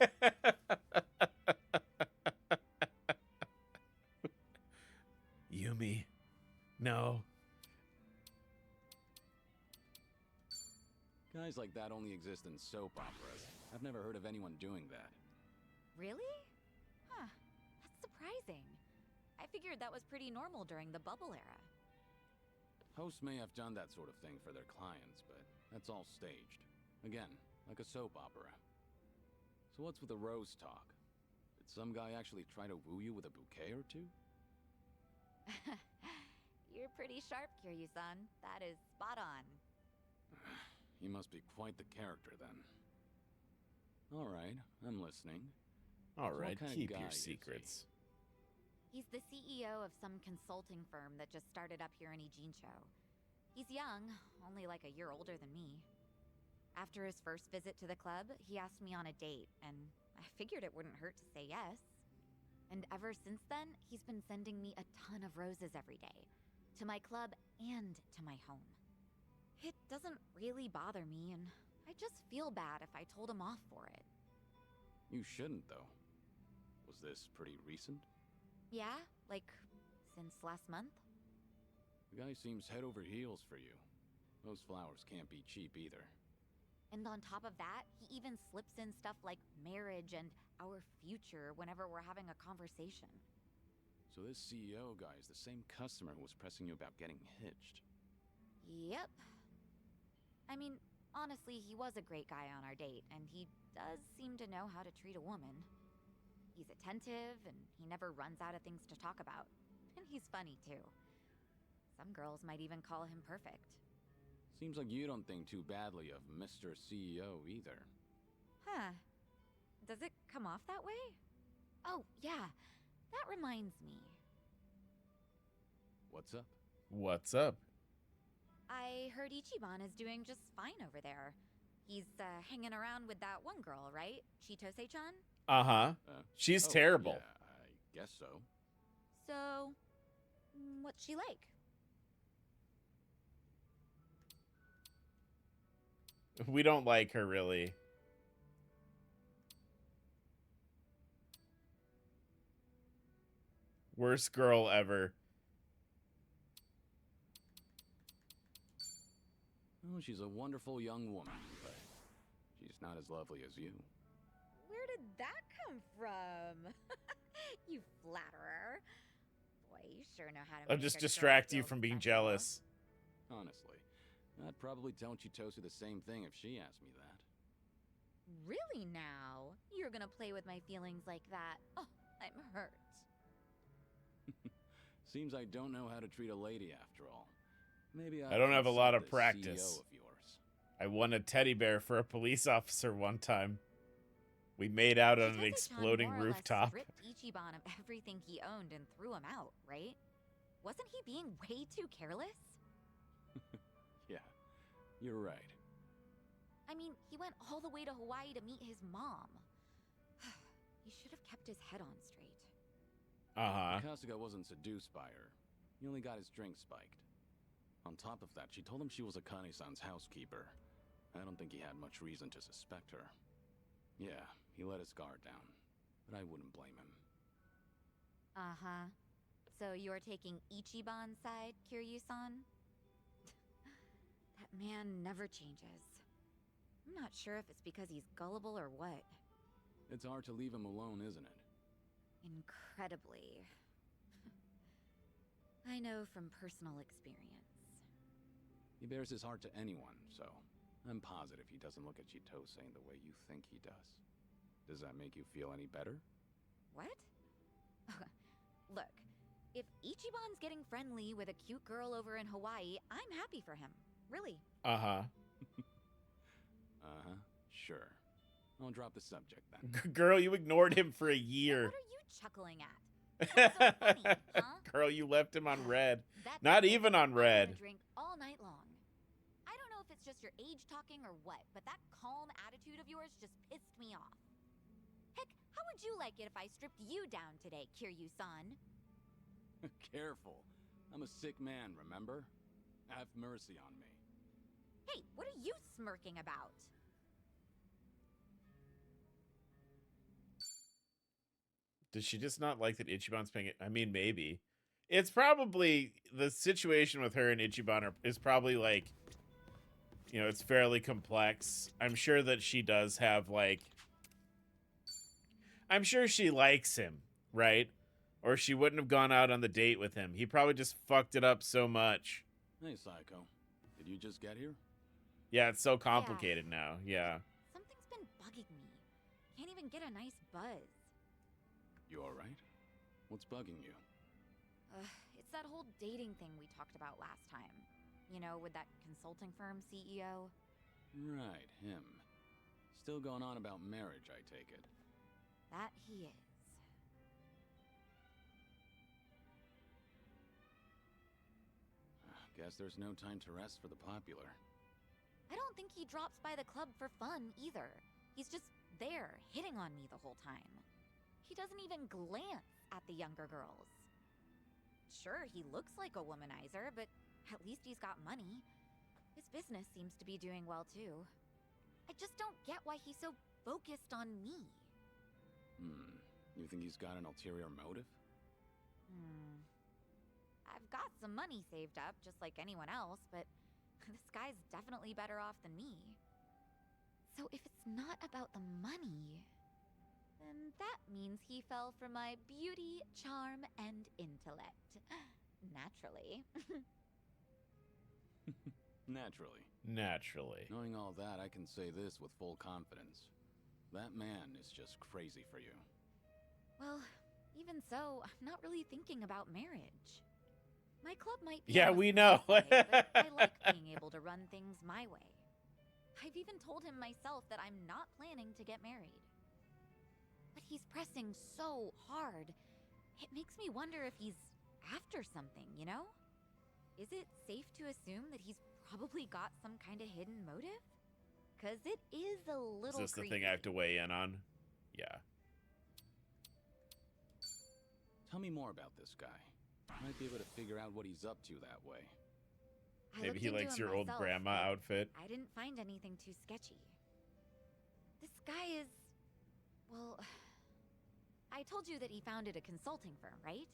Yumi. No. Guys like that only exist in soap operas. I've never heard of anyone doing that. Really? Huh, that's surprising. I figured that was pretty normal during the bubble era. Hosts may have done that sort of thing for their clients, but that's all staged. Again, like a soap opera. So what's with the rose talk? Did some guy actually try to woo you with a bouquet or two? You're pretty sharp, Kiryu-san. That is spot on. He must be quite the character then. All right, I'm listening. All So what right, kind of keep guy your is he? secrets. He's the CEO of some consulting firm that just started up here in Ijincho. He's young, only like a year older than me. After his first visit to the club, he asked me on a date, and I figured it wouldn't hurt to say yes. And ever since then, he's been sending me a ton of roses every day. To my club and to my home. It doesn't really bother me, and I just feel bad if I told him off for it. You shouldn't, though. Was this pretty recent? Yeah, like, since last month? The guy seems head over heels for you. Those flowers can't be cheap either. And on top of that, he even slips in stuff like marriage and our future whenever we're having a conversation. So this CEO guy is the same customer who was pressing you about getting hitched. Yep. I mean, honestly, he was a great guy on our date, and he does seem to know how to treat a woman. He's attentive, and he never runs out of things to talk about. And he's funny, too. Some girls might even call him perfect. Seems like you don't think too badly of Mr. CEO either. Huh. Does it come off that way? Oh, yeah. That reminds me. What's up? What's up? I heard Ichiban is doing just fine over there. He's hanging around with that one girl, right? Chitose-chan? Uh-huh. She's terrible. Yeah, I guess so. So, what's she like? We don't like her, really. Worst girl ever. Oh, she's a wonderful young woman, but she's not as lovely as you. Where did that come from? You flatterer. Boy, you sure know how to I'll make just a girl distract you feel from being special. jealous. Honestly, I'd probably tell Chitose the same thing if she asked me that. Really now? You're gonna play with my feelings like that? Oh, I'm hurt. Seems I don't know how to treat a lady after all. Maybe I don't have a lot of the practice. CEO of yours. I won a teddy bear for a police officer one time. We made out on an Chitose-chan exploding more or less rooftop. stripped Ichiban of everything he owned and threw him out, right? Wasn't he being way too careless? Yeah, you're right. I mean, he went all the way to Hawaii to meet his mom. He should have kept his head on straight. Uh-huh. Kasuga wasn't seduced by her. He only got his drink spiked. On top of that, she told him she was Akane-san's housekeeper. I don't think he had much reason to suspect her. Yeah, He let his guard down, but I wouldn't blame him. Uh-huh. So you're taking Ichiban's side, Kiryu-san? That man never changes. I'm not sure if it's because he's gullible or what. It's hard to leave him alone, isn't it? Incredibly. I know from personal experience. He bears his heart to anyone, so I'm positive he doesn't look at Chitose the way you think he does. Does that make you feel any better? What? Look, if Ichiban's getting friendly with a cute girl over in Hawaii, I'm happy for him. Really. Uh-huh. Uh-huh. Sure. I'll drop the subject then. Girl, you ignored him for a year. What are you chuckling at? What's so funny, huh? Girl, you left him on red. That Not means even on I'm red. gonna drink all night long. I don't know if it's just your age talking or what, but that calm attitude of yours just pissed me off. Heck, how would you like it if I stripped you down today, Kiryu-san? Careful. I'm a sick man, remember? Have mercy on me. Hey, what are you smirking about? Does she just not like that Ichiban's paying it? I mean, maybe. It's probably the situation with her and Ichiban is probably like, you know, it's fairly complex. I'm sure that she does have like, I'm sure she likes him, right? Or she wouldn't have gone out on the date with him. He probably just fucked it up so much. Hey, Psycho. Did you just get here? Yeah, it's so complicated now. Yeah. Something's been bugging me. Can't even get a nice buzz. You alright? What's bugging you? It's that whole dating thing we talked about last time. You know, with that consulting firm CEO. Right, him. Still going on about marriage, I take it. That he is. Guess there's no time to rest for the popular. I don't think he drops by the club for fun, either. He's just there, hitting on me the whole time. He doesn't even glance at the younger girls. Sure, he looks like a womanizer, but at least he's got money. His business seems to be doing well, too. I just don't get why he's so focused on me. You think he's got an ulterior motive? I've got some money saved up, just like anyone else, but this guy's definitely better off than me. So if it's not about the money, then that means he fell for my beauty, charm, and intellect. Naturally. Naturally. Naturally. Knowing all that, I can say this with full confidence. That man is just crazy for you. Well, even so, I'm not really thinking about marriage. My club might be Yeah, on a we small know. side, but I like being able to run things my way. I've even told him myself that I'm not planning to get married. But he's pressing so hard. It makes me wonder if he's after something, you know? Is it safe to assume that he's probably got some kind of hidden motive? Because it is a little Is this creepy. the thing I have to weigh in on? Yeah. Tell me more about this guy. I might be able to figure out what he's up to that way. Maybe he likes your old grandma outfit. I didn't find anything too sketchy. This guy is... well... I told you that he founded a consulting firm, right?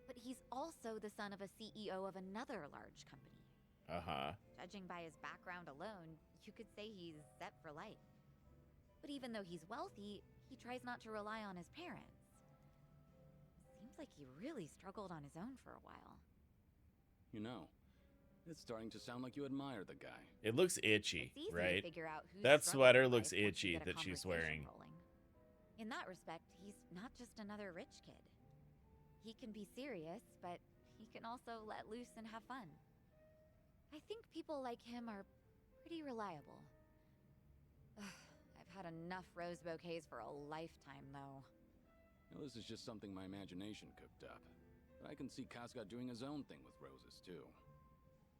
But he's also the son of a CEO of another large company. Uh-huh. Judging by his background alone, you could say he's set for life. But even though he's wealthy, he tries not to rely on his parents. Seems like he really struggled on his own for a while. You know, it's starting to sound like you admire the guy. It looks itchy, It's easy right? to figure out who's That struggling sweater in looks life once you itchy get a that she's conversation wearing. rolling. In that respect, he's not just another rich kid. He can be serious, but he can also let loose and have fun. I think people like him are pretty reliable. I've had enough rose bouquets for a lifetime, though. Now, this is just something my imagination cooked up. But I can see Casca doing his own thing with roses, too.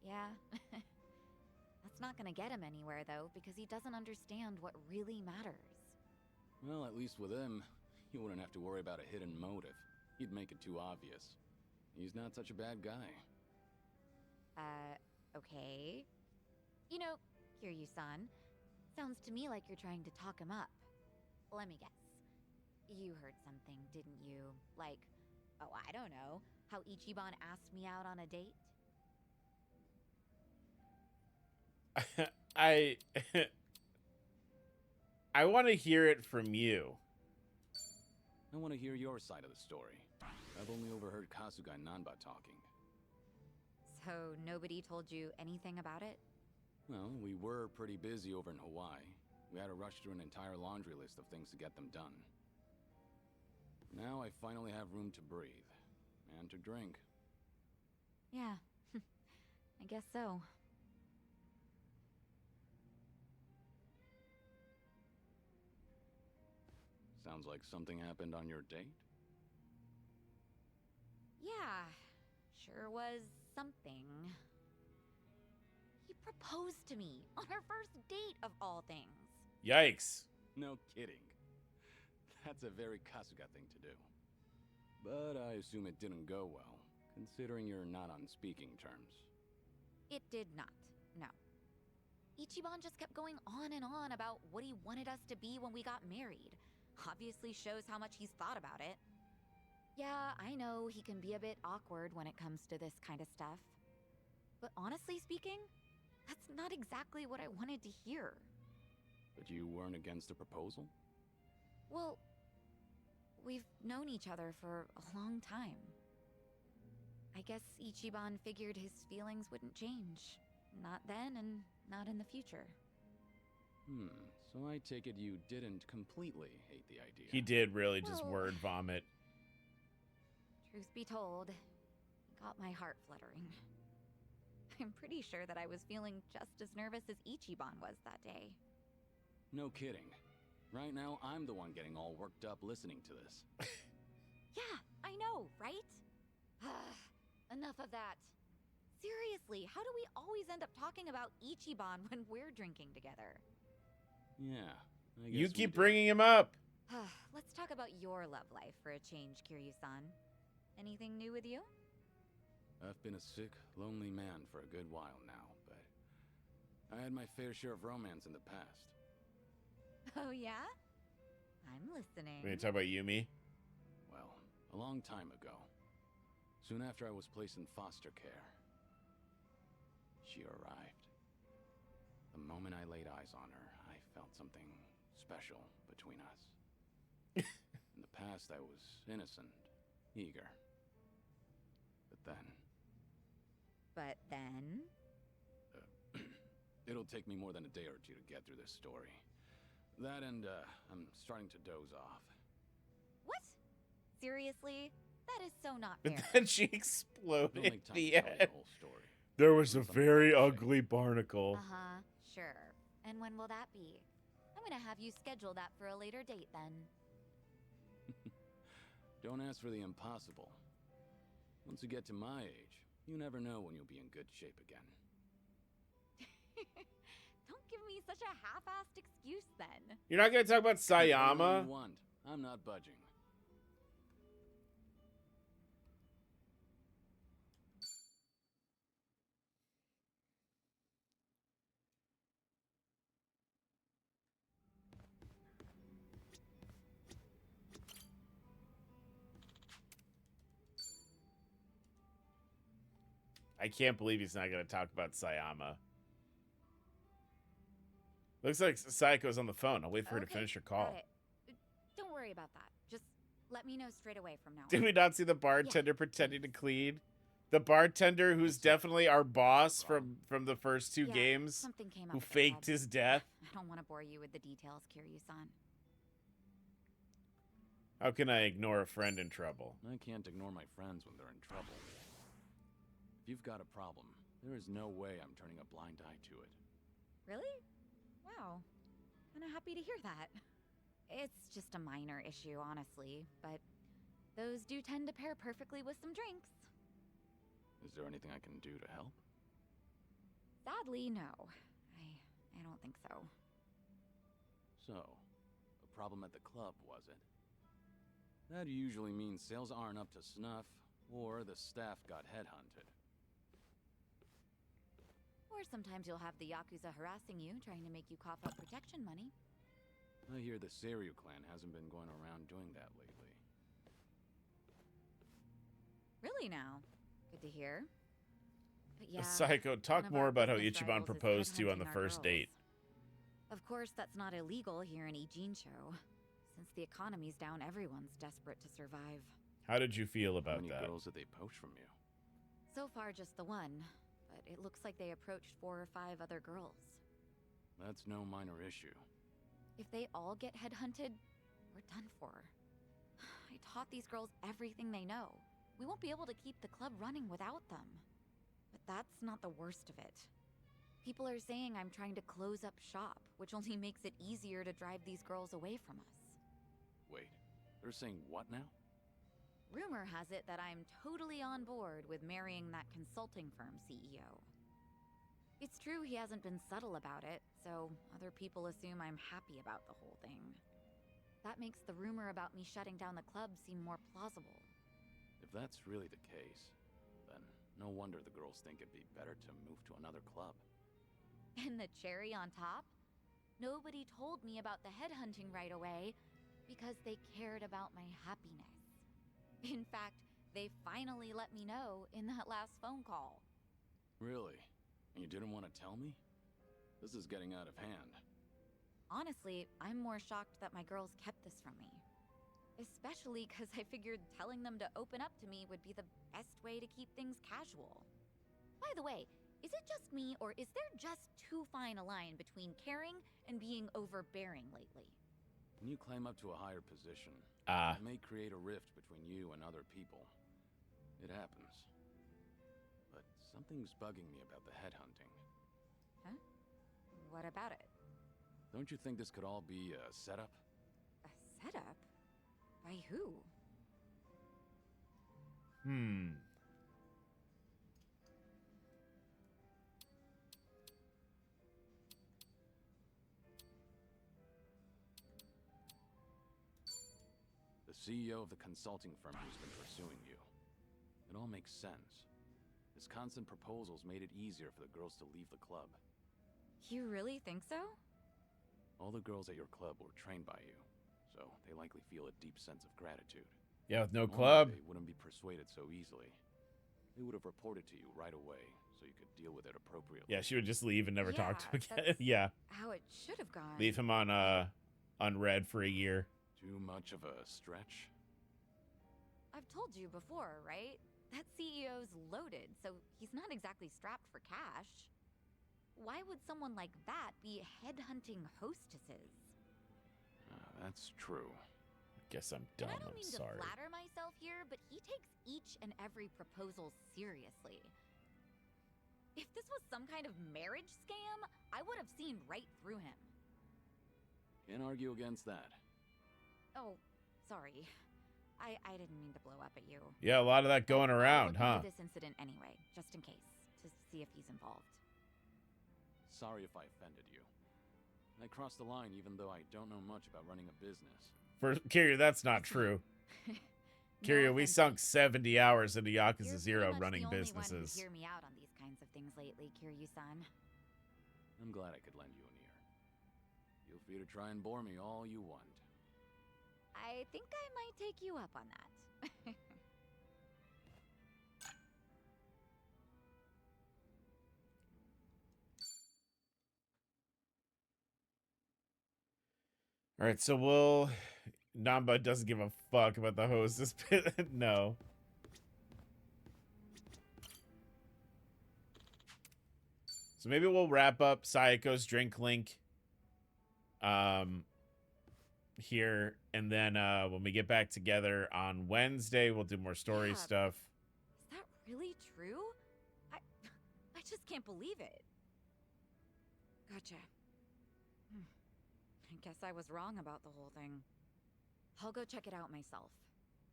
Yeah. That's not gonna get him anywhere, though, because he doesn't understand what really matters. Well, at least with him, you wouldn't have to worry about a hidden motive. He'd make it too obvious. He's not such a bad guy. Okay. You know, Kiryu-san, sounds to me like you're trying to talk him up. let me guess. You heard something, didn't you? Like, oh, I don't know, how Ichiban asked me out on a date? I I want to hear it from you. I want to hear your side of the story. I've only overheard Kasuga and Nanba talking. So nobody told you anything about it? Well, we were pretty busy over in Hawaii. We had to rush through an entire laundry list of things to get them done. Now I finally have room to breathe. And to drink. Yeah, I guess so. Sounds like something happened on your date? Yeah, sure was something. He proposed to me on our first date of all things. Yikes. No kidding. That's a very Kasuga thing to do. But I assume it didn't go well, considering you're not on speaking terms. It did not, no. Ichiban just kept going on and on about what he wanted us to be when we got married. Obviously shows how much he's thought about it. Yeah, I know he can be a bit awkward when it comes to this kind of stuff. But honestly speaking, that's not exactly what I wanted to hear. But you weren't against the proposal? Well, we've known each other for a long time. I guess Ichiban figured his feelings wouldn't change. Not then and not in the future. So I take it you didn't completely hate the idea. He did really just Well, word vomit. Truth be told, it got my heart fluttering. I'm pretty sure that I was feeling just as nervous as Ichiban was that day. No kidding. Right now, I'm the one getting all worked up listening to this. Yeah, I know, right? Enough of that. Seriously, how do we always end up talking about Ichiban when we're drinking together? Yeah, I guess You we keep did. bringing him up. Let's talk about your love life for a change, Kiryu-san. Anything new with you? I've been a sick, lonely man for a good while now, but I had my fair share of romance in the past. Oh, yeah? I'm listening. We're gonna talk about Yumi. Well, a long time ago, soon after I was placed in foster care, she arrived. The moment I laid eyes on her, I felt something special between us. In the past, I was innocent, eager. But then? It'll take me more than a day or two to get through this story. That and, I'm starting to doze off. What? Seriously? That is so not And fair. then she It'll exploded make at time the to tell you end. the whole story. There was a Something very to say. ugly barnacle. Uh-huh, sure. And when will that be? I'm gonna have you schedule that for a later date then. Don't ask for the impossible. Once you get to my age, you never know when you'll be in good shape again. Don't give me such a half-assed excuse then. You're not gonna talk about Say all Sayama? you want. I'm not budging. I can't believe he's not gonna talk about Sayama. Looks like Saiko's on the phone. I'll wait for her to Okay, finish her got call. it. Don't worry about that. Just let me know straight away from now on. Did we not see the bartender pretending to clean? The bartender who's definitely our boss from the first two Yeah, games, something came who up with faked Ed. his death. I don't want to bore you with the details, Kiryu-san. How can I ignore a friend in trouble? I can't ignore my friends when they're in trouble. If you've got a problem, there is no way I'm turning a blind eye to it. Really? Wow. Kinda happy to hear that. It's just a minor issue, honestly, but those do tend to pair perfectly with some drinks. Is there anything I can do to help? Sadly, no. I don't think so. So, a problem at the club, was it? That usually means sales aren't up to snuff, or the staff got headhunted. Or sometimes you'll have the Yakuza harassing you, trying to make you cough up protection money. I hear the Seiryu clan hasn't been going around doing that lately. Really now? Good to hear. But yeah, Psycho, one talk of more our about how business Ichiban rivals is proposed to you on the headhunting our first girls. date. Of course, that's not illegal here in Ijincho. Since the economy's down, everyone's desperate to survive. How did you feel How about many that? girls did they poach from you? So far, just the one. But it looks like they approached 4 or 5 other girls. That's no minor issue. If they all get headhunted, we're done for. I taught these girls everything they know. We won't be able to keep the club running without them. But that's not the worst of it. People are saying I'm trying to close up shop, which only makes it easier to drive these girls away from us. Wait, they're saying what now? Rumor has it that I'm totally on board with marrying that consulting firm CEO. It's true he hasn't been subtle about it, so other people assume I'm happy about the whole thing. That makes the rumor about me shutting down the club seem more plausible. If that's really the case, then no wonder the girls think it'd be better to move to another club. And the cherry on top? Nobody told me about the headhunting right away because they cared about my happiness. In fact, they finally let me know in that last phone call. Really? And you didn't want to tell me? This is getting out of hand. Honestly, I'm more shocked that my girls kept this from me. Especially because I figured telling them to open up to me would be the best way to keep things casual. By the way, is it just me, or is there just too fine a line between caring and being overbearing lately? When you climb up to a higher position, it may create a rift between you and other people. It happens. But something's bugging me about the headhunting. Huh? What about it? Don't you think this could all be a setup? A setup? By who? The CEO of the consulting firm who's been pursuing you. It all makes sense. His constant proposals made it easier for the girls to leave the club. You really think so? All the girls at your club were trained by you, so they likely feel a deep sense of gratitude. Yeah, with no Normally, club. they wouldn't be persuaded so easily. They would have reported to you right away, so you could deal with it appropriately. Yeah, she would just leave and never talk to him again. That's Yeah. how it should have gone. Leave him on unread for a year. Too much of a stretch? I've told you before, right? That CEO's loaded, so he's not exactly strapped for cash. Why would someone like that be headhunting hostesses? That's true. Guess I'm dumb. And I don't I'm mean sorry. to flatter myself here, but he takes each and every proposal seriously. If this was some kind of marriage scam, I would have seen right through him. Can't argue against that. Oh, sorry. I didn't mean to blow up at you. Yeah, a lot of that going around, I'll huh? look into this incident anyway, just in case, to see if he's involved. Sorry if I offended you. I crossed the line even though I don't know much about running a business. For Kiryu, that's not true. Kiryu, we sunk 70 hours into Yakuza 0 running businesses. Hear me out on these kinds of things lately, Kiryu-san. I'm glad I could lend you an ear. Feel free to try and bore me all you want. I think I might take you up on that. All right, so we'll... Namba doesn't give a fuck about the hostess. No. So maybe we'll wrap up Sayako's drink link here, and then when we get back together on Wednesday, we'll do more story stuff. Is that really true? I just can't believe it. Gotcha. I guess I was wrong about the whole thing. I'll go check it out myself.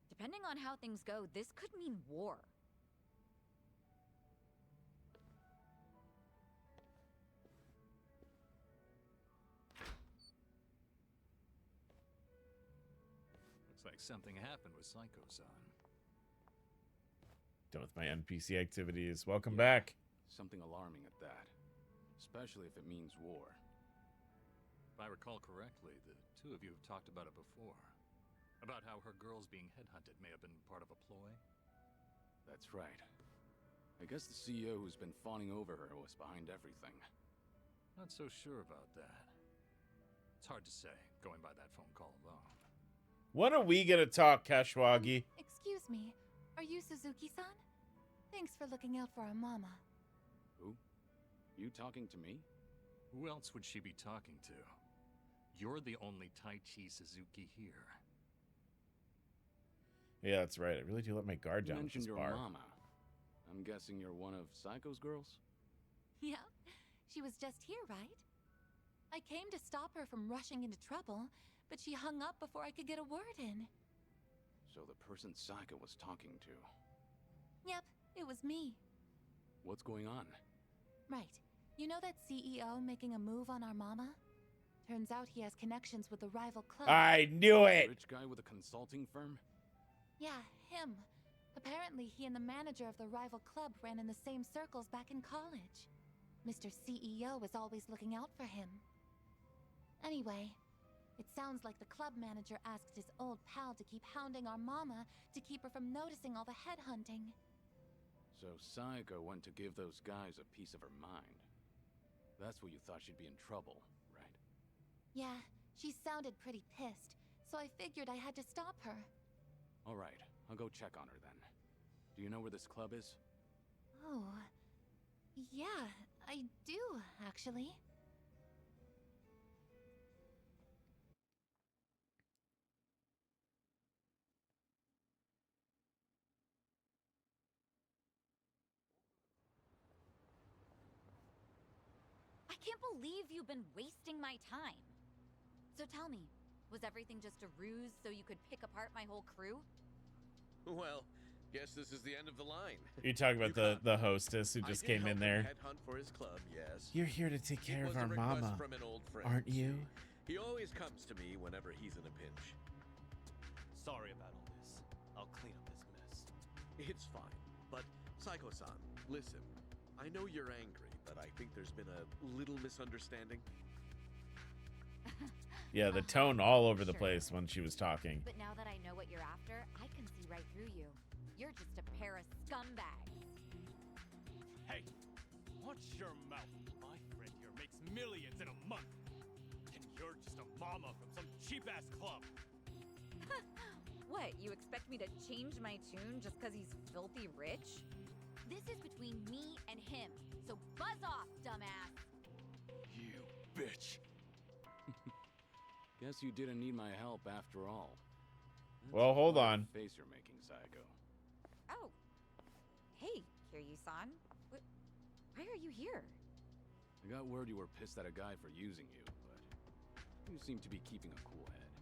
Depending on how things go, this could mean war. Looks like something happened with Psycho-san. Done with my NPC activities. Welcome back. Something alarming at that. Especially if it means war. If I recall correctly, the two of you have talked about it before. About how her girls being headhunted may have been part of a ploy. That's right. I guess the CEO who's been fawning over her was behind everything. Not so sure about that. It's hard to say, going by that phone call alone. When are we gonna talk, Kashwagi? Excuse me, are you Suzuki-san? Thanks for looking out for our mama. Who? You talking to me? Who else would she be talking to? You're the only Taichi Suzuki here. Yeah, that's right. I really do let my guard You down with mentioned this your bar. mama. I'm guessing you're one of Psycho's girls? Yeah, she was just here, right? I came to stop her from rushing into trouble, but she hung up before I could get a word in. So the person Psycho was talking to. Yep, it was me. What's going on? Right. You know that CEO making a move on our mama? Turns out he has connections with the rival club. I knew it! Rich guy with a consulting firm? Yeah, him. Apparently he and the manager of the rival club ran in the same circles back in college. Mr. CEO was always looking out for him. Anyway, it sounds like the club manager asked his old pal to keep hounding our mama to keep her from noticing all the headhunting. So Psycho went to give those guys a piece of her mind. That's what you thought she'd be in trouble, right? Yeah, she sounded pretty pissed, so I figured I had to stop her. All right, I'll go check on her then. Do you know where this club is? Oh, yeah, I do, actually. I can't believe you've been wasting my time. So tell me, was everything just a ruse so you could pick apart my whole crew? Well, guess this is the end of the line. You're talking about the hostess who just came in there. Headhunt for his club, yes. You're here to take care It of was our a request mama, from an old friend. aren't you? He always comes to me whenever he's in a pinch. Sorry about all this. I'll clean up this mess. It's fine. But, Psycho-san, listen. I know you're angry, but I think there's been a little misunderstanding. Yeah, the tone all over the place when she was talking. But now that I know what you're after, I can see right through you. You're just a pair of scumbags. Hey, watch your mouth. My friend here makes millions in a month. And you're just a mama from some cheap-ass club. What, you expect me to change my tune just because he's filthy rich? This is between me and him, so buzz off, dumbass! You bitch. Guess you didn't need my help after all. Well, hold What a on. face you're making, Psycho. Oh. Hey, Kiryu-san. Why are you here? I got word you were pissed at a guy for using you, but you seem to be keeping a cool head.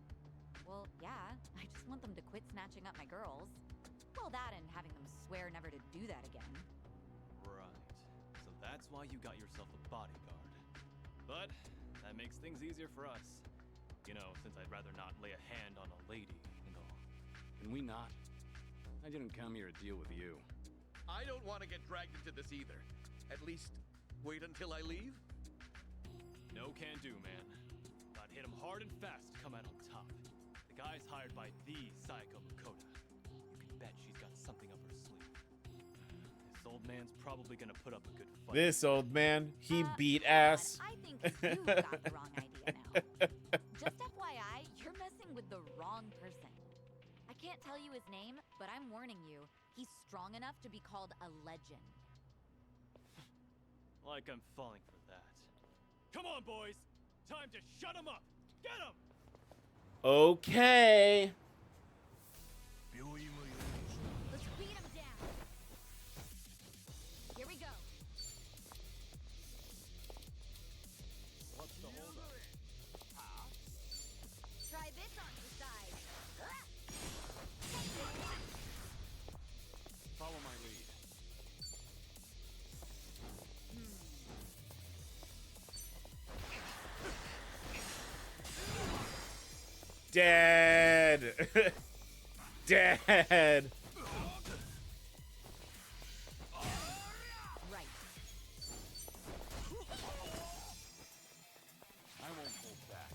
Well, yeah, I just want them to quit snatching up my girls. Well, that and having them swear never to do that again. Right. So that's why you got yourself a bodyguard. But that makes things easier for us. You know, since I'd rather not lay a hand on a lady and all. Can we not? I didn't come here to deal with you. I don't want to get dragged into this either. At least, wait until I leave? No can do, man. I'd hit him hard and fast to come out on top. The guy's hired by the Psycho Makoto. You can bet she's got something up her sleeve. This old man's probably gonna put up a good fight. This old man, he beat ass. I think you got the wrong idea now. Just FYI, you're messing with the wrong person. I can't tell you his name, but I'm warning you. He's strong enough to be called a legend. Like I'm falling for that. Come on, boys! Time to shut him up! Get him! Okay. Let's beat him down. Here we go. What's the holdup? Try this on your side. Follow my lead. Dead. Dead. Right. I won't hold back.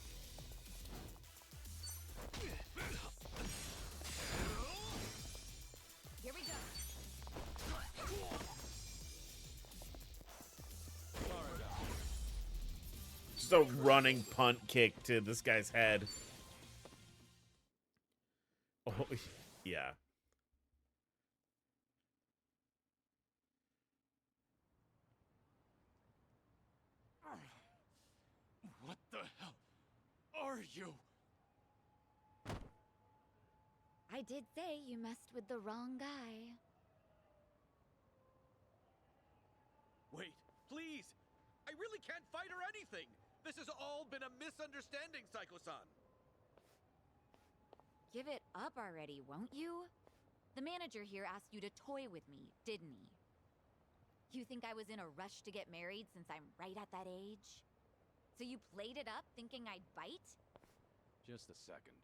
Just a running punt kick to this guy's head. Oh, yeah. What the hell are you? I did say you messed with the wrong guy. Wait, please! I really can't fight or anything! This has all been a misunderstanding, Psycho-san! Give it up already, won't you? The manager here asked you to toy with me, didn't he? You think I was in a rush to get married since I'm right at that age? So you played it up thinking I'd bite? Just a second.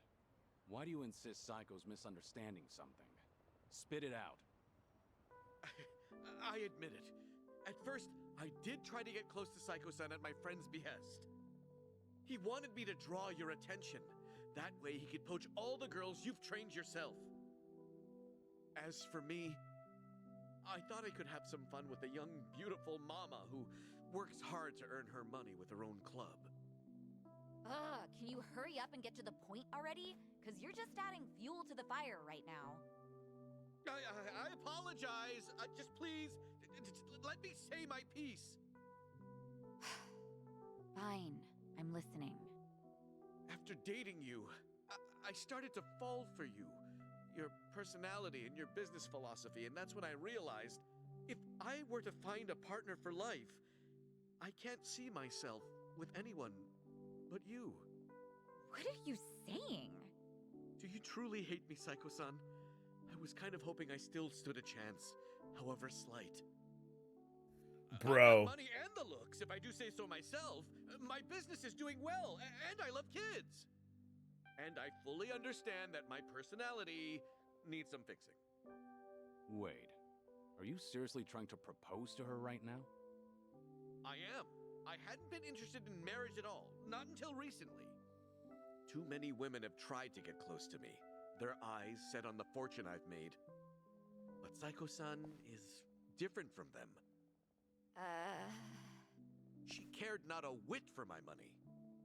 Why do you insist Psycho's misunderstanding something? Spit it out. I admit it. At first, I did try to get close to Psycho-san at my friend's behest. He wanted me to draw your attention. That way he could poach all the girls you've trained yourself. As for me, I thought I could have some fun with a young, beautiful mama who works hard to earn her money with her own club. Ugh, can you hurry up and get to the point already? Because you're just adding fuel to the fire right now. I apologize. Just please, let me say my piece. Fine, I'm listening. After dating you, I started to fall for you. Your personality and your business philosophy, and that's when I realized if I were to find a partner for life, I can't see myself with anyone but you. What are you saying? Do you truly hate me, Psycho-san? I was kind of hoping I still stood a chance, however slight. Bro. I got money and the looks, if I do say so myself. My business is doing well, and I love kids. And I fully understand that my personality needs some fixing. Wait, are you seriously trying to propose to her right now? I am. I hadn't been interested in marriage at all, not until recently. Too many women have tried to get close to me, their eyes set on the fortune I've made. But Psycho-san is different from them. She cared not a whit for my money.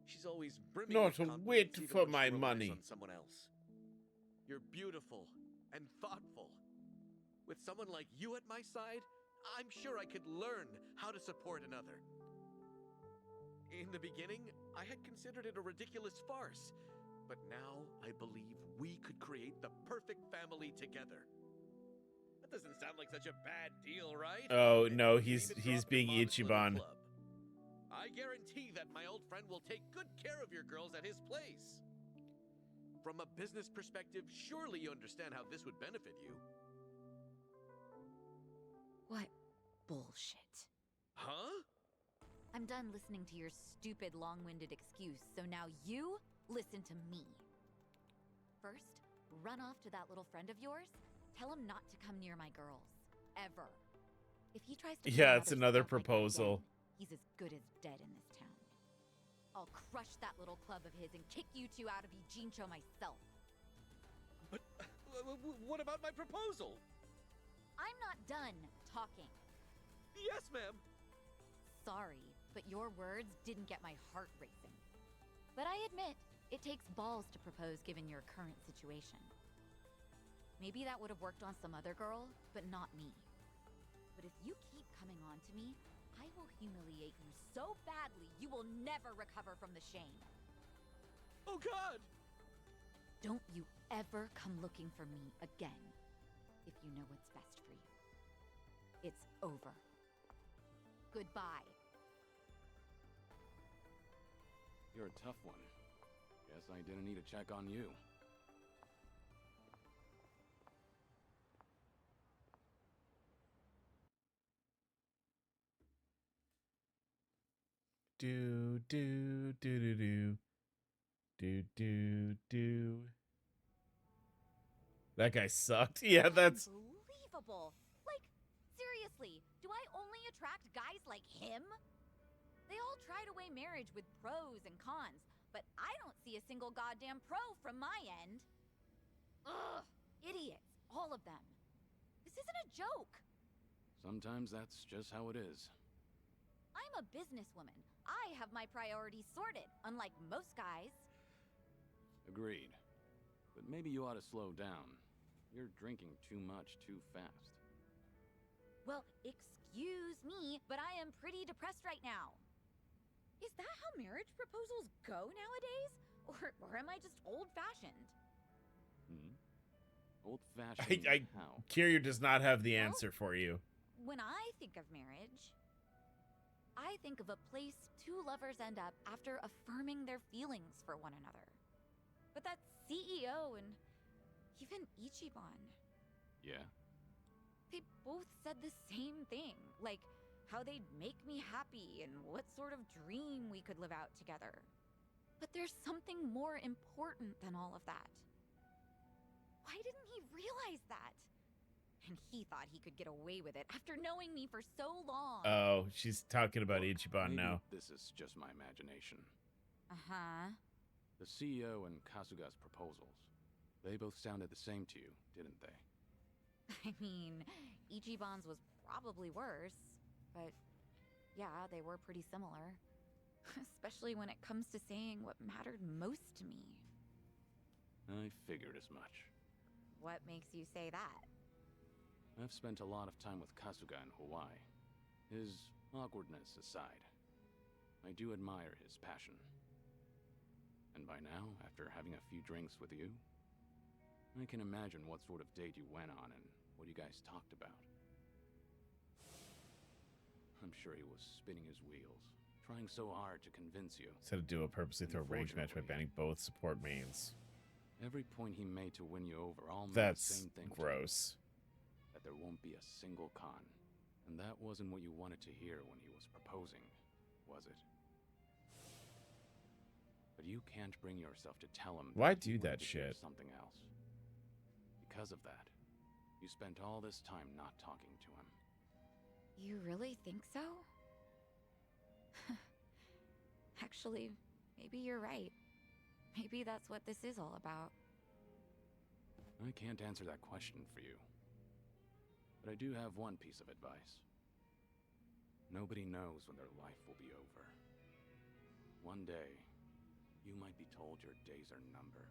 She's always brimming Not with a confidence, whit even for when my she relies money. on someone else. You're beautiful and thoughtful. With someone like you at my side, I'm sure I could learn how to support another. In the beginning, I had considered it a ridiculous farce, but now I believe we could create the perfect family together. That doesn't sound like such a bad deal, right? Oh Maybe no, we can he's even drop being in a modest little Ichiban. club. I guarantee that my old friend will take good care of your girls at his place. From a business perspective, surely you understand how this would benefit you. What bullshit. Huh? I'm done listening to your stupid, long-winded excuse, so now you listen to me. First, run off to that little friend of yours. Tell him not to come near my girls. Ever. If he tries to Yeah, it's other another stuff like that proposal. again, he's as good as dead in this town. I'll crush that little club of his and kick you two out of Ijincho myself. But what about my proposal? I'm not done talking. Yes, ma'am. Sorry, but your words didn't get my heart racing. But I admit, it takes balls to propose given your current situation. Maybe that would have worked on some other girl, but not me. But if you keep coming on to me, I will humiliate you so badly you will never recover from the shame. Oh God! Don't you ever come looking for me again, if you know what's best for you. It's over. Goodbye. You're a tough one. Guess I didn't need to check on you. Do do do do do do do do. That guy sucked. Yeah, that's Unbelievable. Like, seriously, do I only attract guys like him? They all try to weigh marriage with pros and cons, but I don't see a single goddamn pro from my end. Ugh, idiots, all of them. This isn't a joke. Sometimes that's just how it is. I'm a businesswoman. I have my priorities sorted, unlike most guys. Agreed. But maybe you ought to slow down. You're drinking too much too fast. Well, excuse me, but I am pretty depressed right now. Is that how marriage proposals go nowadays? Or am I just old-fashioned? Old-fashioned how? Kiryu does not have the answer for you. When I think of marriage, I think of a place two lovers end up after affirming their feelings for one another. But that CEO and even Ichiban, Yeah? they both said the same thing. Like, how they'd make me happy and what sort of dream we could live out together. But there's something more important than all of that. Why didn't he realize that? And he thought he could get away with it after knowing me for so long. Oh, she's talking about Ichiban Maybe now. this is just my imagination. Uh-huh. The CEO and Kasuga's proposals, they both sounded the same to you, didn't they? I mean, Ichiban's was probably worse, but yeah, they were pretty similar. Especially when it comes to saying what mattered most to me. I figured as much. What makes you say that? I've spent a lot of time with Kasuga in Hawaii. His awkwardness aside, I do admire his passion. And by now, after having a few drinks with you, I can imagine what sort of date you went on and what you guys talked about. I'm sure he was spinning his wheels, trying so hard to convince you. Instead of do a purposely throw rage match by banning both support mains. Every point he made to win you over all meant That's the same thing. gross. That there won't be a single con. And that wasn't what you wanted to hear when he was proposing, was it? But you can't bring yourself to tell him. Why that you do that wanted to hear shit? Something else. Because of that, you spent all this time not talking to him. You really think so? Actually, maybe you're right. Maybe that's what this is all about. I can't answer that question for you. But I do have one piece of advice. Nobody knows when their life will be over. One day, you might be told your days are numbered.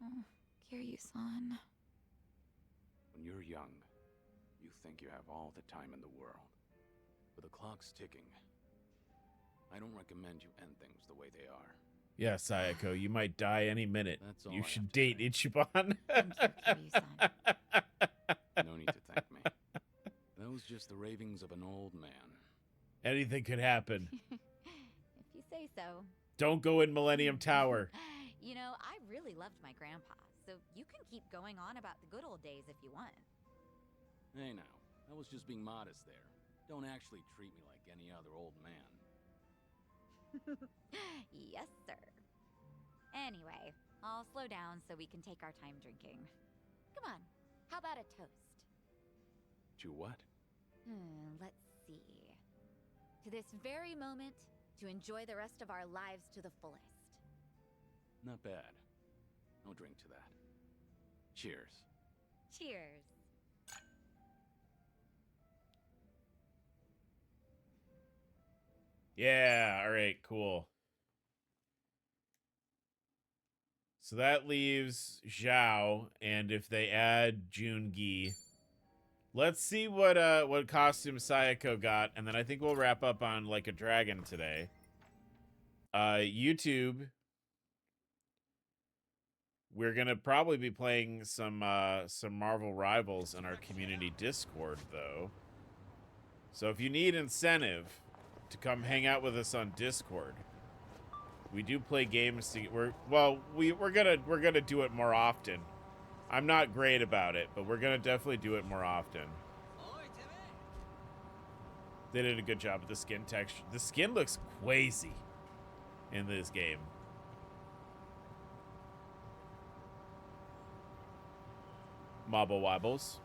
Oh, Kiryu-san. When you're young, you think you have all the time in the world. But the clock's ticking. I don't recommend you end things the way they are. Yeah, Sayako, you might die any minute. That's all You I should have to date Ichiban. No need to thank me. That was just the ravings of an old man. Anything could happen. If you say so. Don't go in Millennium Tower. You know, I really loved my grandpa, so you can keep going on about the good old days if you want. Hey now, I was just being modest there. Don't actually treat me like any other old man. Yes, sir. Anyway, I'll slow down so we can take our time drinking. Come on, how about a toast? To what? Let's see. To this very moment, to enjoy the rest of our lives to the fullest. Not bad. I'll drink to that. Cheers. Cheers. Yeah, all right, cool. So that leaves Zhao, and if they add Jungi, let's see what costume Sayako got, and then I think we'll wrap up on Like a Dragon today. YouTube, we're gonna probably be playing some Marvel Rivals in our community Discord, though. So if you need incentive to come hang out with us on Discord, we do play games. We're gonna do it more often. I'm not great about it, but we're gonna definitely do it more often. They did a good job with the skin texture. The skin looks crazy in this game. Mobble wobbles.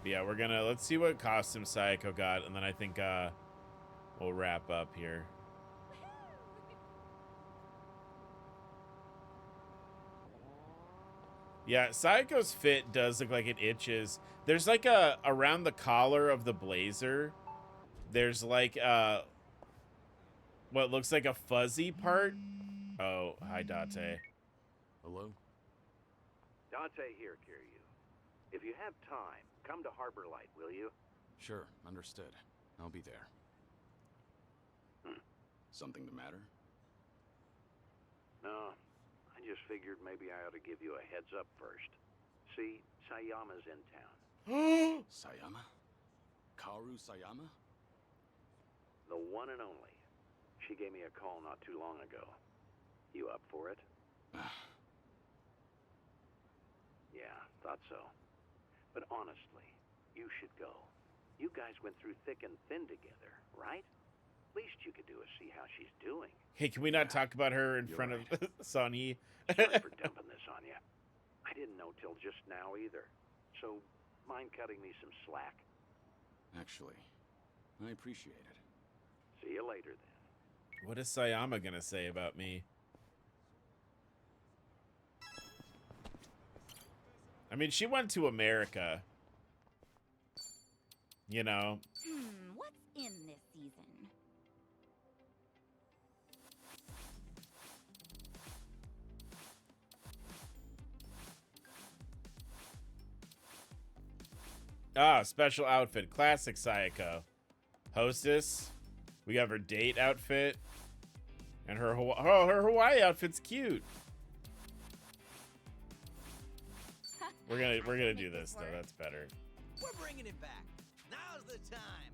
Yeah, let's see what costume Sayako got, and then I think we'll wrap up here. Yeah, Sayako's fit does look like it itches. There's like a around the collar of the blazer. There's like what looks like a fuzzy part. Oh, hi Dante. Hello? Dante here, Kiryu. If you have time, come to Harbor Light, will you? Sure, understood. I'll be there. Something the matter? No, I just figured maybe I ought to give you a heads up first. See, Sayama's in town. Sayama? Kaoru Sayama? The one and only. She gave me a call not too long ago. You up for it? Yeah, thought so. But honestly, you should go. You guys went through thick and thin together, right? Least you could do is see how she's doing. Hey, can we not talk about her in front of Sonny? Sorry for dumping this on you. I didn't know till just now either. So, mind cutting me some slack? Actually, I appreciate it. See you later then. What is Sayama gonna say about me? I mean, she went to America. You know. What's in this season? Ah, special outfit. Classic Sayako. Hostess. We have her date outfit. And her her Hawaii outfit's cute. We're gonna do this though. That's better. We're bringing it back. Now's the time.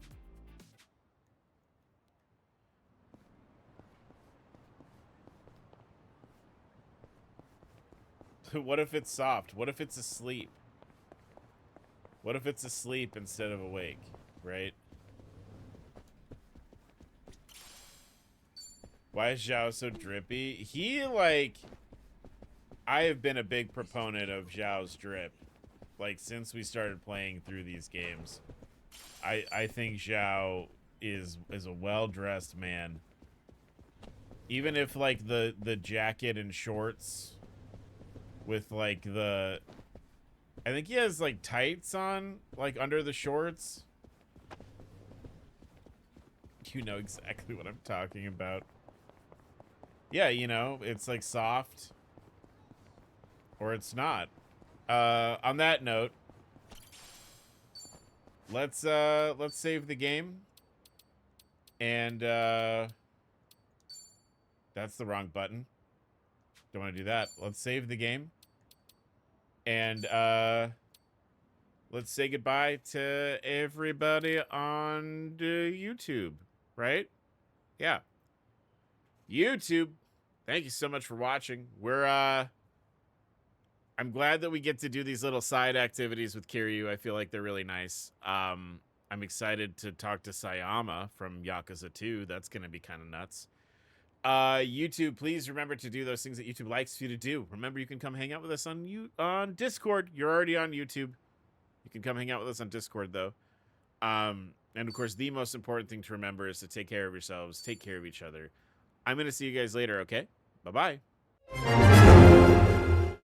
What if it's soft? What if it's asleep? What if it's asleep instead of awake, right? Why is Zhao so drippy? He, like... I have been a big proponent of Zhao's drip. Like, since we started playing through these games. I think Zhao is a well-dressed man. Even if, like, the jacket and shorts... with, like, the... I think he has, like, tights on, like, under the shorts. You know exactly what I'm talking about. Yeah, you know, it's, like, soft. Or it's not. On that note, let's save the game. And, that's the wrong button. Don't want to do that. Let's save the game. And let's say goodbye to everybody on YouTube, right? Yeah. YouTube, thank you so much for watching. I'm glad that we get to do these little side activities with Kiryu. I feel like they're really nice. I'm excited to talk to Sayama from Yakuza 2. That's going to be kind of nuts. YouTube, please remember to do those things that YouTube likes you to do. Remember, you can come hang out with us on Discord. You're already on YouTube. You can come hang out with us on Discord, though. And of course, the most important thing to remember is to take care of yourselves, take care of each other. I'm going to see you guys later, okay? Bye-bye.